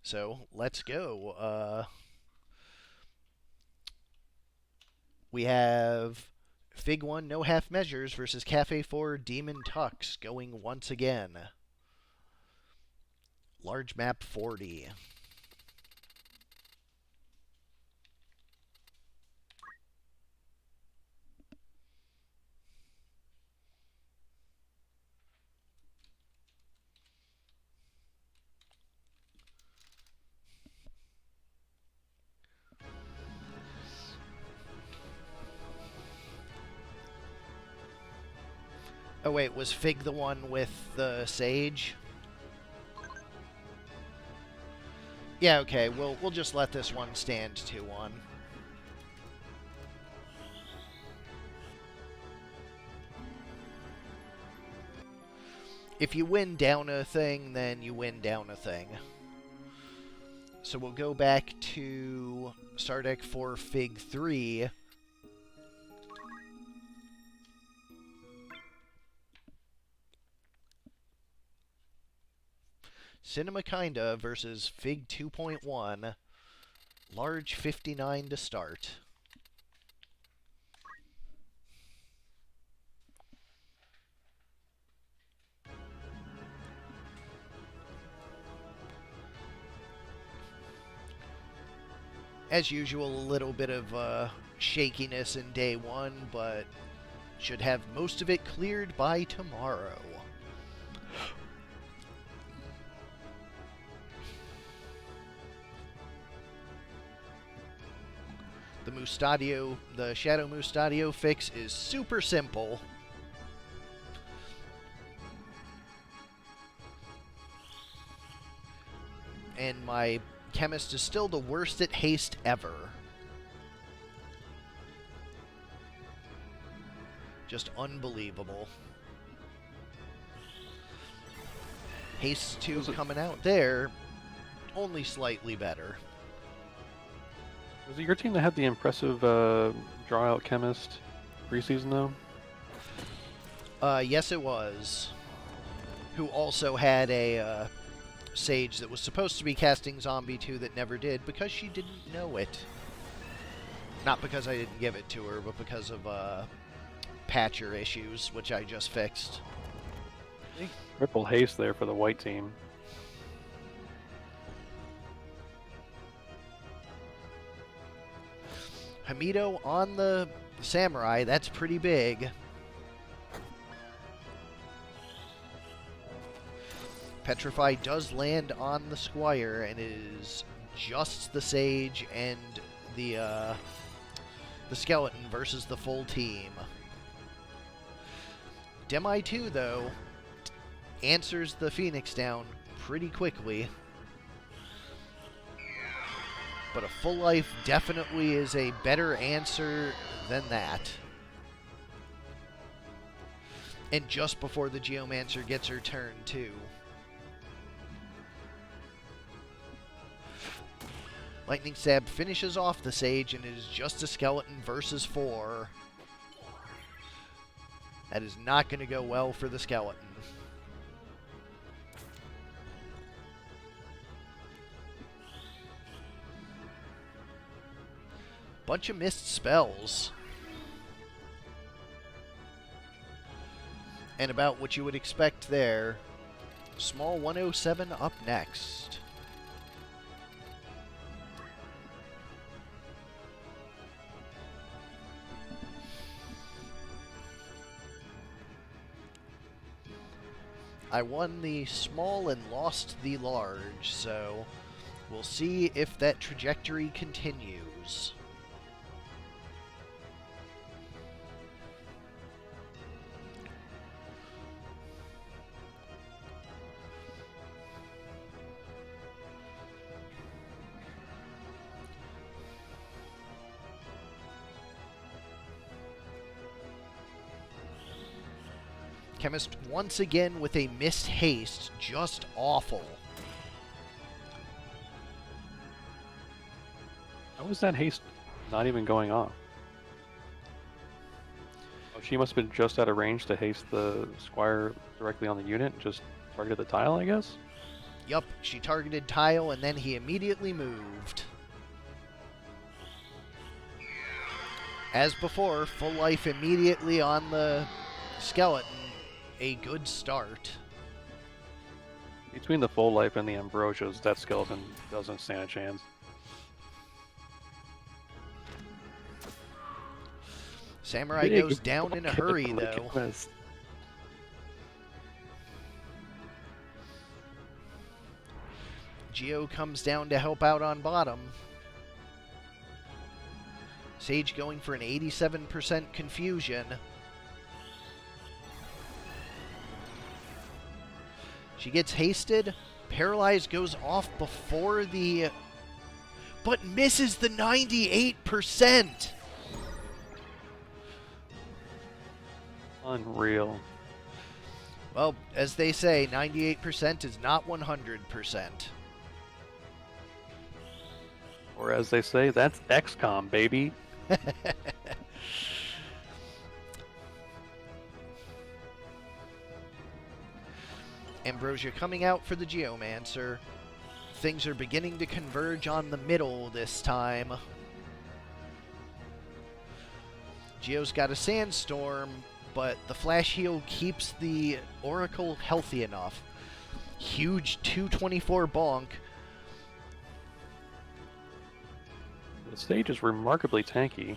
So, let's go. We have Fig 1, no half measures versus Kaffe 4, Demon Tux going once again. Large map 40. Oh wait, was Fig the one with the Sage? Yeah, okay, we'll just let this one stand 2-1. If you win down a thing, then you win down a thing. So we'll go back to Sardek for Fig 3. Cinema Kinda versus Fig 2.1. Large 59 to start. As usual, a little bit of shakiness in day one, but should have most of it cleared by tomorrow. The Shadow Mustadio fix is super simple. And my Chemist is still the worst at haste ever. Just unbelievable. Haste 2 coming out there, only slightly better. Was it your team that had the impressive draw out Chemist preseason, though? Yes, it was. Who also had a Sage that was supposed to be casting Zombie 2 that never did because she didn't know it. Not because I didn't give it to her, but because of patcher issues, which I just fixed. Triple haste there for the white team. Hamido on the Samurai, that's pretty big. Petrify does land on the Squire, and it is just the Sage and the the skeleton versus the full team. Demi 2, though, answers the Phoenix down pretty quickly. But a full life definitely is a better answer than that. And just before the Geomancer gets her turn, too. Lightning Stab finishes off the Sage, and it is just a skeleton versus 4. That is not going to go well for the skeleton. Bunch of missed spells. And about what you would expect there. Small 107 up next. I won the small and lost the large, so we'll see if that trajectory continues. Chemist once again with a missed haste, just awful. How was that haste not even going off? Oh, she must have been just out of range to haste the Squire directly on the unit, just targeted the tile, I guess? Yup, she targeted tile and then he immediately moved. As before, full life immediately on the skeleton. A good start. Between the full life and the Ambrosias, that skeleton doesn't stand a chance. Samurai goes down in a hurry, though. Geo comes down to help out on bottom. Sage going for an 87% confusion. She gets hasted. Paralyzed goes off before the... but misses the 98%! Unreal. Well, as they say, 98% is not 100%. Or as they say, that's XCOM, baby. Ambrosia coming out for the Geomancer. Things are beginning to converge on the middle this time. Geo's got a Sandstorm, but the Flash Heal keeps the Oracle healthy enough. Huge 224 bonk. The Sage is remarkably tanky.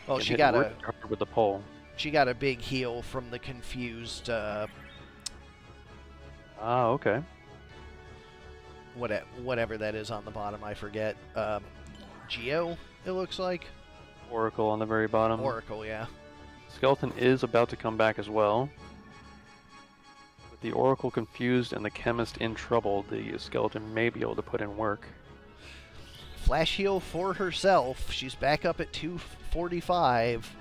Well, she got a with the pole. She got a big heal from the confused. Okay. Whatever that is on the bottom, I forget. Geo, it looks like. Oracle on the very bottom. Oracle, yeah. Skeleton is about to come back as well. With the Oracle confused and the Chemist in trouble, the Skeleton may be able to put in work. Flash heal for herself. She's back up at 245.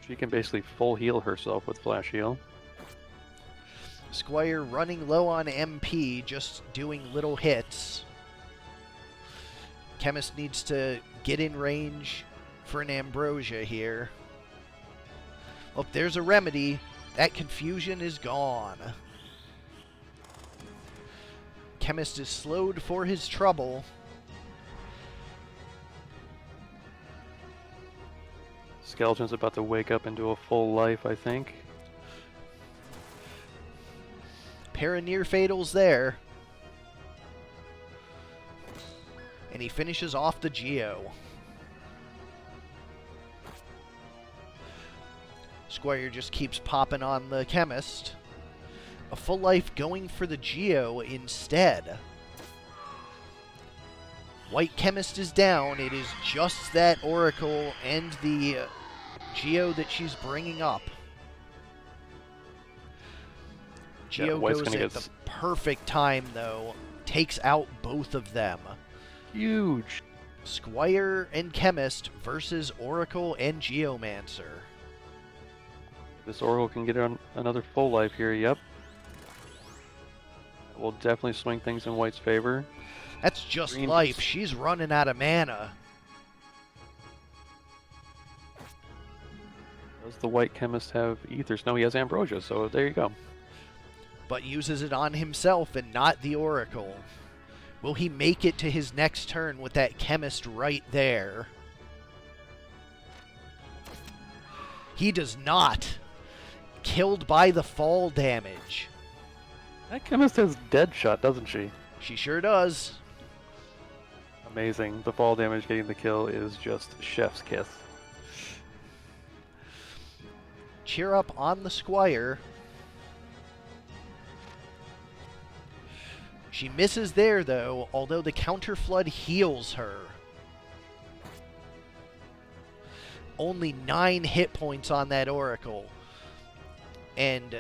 She can basically full heal herself with Flash Heal. Squire running low on MP, just doing little hits. Chemist needs to get in range for an Ambrosia here. Oh, there's a remedy. That confusion is gone. Chemist is slowed for his trouble. Skeleton's about to wake up into a full life, I think. Pair of near fatals there. And he finishes off the Geo. Squire just keeps popping on the Chemist. A full life going for the Geo instead. White Chemist is down. It is just that Oracle and the Geo that she's bringing up. Geo White's goes gonna at get the perfect time, though. Takes out both of them. huge. Squire and Chemist versus Oracle and Geomancer. This Oracle can get on another full life here, yep. That will definitely swing things in White's favor. That's just Green life. just- She's running out of mana. Does the White Chemist have Ethers? No, he has Ambrosia, so there you go. But uses it on himself and not the Oracle. Will he make it to his next turn with that Chemist right there? He does not. Killed by the fall damage. That Chemist has Deadshot, doesn't she? She sure does. Amazing. The fall damage getting the kill is just chef's kiss. Cheer up on the Squire. She misses there, though, although the Counter Flood heals her. Only 9 hit points on that Oracle. And,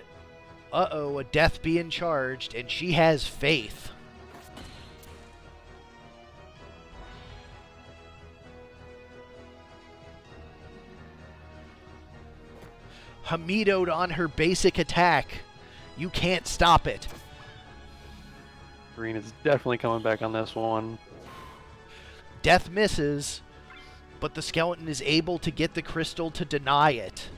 uh-oh, a death being charged, and she has faith. Hamido'd on her basic attack. You can't stop it. Green is definitely coming back on this one. Death misses, but the skeleton is able to get the crystal to deny it.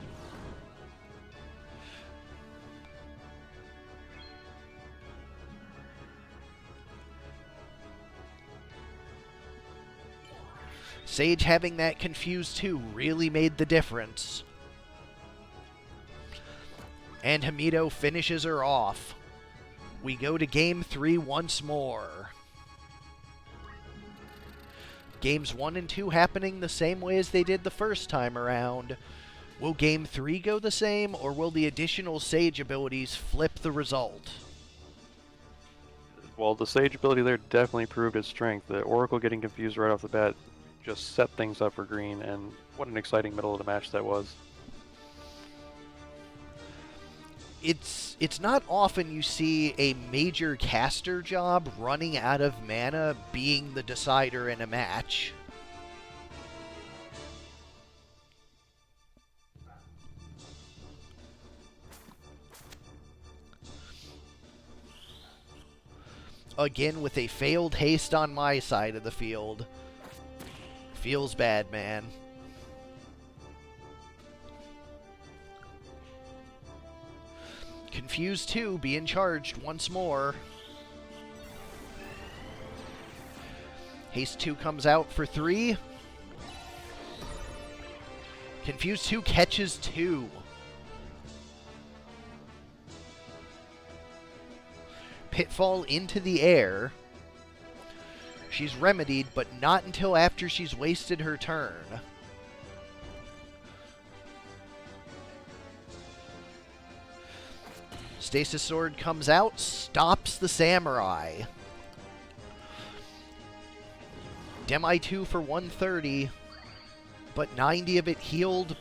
Sage having that confused too really made the difference. And Hamido finishes her off. We go to Game 3 once more. Games 1 and 2 happening the same way as they did the first time around. Will Game 3 go the same, or will the additional Sage abilities flip the result? Well, the Sage ability there definitely proved its strength. The Oracle getting confused right off the bat just set things up for Green, and what an exciting middle of the match that was. It's not often you see a major caster job running out of mana being the decider in a match. Again with a failed haste on my side of the field. Feels bad, man. Confused 2 being charged once more. Haste 2 comes out for 3. Confused 2 catches 2. Pitfall into the air. She's remedied, but not until after she's wasted her turn. Stasis Sword comes out, stops the Samurai. Demi 2 for 130, but 90 of it healed.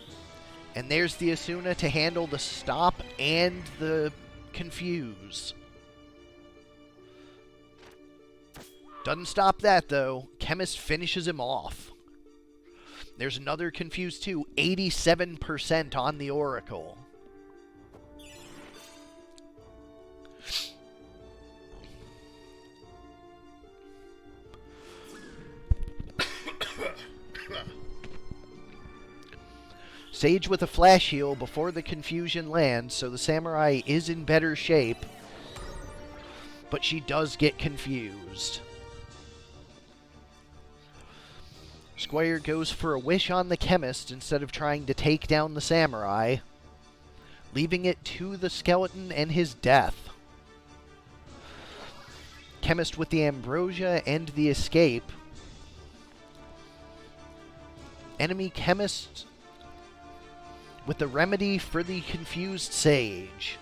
And there's the Asuna to handle the stop and the confuse. Doesn't stop that, though. Chemist finishes him off. There's another confuse 2, 87% on the Oracle. Sage with a flash heal before the confusion lands, so the Samurai is in better shape. But she does get confused. Squire goes for a wish on the Chemist instead of trying to take down the Samurai, leaving it to the skeleton and his death. Chemist with the Ambrosia and the escape. Enemy Chemist with the remedy for the confused Sage.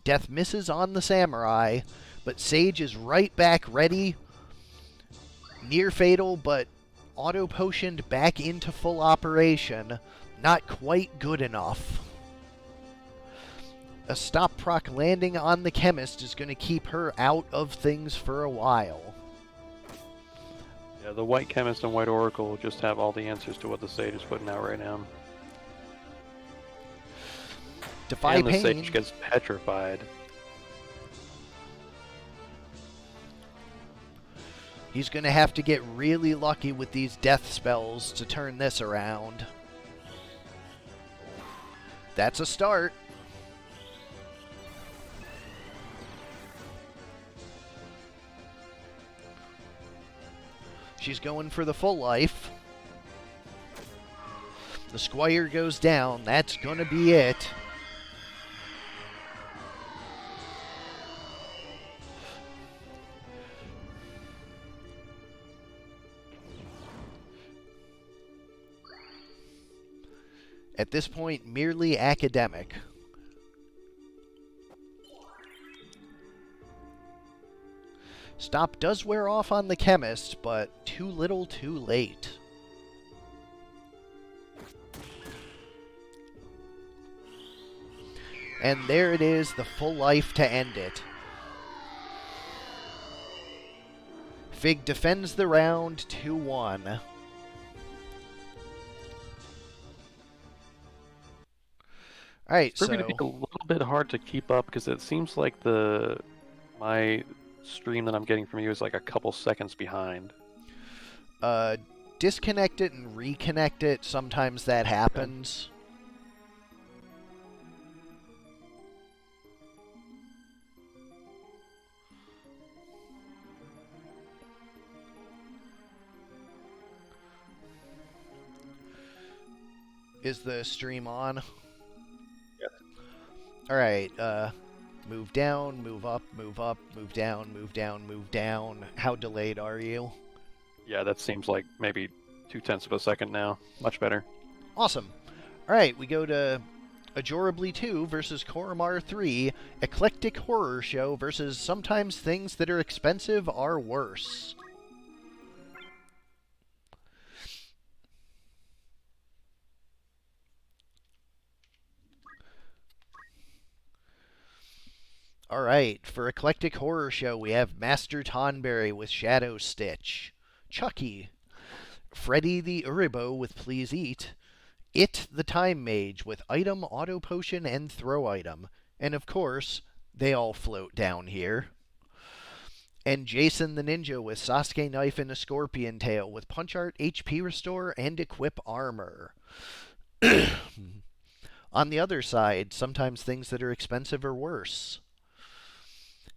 Death misses on the Samurai, But Sage is right back ready. Near fatal, but auto potioned back into full operation. Not quite good enough. A stop proc landing on the chemist is going to keep her out of things for a while. Yeah, the white chemist and white oracle just have all the answers to what the sage is putting out right now. Defy and the Pain. sage gets petrified. He's going to have to get really lucky with these death spells to turn this around. That's a start. She's going for the full life. The Squire goes down. That's going to be it. At this point, merely academic. Stop does wear off on the chemist, but too little too late. And there it is, the full life to end it. Fig defends the round 2-1. Alright, It's proving to be a little bit hard to keep up because it seems like my stream that I'm getting from you is like a couple seconds behind. Disconnect it and reconnect it. Sometimes that happens. Is the stream on? Yes. Alright, move down, move up, move up, move down, move down, move down. How delayed are you? Yeah, that seems like maybe 0.2 of a second now. Much better. Awesome. Alright, we go to Ajorably 2 versus Korremar 3. Eclectic Horror Show versus Sometimes Things That Are Expensive Are Worse. Alright, for Eclectic Horror Show, we have Master Tonberry with Shadow Stitch, Chucky, Freddy the Uribo with Please Eat, It the Time Mage with Item, Auto Potion, and Throw Item, and of course, they all float down here. And Jason the Ninja with Sasuke Knife and a Scorpion Tail with Punch Art, HP Restore, and Equip Armor. On the other side, Sometimes Things That Are Expensive Are Worse.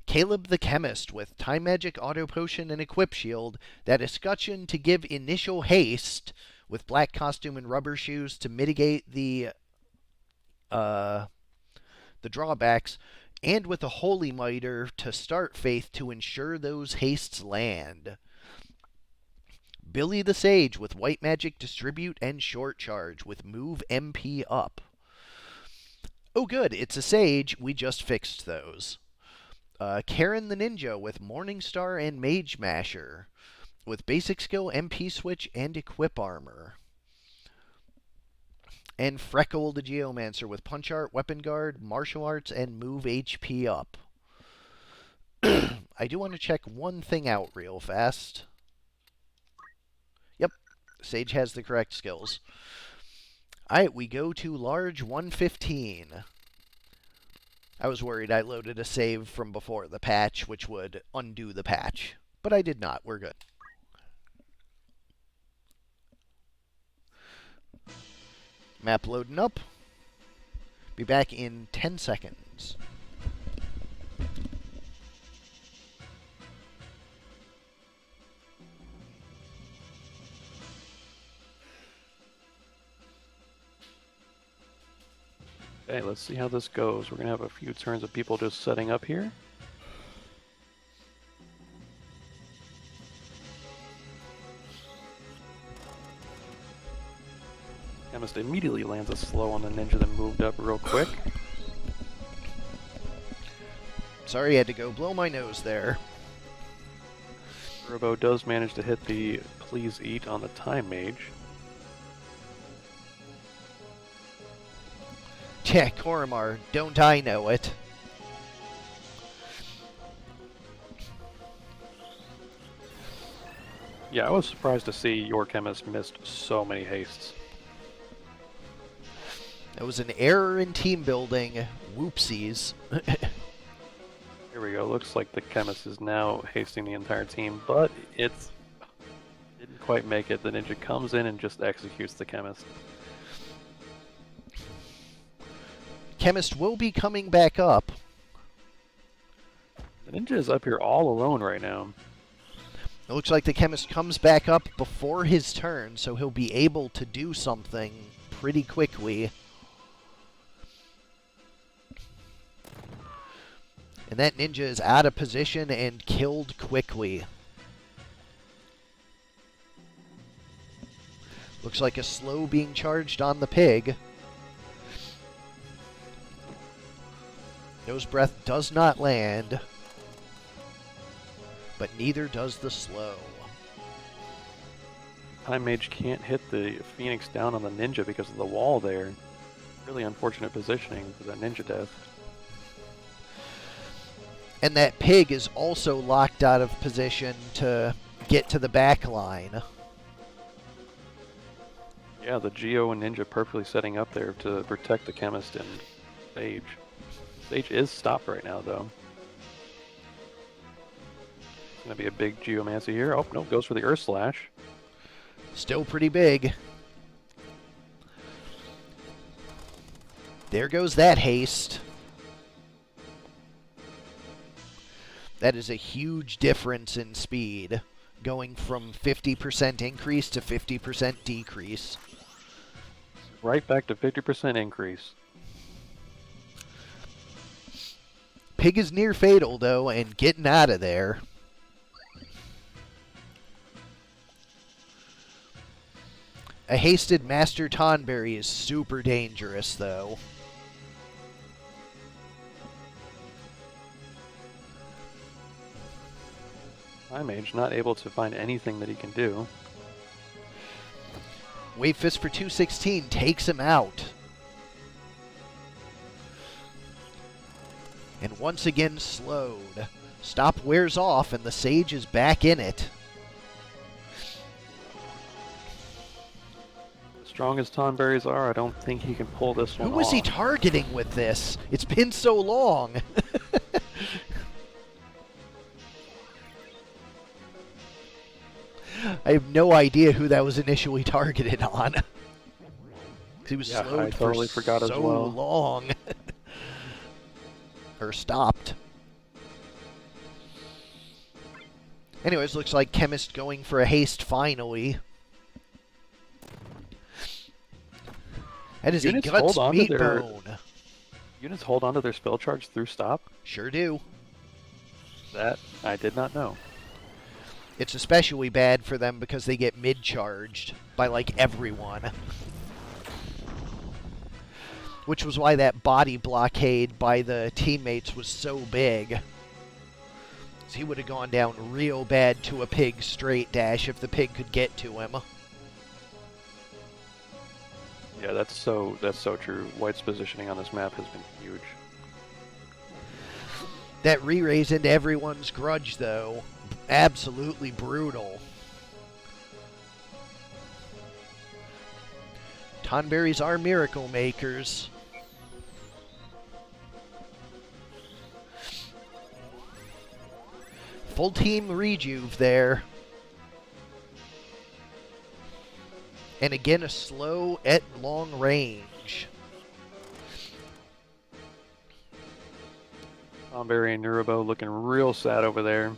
Caleb the Chemist with Time Magic, Auto Potion, and Equip Shield, that escutcheon to give initial haste with Black Costume and Rubber Shoes to mitigate the drawbacks, and with a Holy Miter to start Faith to ensure those hastes land. Billy the Sage with White Magic, Distribute, and Short Charge with Move MP up. Oh good, it's a Sage, we just fixed those. Karen the Ninja with Morningstar and Mage Masher, with Basic Skill, MP Switch, and Equip Armor. And Freckle the Geomancer with Punch Art, Weapon Guard, Martial Arts, and Move HP up. I do want to check one thing out real fast. Yep, Sage has the correct skills. Alright, we go to Large 115. I was worried I loaded a save from before the patch, which would undo the patch. But I did not. We're good. Map loading up. Be back in 10 seconds. Okay, let's see how this goes. We're going to have a few turns of people just setting up here. Chemist immediately lands a slow on the ninja that moved up real quick. Sorry, I had to go blow my nose there. Robo does manage to hit the please eat on the time mage. Yeah, Korremar, don't I know it? Yeah, I was surprised to see your chemist missed so many hastes. That was an error in team building. Whoopsies. Here we go. Looks like the chemist is now hasting the entire team, but it's didn't quite make it. The ninja comes in and just executes the chemist. Chemist will be coming back up. The ninja is up here all alone right now. It looks like the chemist comes back up before his turn, so he'll be able to do something pretty quickly. And that ninja is out of position and killed quickly. Looks like a slow being charged on the pig. Nose breath does not land, but neither does the slow. Time mage can't hit the phoenix down on the ninja because of the wall there. Really unfortunate positioning for that ninja death. And that pig is also locked out of position to get to the back line. Yeah, the Geo and ninja perfectly setting up there to protect the chemist and Sage. Sage is stopped right now, though. It's going to be a big Geomancy here. Oh, no, goes for the Earth Slash. Still pretty big. There goes that haste. That is a huge difference in speed, going from 50% increase to 50% decrease. Right back to 50% increase. Pig is near fatal, though, and getting out of there. A hasted Master Tonberry is super dangerous, though. Time Mage not able to find anything that he can do. Wave Fist for 216 takes him out. And once again slowed. Stop wears off and the Sage is back in it. As strong as Tonberries are, I don't think he can pull this one Who was he off. targeting with this? It's been so long. I have no idea who that was initially targeted on. 'Cause he was Yeah, slowed I totally for forgot as so well. long. Or stopped. Anyways, looks like Chemist going for a haste finally. That is Units a guts hold on to meat their- bone. Units hold onto their spell charge through stop? Sure do. That I did not know. It's especially bad for them because they get mid-charged by, like, everyone. Which was why that body blockade by the teammates was so big. So he would have gone down real bad to a pig straight dash if the pig could get to him. Yeah, that's so true. White's positioning on this map has been huge. That re-raise into everyone's grudge, though. Absolutely brutal. Tonberries are miracle makers. Full team rejuve there. And again, a slow at long range. Tomberry and Nurubo looking real sad over there.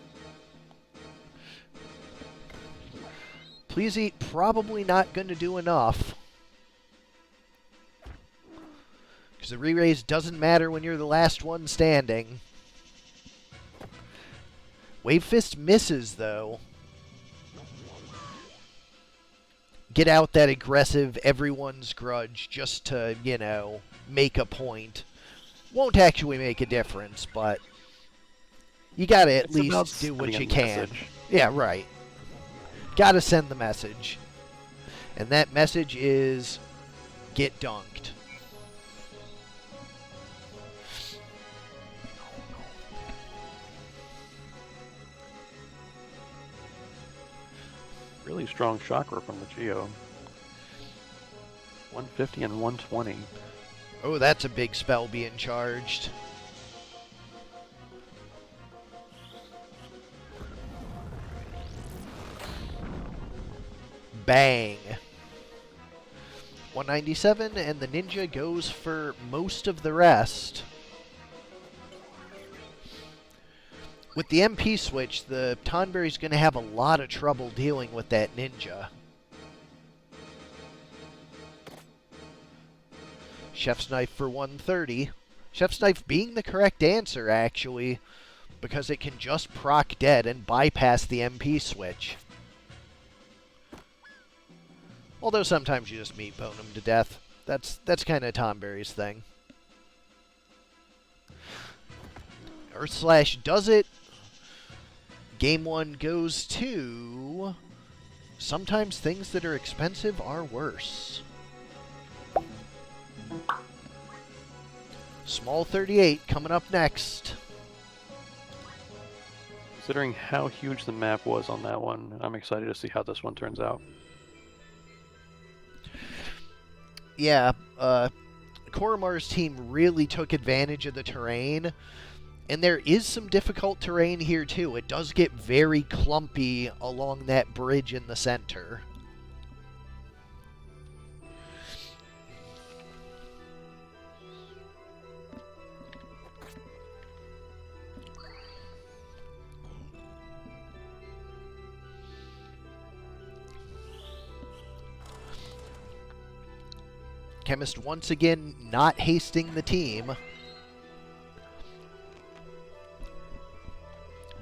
Please eat, probably not going to do enough. Because the re-raise doesn't matter when you're the last one standing. Wave Fist misses, though. Get out that aggressive everyone's grudge just to, you know, make a point. Won't actually make a difference, but You gotta at It's about least do what sending a you can. message. Yeah, right. Gotta send the message. And that message is get dunked. Really strong chakra from the Geo. 150 and 120. Oh, that's a big spell being charged. Bang. 197, and the ninja goes for most of the rest. With the MP switch, the Tonberry's going to have a lot of trouble dealing with that ninja. Chef's Knife for 130. Chef's Knife being the correct answer, actually, because it can just proc dead and bypass the MP switch. Although sometimes you just meat bone him to death. That's kind of Tonberry's thing. Earth Slash does it. Game 1 goes to... Sometimes things that are expensive are worse. Small 38 coming up next. Considering how huge the map was on that one, I'm excited to see how this one turns out. Yeah, Korremar's team really took advantage of the terrain, and there is some difficult terrain here too. It does get very clumpy along that bridge in the center. Chemist once again not hasting the team.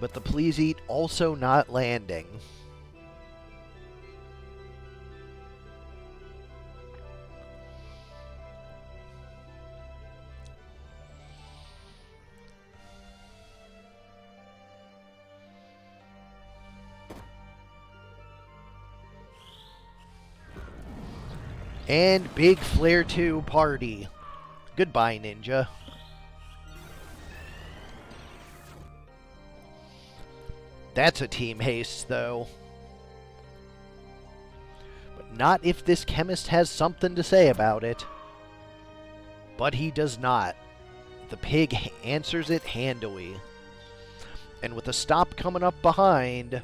But the Please Eat also not landing. And big Flare 2 party. Goodbye, Ninja. That's a team haste, though. But not if this chemist has something to say about it. But he does not. The pig answers it handily. And with a stop coming up behind,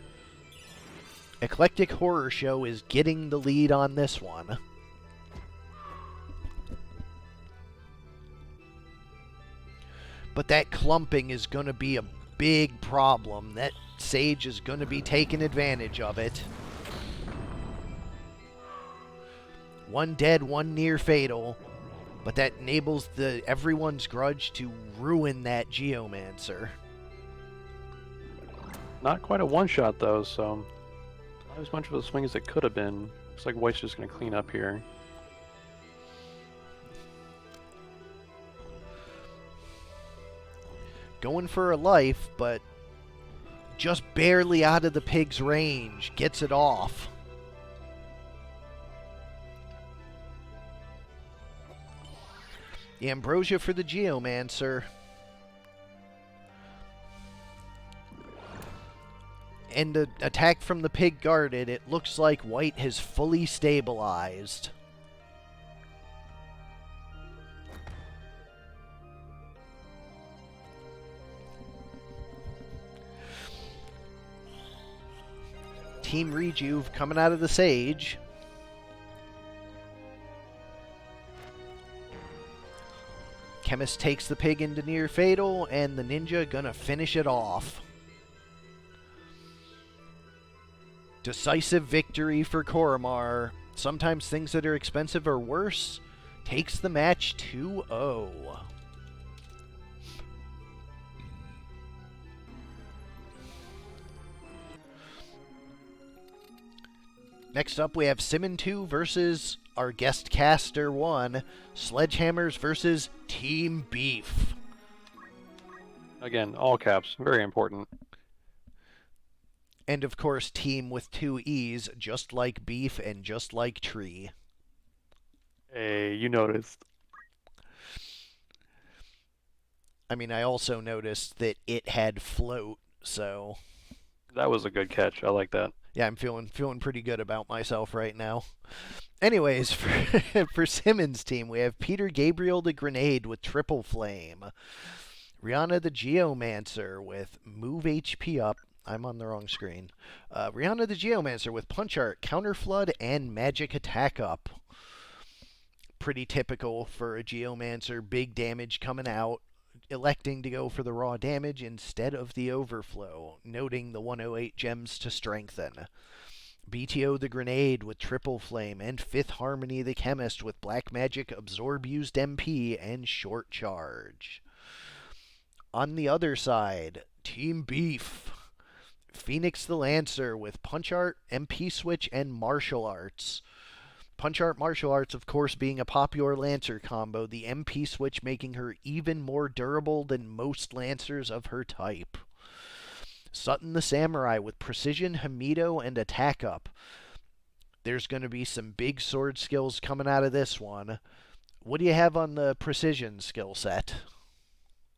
Eclectic Horror Show is getting the lead on this one. But that clumping is going to be a big problem. That Sage is going to be taking advantage of it. One dead, one near fatal. But that enables everyone's grudge to ruin that Geomancer. Not quite a one-shot, though, so not as much of a swing as it could have been. Looks like White's just going to clean up here. Going for a life, but just barely out of the pig's range. Gets it off. The Ambrosia for the Geomancer. And the attack from the pig guarded. It looks like White has fully stabilized. Team Rejuve coming out of the Sage. Chemist takes the pig into near fatal, and the Ninja gonna finish it off. Decisive victory for Korremar. Sometimes things that are expensive are worse. Takes the match 2-0. Next up, we have Simmon 2 versus our guest caster 1. Sledgehammers versus Team Beef. Again, all caps, very important. And of course, team with 2 E's, just like beef and just like tree. Hey, you noticed. I mean, I also noticed that it had float, so That was a good catch. I like that. yeah, I'm feeling pretty good about myself right now. Anyways, for Simmons' team, we have Peter Gabriel the Grenade with Triple Flame, Rihanna the Geomancer with Move HP Up. I'm on the wrong screen. Rihanna the Geomancer with Punch Art, Counter Flood, and Magic Attack Up. Pretty typical for a Geomancer. Big damage coming out, electing to go for the raw damage instead of the overflow, noting the 108 gems to strengthen. BTO the Grenade with Triple Flame, and Fifth Harmony the Chemist with Black Magic, Absorb Used MP, and Short Charge. On the other side, Team Beef. Phoenix the Lancer with Punch Art, MP Switch, and Martial Arts. Punch Art Martial Arts, of course, being a popular Lancer combo, the MP Switch making her even more durable than most Lancers of her type. Sutton the Samurai with Precision, Hamido, and Attack Up. There's going to be some big sword skills coming out of this one. What do you have on the Precision skill set?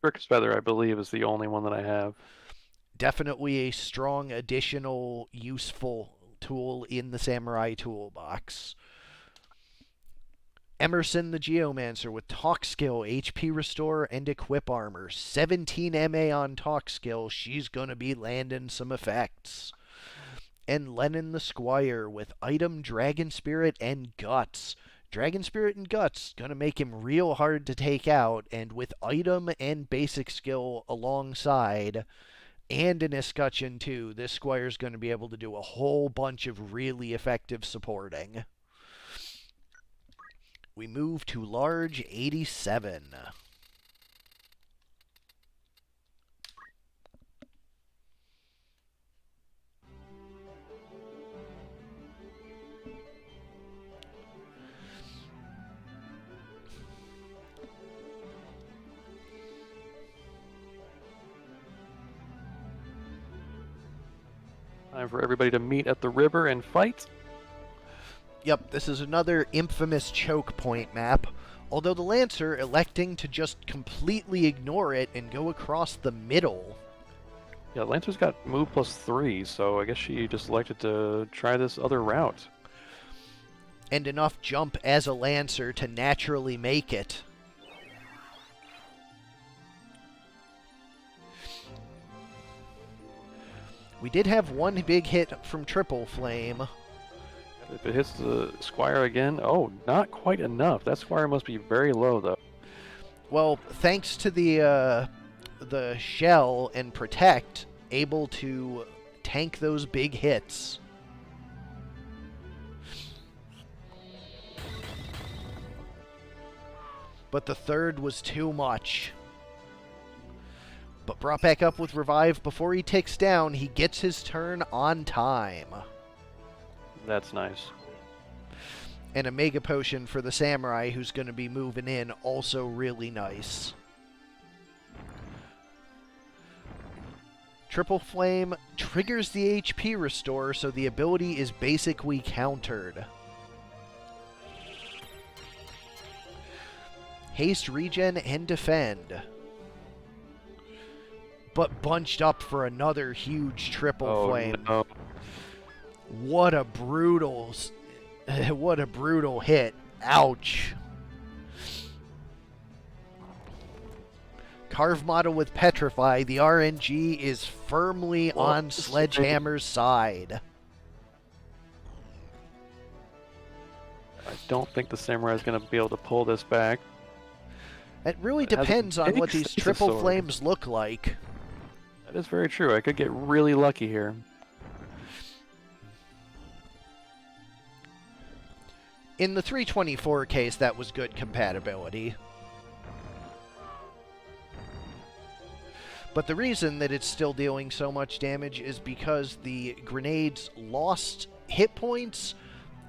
Rick's Feather, I believe, is the only one that I have. Definitely a strong additional useful tool in the Samurai toolbox. Emerson the Geomancer with Talk Skill, HP Restore, and Equip Armor. 17 MA on Talk Skill. She's going to be landing some effects. And Lennon the Squire with Item, Dragon Spirit, and Guts. Dragon Spirit and Guts going to make him real hard to take out, and with Item and Basic Skill alongside, and an escutcheon too, this Squire's going to be able to do a whole bunch of really effective supporting. We move to large 87. Time for everybody to meet at the river and fight. Yep, this is another infamous choke point map, although the Lancer electing to just completely ignore it and go across the middle. Yeah, Lancer's got move +3, so I guess she just elected to try this other route. And enough jump as a Lancer to naturally make it. We did have one big hit from Triple Flame. If it hits the Squire again, oh, not quite enough. That Squire must be very low, though. Well, thanks to the shell and protect, able to tank those big hits. But the third was too much. But brought back up with Revive before he ticks down, he gets his turn on time. That's nice. And a Mega Potion for the Samurai, who's going to be moving in, also really nice. Triple Flame triggers the HP Restore, so the ability is basically countered. Haste, Regen, and Defend. But bunched up for another huge Triple Flame. No. What a brutal hit. Ouch. Carve Model with Petrify. The RNG is firmly on Sledgehammer's side. I don't think the Samurai is going to be able to pull this back. It really depends on what these Triple Flames look like. That is very true. I could get really lucky here. In the 324 case, that was good compatibility. But the reason that it's still dealing so much damage is because the grenades lost hit points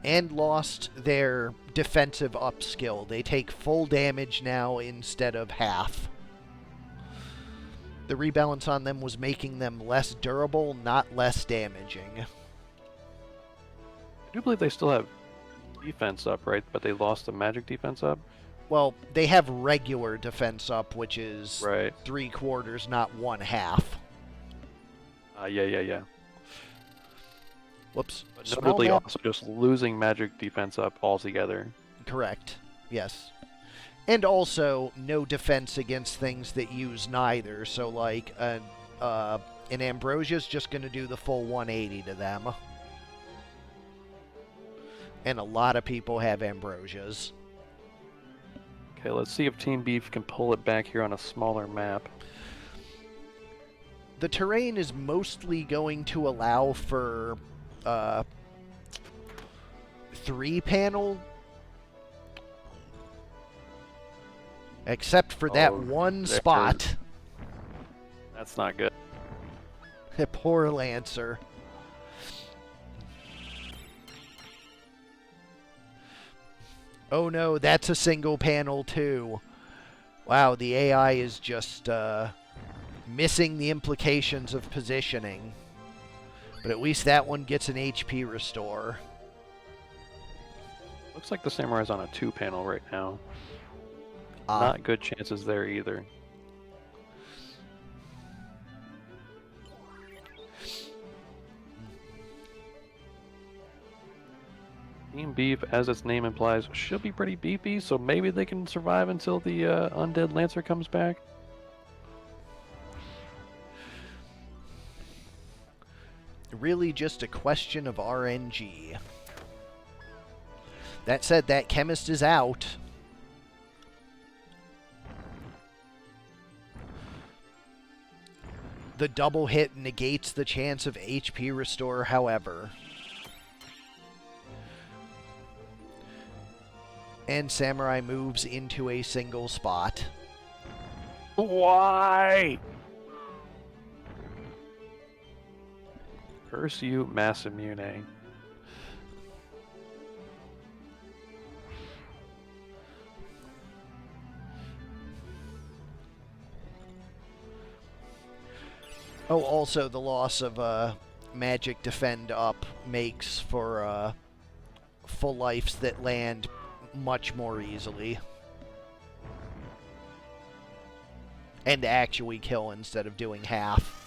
and lost their defensive up skill. They take full damage now instead of half. The rebalance on them was making them less durable, not less damaging. I do believe they still have defense up, right? But they lost the magic defense up. Well, they have regular defense up, which is Right. 3/4, not 1/2. Yeah. Whoops. But Small notably map. also just losing magic defense up altogether. Correct. Yes. And also, no defense against things that use neither. So, like, an Ambrosia's just going to do the full 180 to them. And a lot of people have Ambrosias. Okay, let's see if Team Beef can pull it back here on a smaller map. The terrain is mostly going to allow for 3-panel, except for that one there. spot. That's not good. Poor Lancer. Oh no, that's a single panel too. Wow, the AI is just missing the implications of positioning. But at least that one gets an HP restore. Looks like the Samurai's on a 2-panel right now. Ah. Not good chances there either. Team Beef, as its name implies, should be pretty beefy, so maybe they can survive until the Undead Lancer comes back. Really just a question of RNG. That said, that chemist is out. The double hit negates the chance of HP restore, however. And Samurai moves into a single spot. Why? Curse you, Masamune. Oh, also the loss of magic defend up makes for full lives that land much more easily. And actually kill instead of doing half.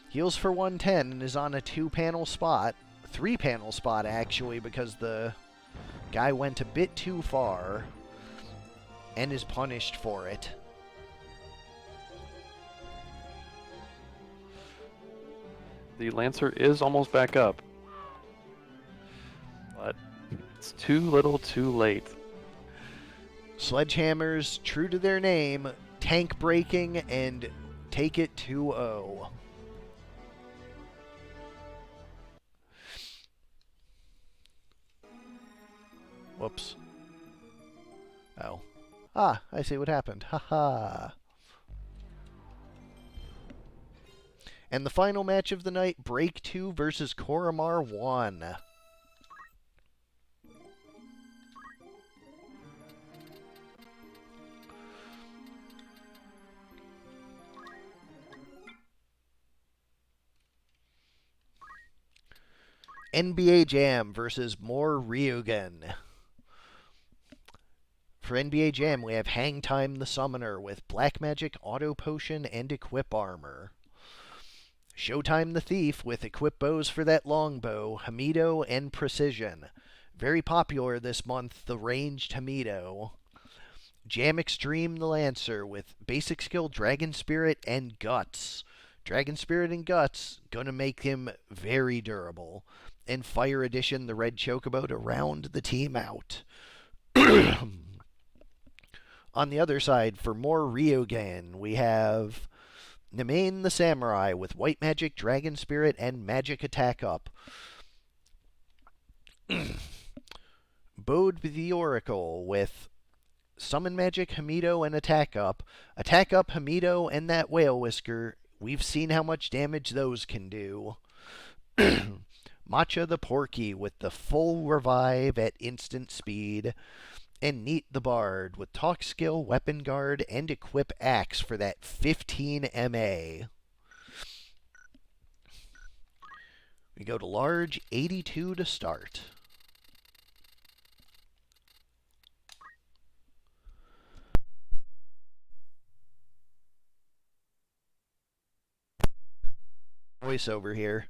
Heals for 110 and is on a 2-panel spot. 3-panel spot, actually, because the guy went a bit too far and is punished for it. The Lancer is almost back up. But it's too little too late. Sledgehammers, true to their name, tank breaking and take it 2-0. Whoops. Oh. Ah, I see what happened. Haha. And the final match of the night, Break 2 versus Korremar 1. NBA Jam versus more Ryugen. For NBA Jam, we have Hang Time the Summoner with Black Magic, Auto Potion, and Equip Armor. Showtime the Thief with Equip Bows for that longbow, Hamido, and Precision. Very popular this month, the ranged Hamido. Jam Extreme the Lancer with basic skill Dragon Spirit and Guts. Dragon Spirit and Guts, gonna make him very durable. And Fire Edition, the Red Chocobo, to round the team out. On the other side, for more Ryugen, we have Nemain the Samurai with White Magic, Dragon Spirit, and Magic Attack Up. Bode the Oracle with Summon Magic, Hamido, and Attack Up. Attack Up, Hamido, and that Whale Whisker. We've seen how much damage those can do. Matcha the Porky with the full revive at instant speed. And Neat the Bard with Talk Skill, Weapon Guard, and Equip Axe for that 15 MA. We go to large, 82 to start. Voiceover here.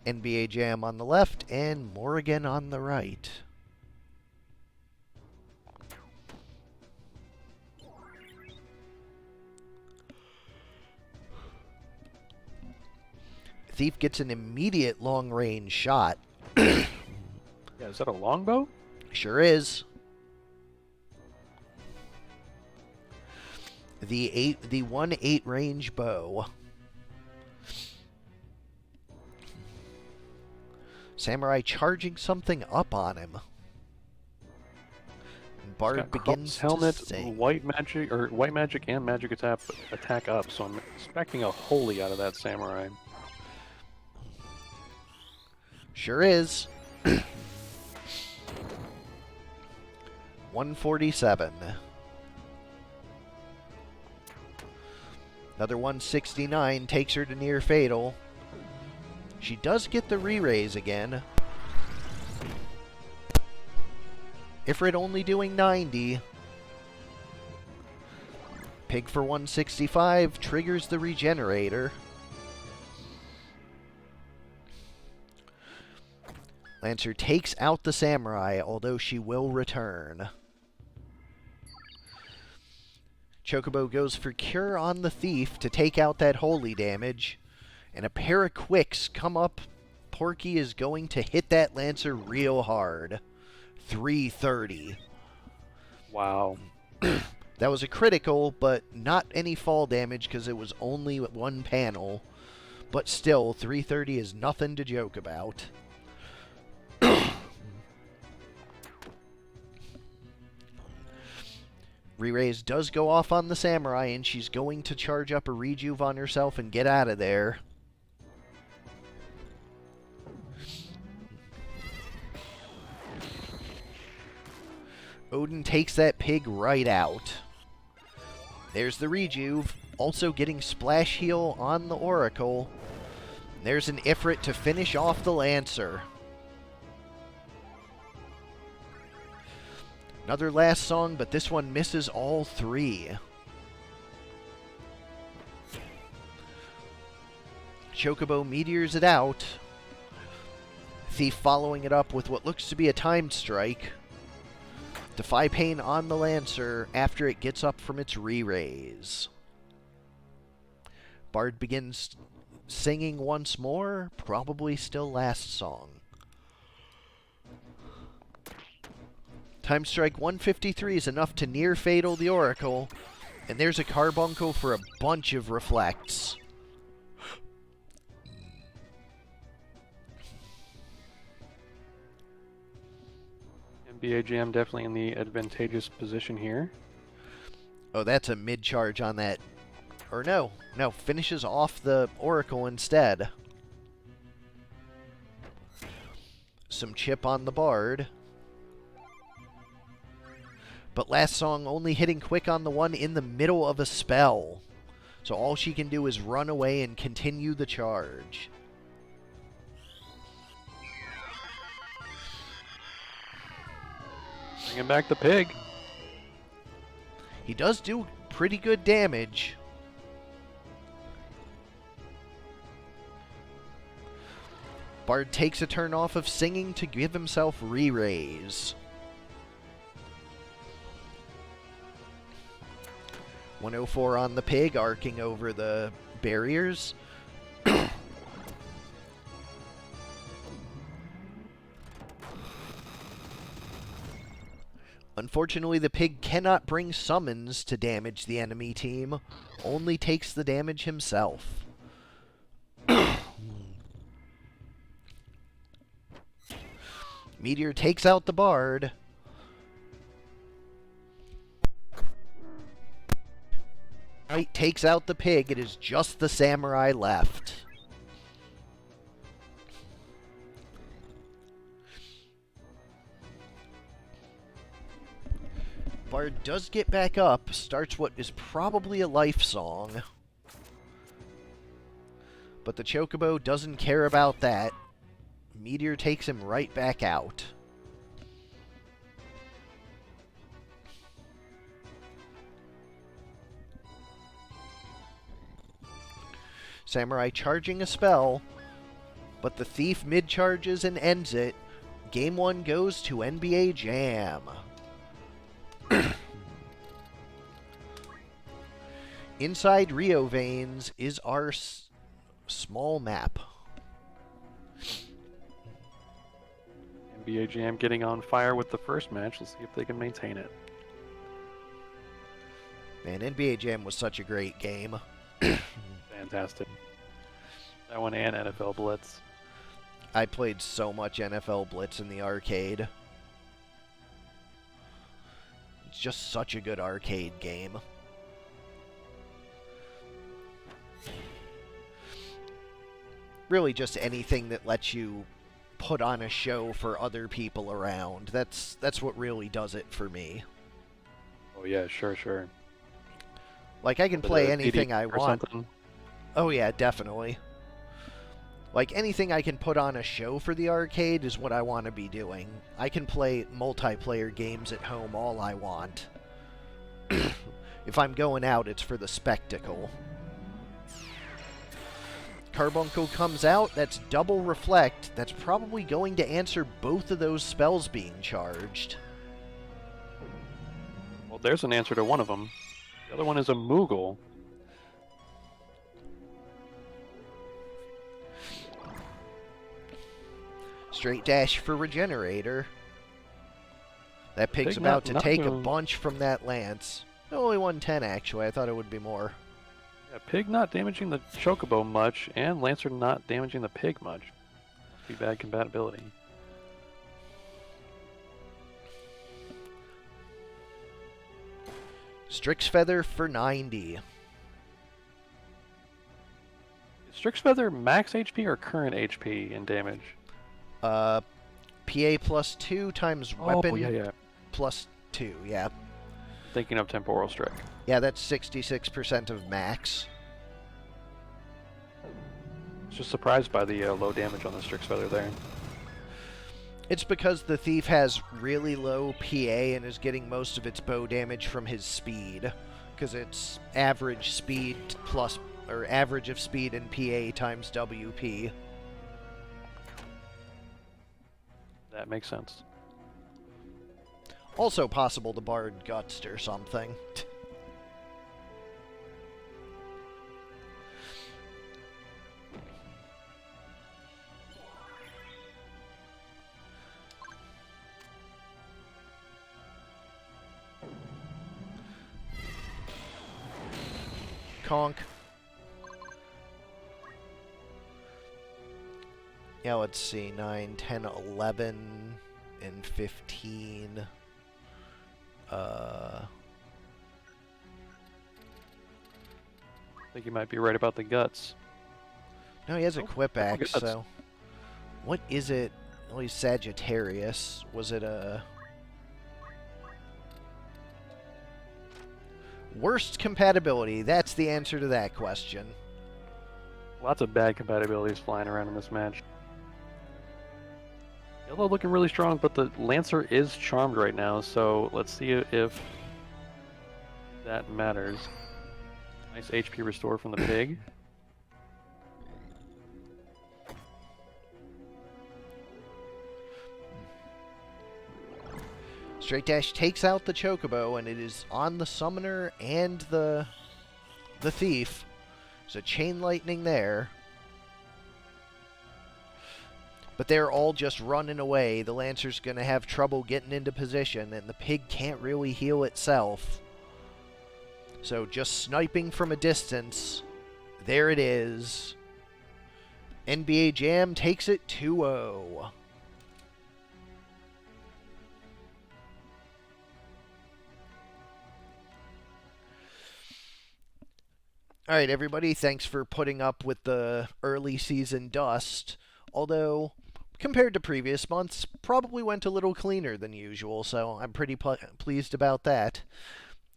NBA Jam on the left and Morrigan on the right. Thief gets an immediate long-range shot. Yeah, is that a longbow? Sure is. The 1/8 range bow. Samurai charging something up on him. And Bard begins helmet, to sing. white magic and magic attack up. So I'm expecting a holy out of that samurai. Sure is. 147. Another 169 takes her to near fatal. She does get the re-raise again. Ifrit only doing 90. Pig for 165 triggers the regenerator. Lancer takes out the samurai, although she will return. Chocobo goes for Cure on the Thief to take out that holy damage. And a pair of quicks come up. Porky is going to hit that Lancer real hard. 330. Wow. That was a critical, but not any fall damage because it was only one panel. But still, 330 is nothing to joke about. Re-raise does go off on the samurai, and she's going to charge up a rejuve on herself and get out of there. Odin takes that pig right out. There's the rejuve, also getting splash heal on the Oracle. There's an Ifrit to finish off the Lancer. Another last song, but this one misses all three. Chocobo meteors it out. Thief following it up with what looks to be a timed strike. Defy Pain on the Lancer after it gets up from its re-raise. Bard begins singing once more, probably still last song. Time Strike 153 is enough to near fatal the Oracle, and there's a Carbuncle for a bunch of reflects. NBA Jam definitely in the advantageous position here. Oh, that's a mid-charge on that. Or no, finishes off the Oracle instead. Some chip on the Bard. But last song only hitting quick on the one in the middle of a spell. So all she can do is run away and continue the charge. Bringing back the pig. He does do pretty good damage. Bard takes a turn off of singing to give himself re-raise. 104 on the pig, arcing over the barriers. Unfortunately, the pig cannot bring summons to damage the enemy team, only takes the damage himself. Meteor takes out the Bard. Knight takes out the pig. It is just the samurai left. Bard does get back up, starts what is probably a life song. But the Chocobo doesn't care about that. Meteor takes him right back out. Samurai charging a spell, but the Thief mid-charges and ends it. Game 1 goes to NBA Jam. Inside Rio Veins is our small map. NBA Jam getting on fire with the first match. Let's see if they can maintain it. Man, NBA Jam was such a great game. Fantastic. That one and NFL Blitz. I played so much NFL Blitz in the arcade. It's just such a good arcade game. Really just anything that lets you put on a show for other people around. That's what really does it for me. Oh yeah, sure. Like, I can play anything I want. Something. Oh yeah, definitely. Like, anything I can put on a show for the arcade is what I want to be doing. I can play multiplayer games at home all I want. If I'm going out, it's for the spectacle. Carbuncle comes out, that's double reflect. That's probably going to answer both of those spells being charged. Well, there's an answer to one of them. The other one is a Moogle. Straight dash for Regenerator. That pig's Pig about to not take a gonna- bunch from that lance. Only 110, actually. I thought it would be more. Yeah, Pig not damaging the Chocobo much, and Lancer not damaging the Pig much. Must be bad compatibility. Strix Feather for 90. Is Strix Feather max HP or current HP in damage? PA plus 2 times Oh, weapon yeah. plus 2, yeah. Thinking of Temporal Strike. Yeah, that's 66% of max. Just surprised by the low damage on the Strix Feather there. It's because the Thief has really low PA and is getting most of its bow damage from his speed. Because it's average speed plus, or average of speed and PA times WP. That makes sense. Also possible the Bard gutsed or something. Conk. Yeah, let's see. 9, 10, 11, and 15. I think you might be right about the guts. No, he has a Oh, Quip I Axe, forgot. so... What is it? Oh, he's Sagittarius. Was it a... Worst compatibility? That's the answer to that question. Lots of bad compatibilities flying around in this match. Yellow looking really strong, but the Lancer is charmed right now, so let's see if that matters. Nice HP restore from the pig. Straight Dash takes out the Chocobo, and it is on the Summoner and the Thief. There's a Chain Lightning there. But they're all just running away. The Lancer's going to have trouble getting into position, and the pig can't really heal itself. So just sniping from a distance. There it is. NBA Jam takes it 2-0. All right, everybody, thanks for putting up with the early season dust. Although, compared to previous months, probably went a little cleaner than usual, so I'm pretty pleased about that.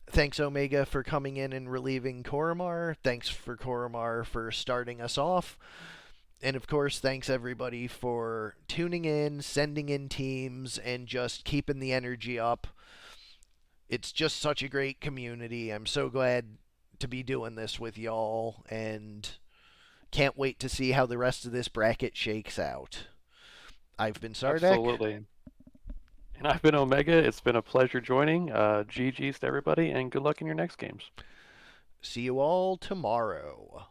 Thanks, Omega, for coming in and relieving Korremar. Thanks for Korremar for starting us off. And of course, thanks everybody for tuning in, sending in teams, and just keeping the energy up. It's just such a great community. I'm so glad to be doing this with y'all, and can't wait to see how the rest of this bracket shakes out. I've been Sardek. Absolutely. And I've been Omega. It's been a pleasure joining. GG's to everybody, and good luck in your next games. See you all tomorrow.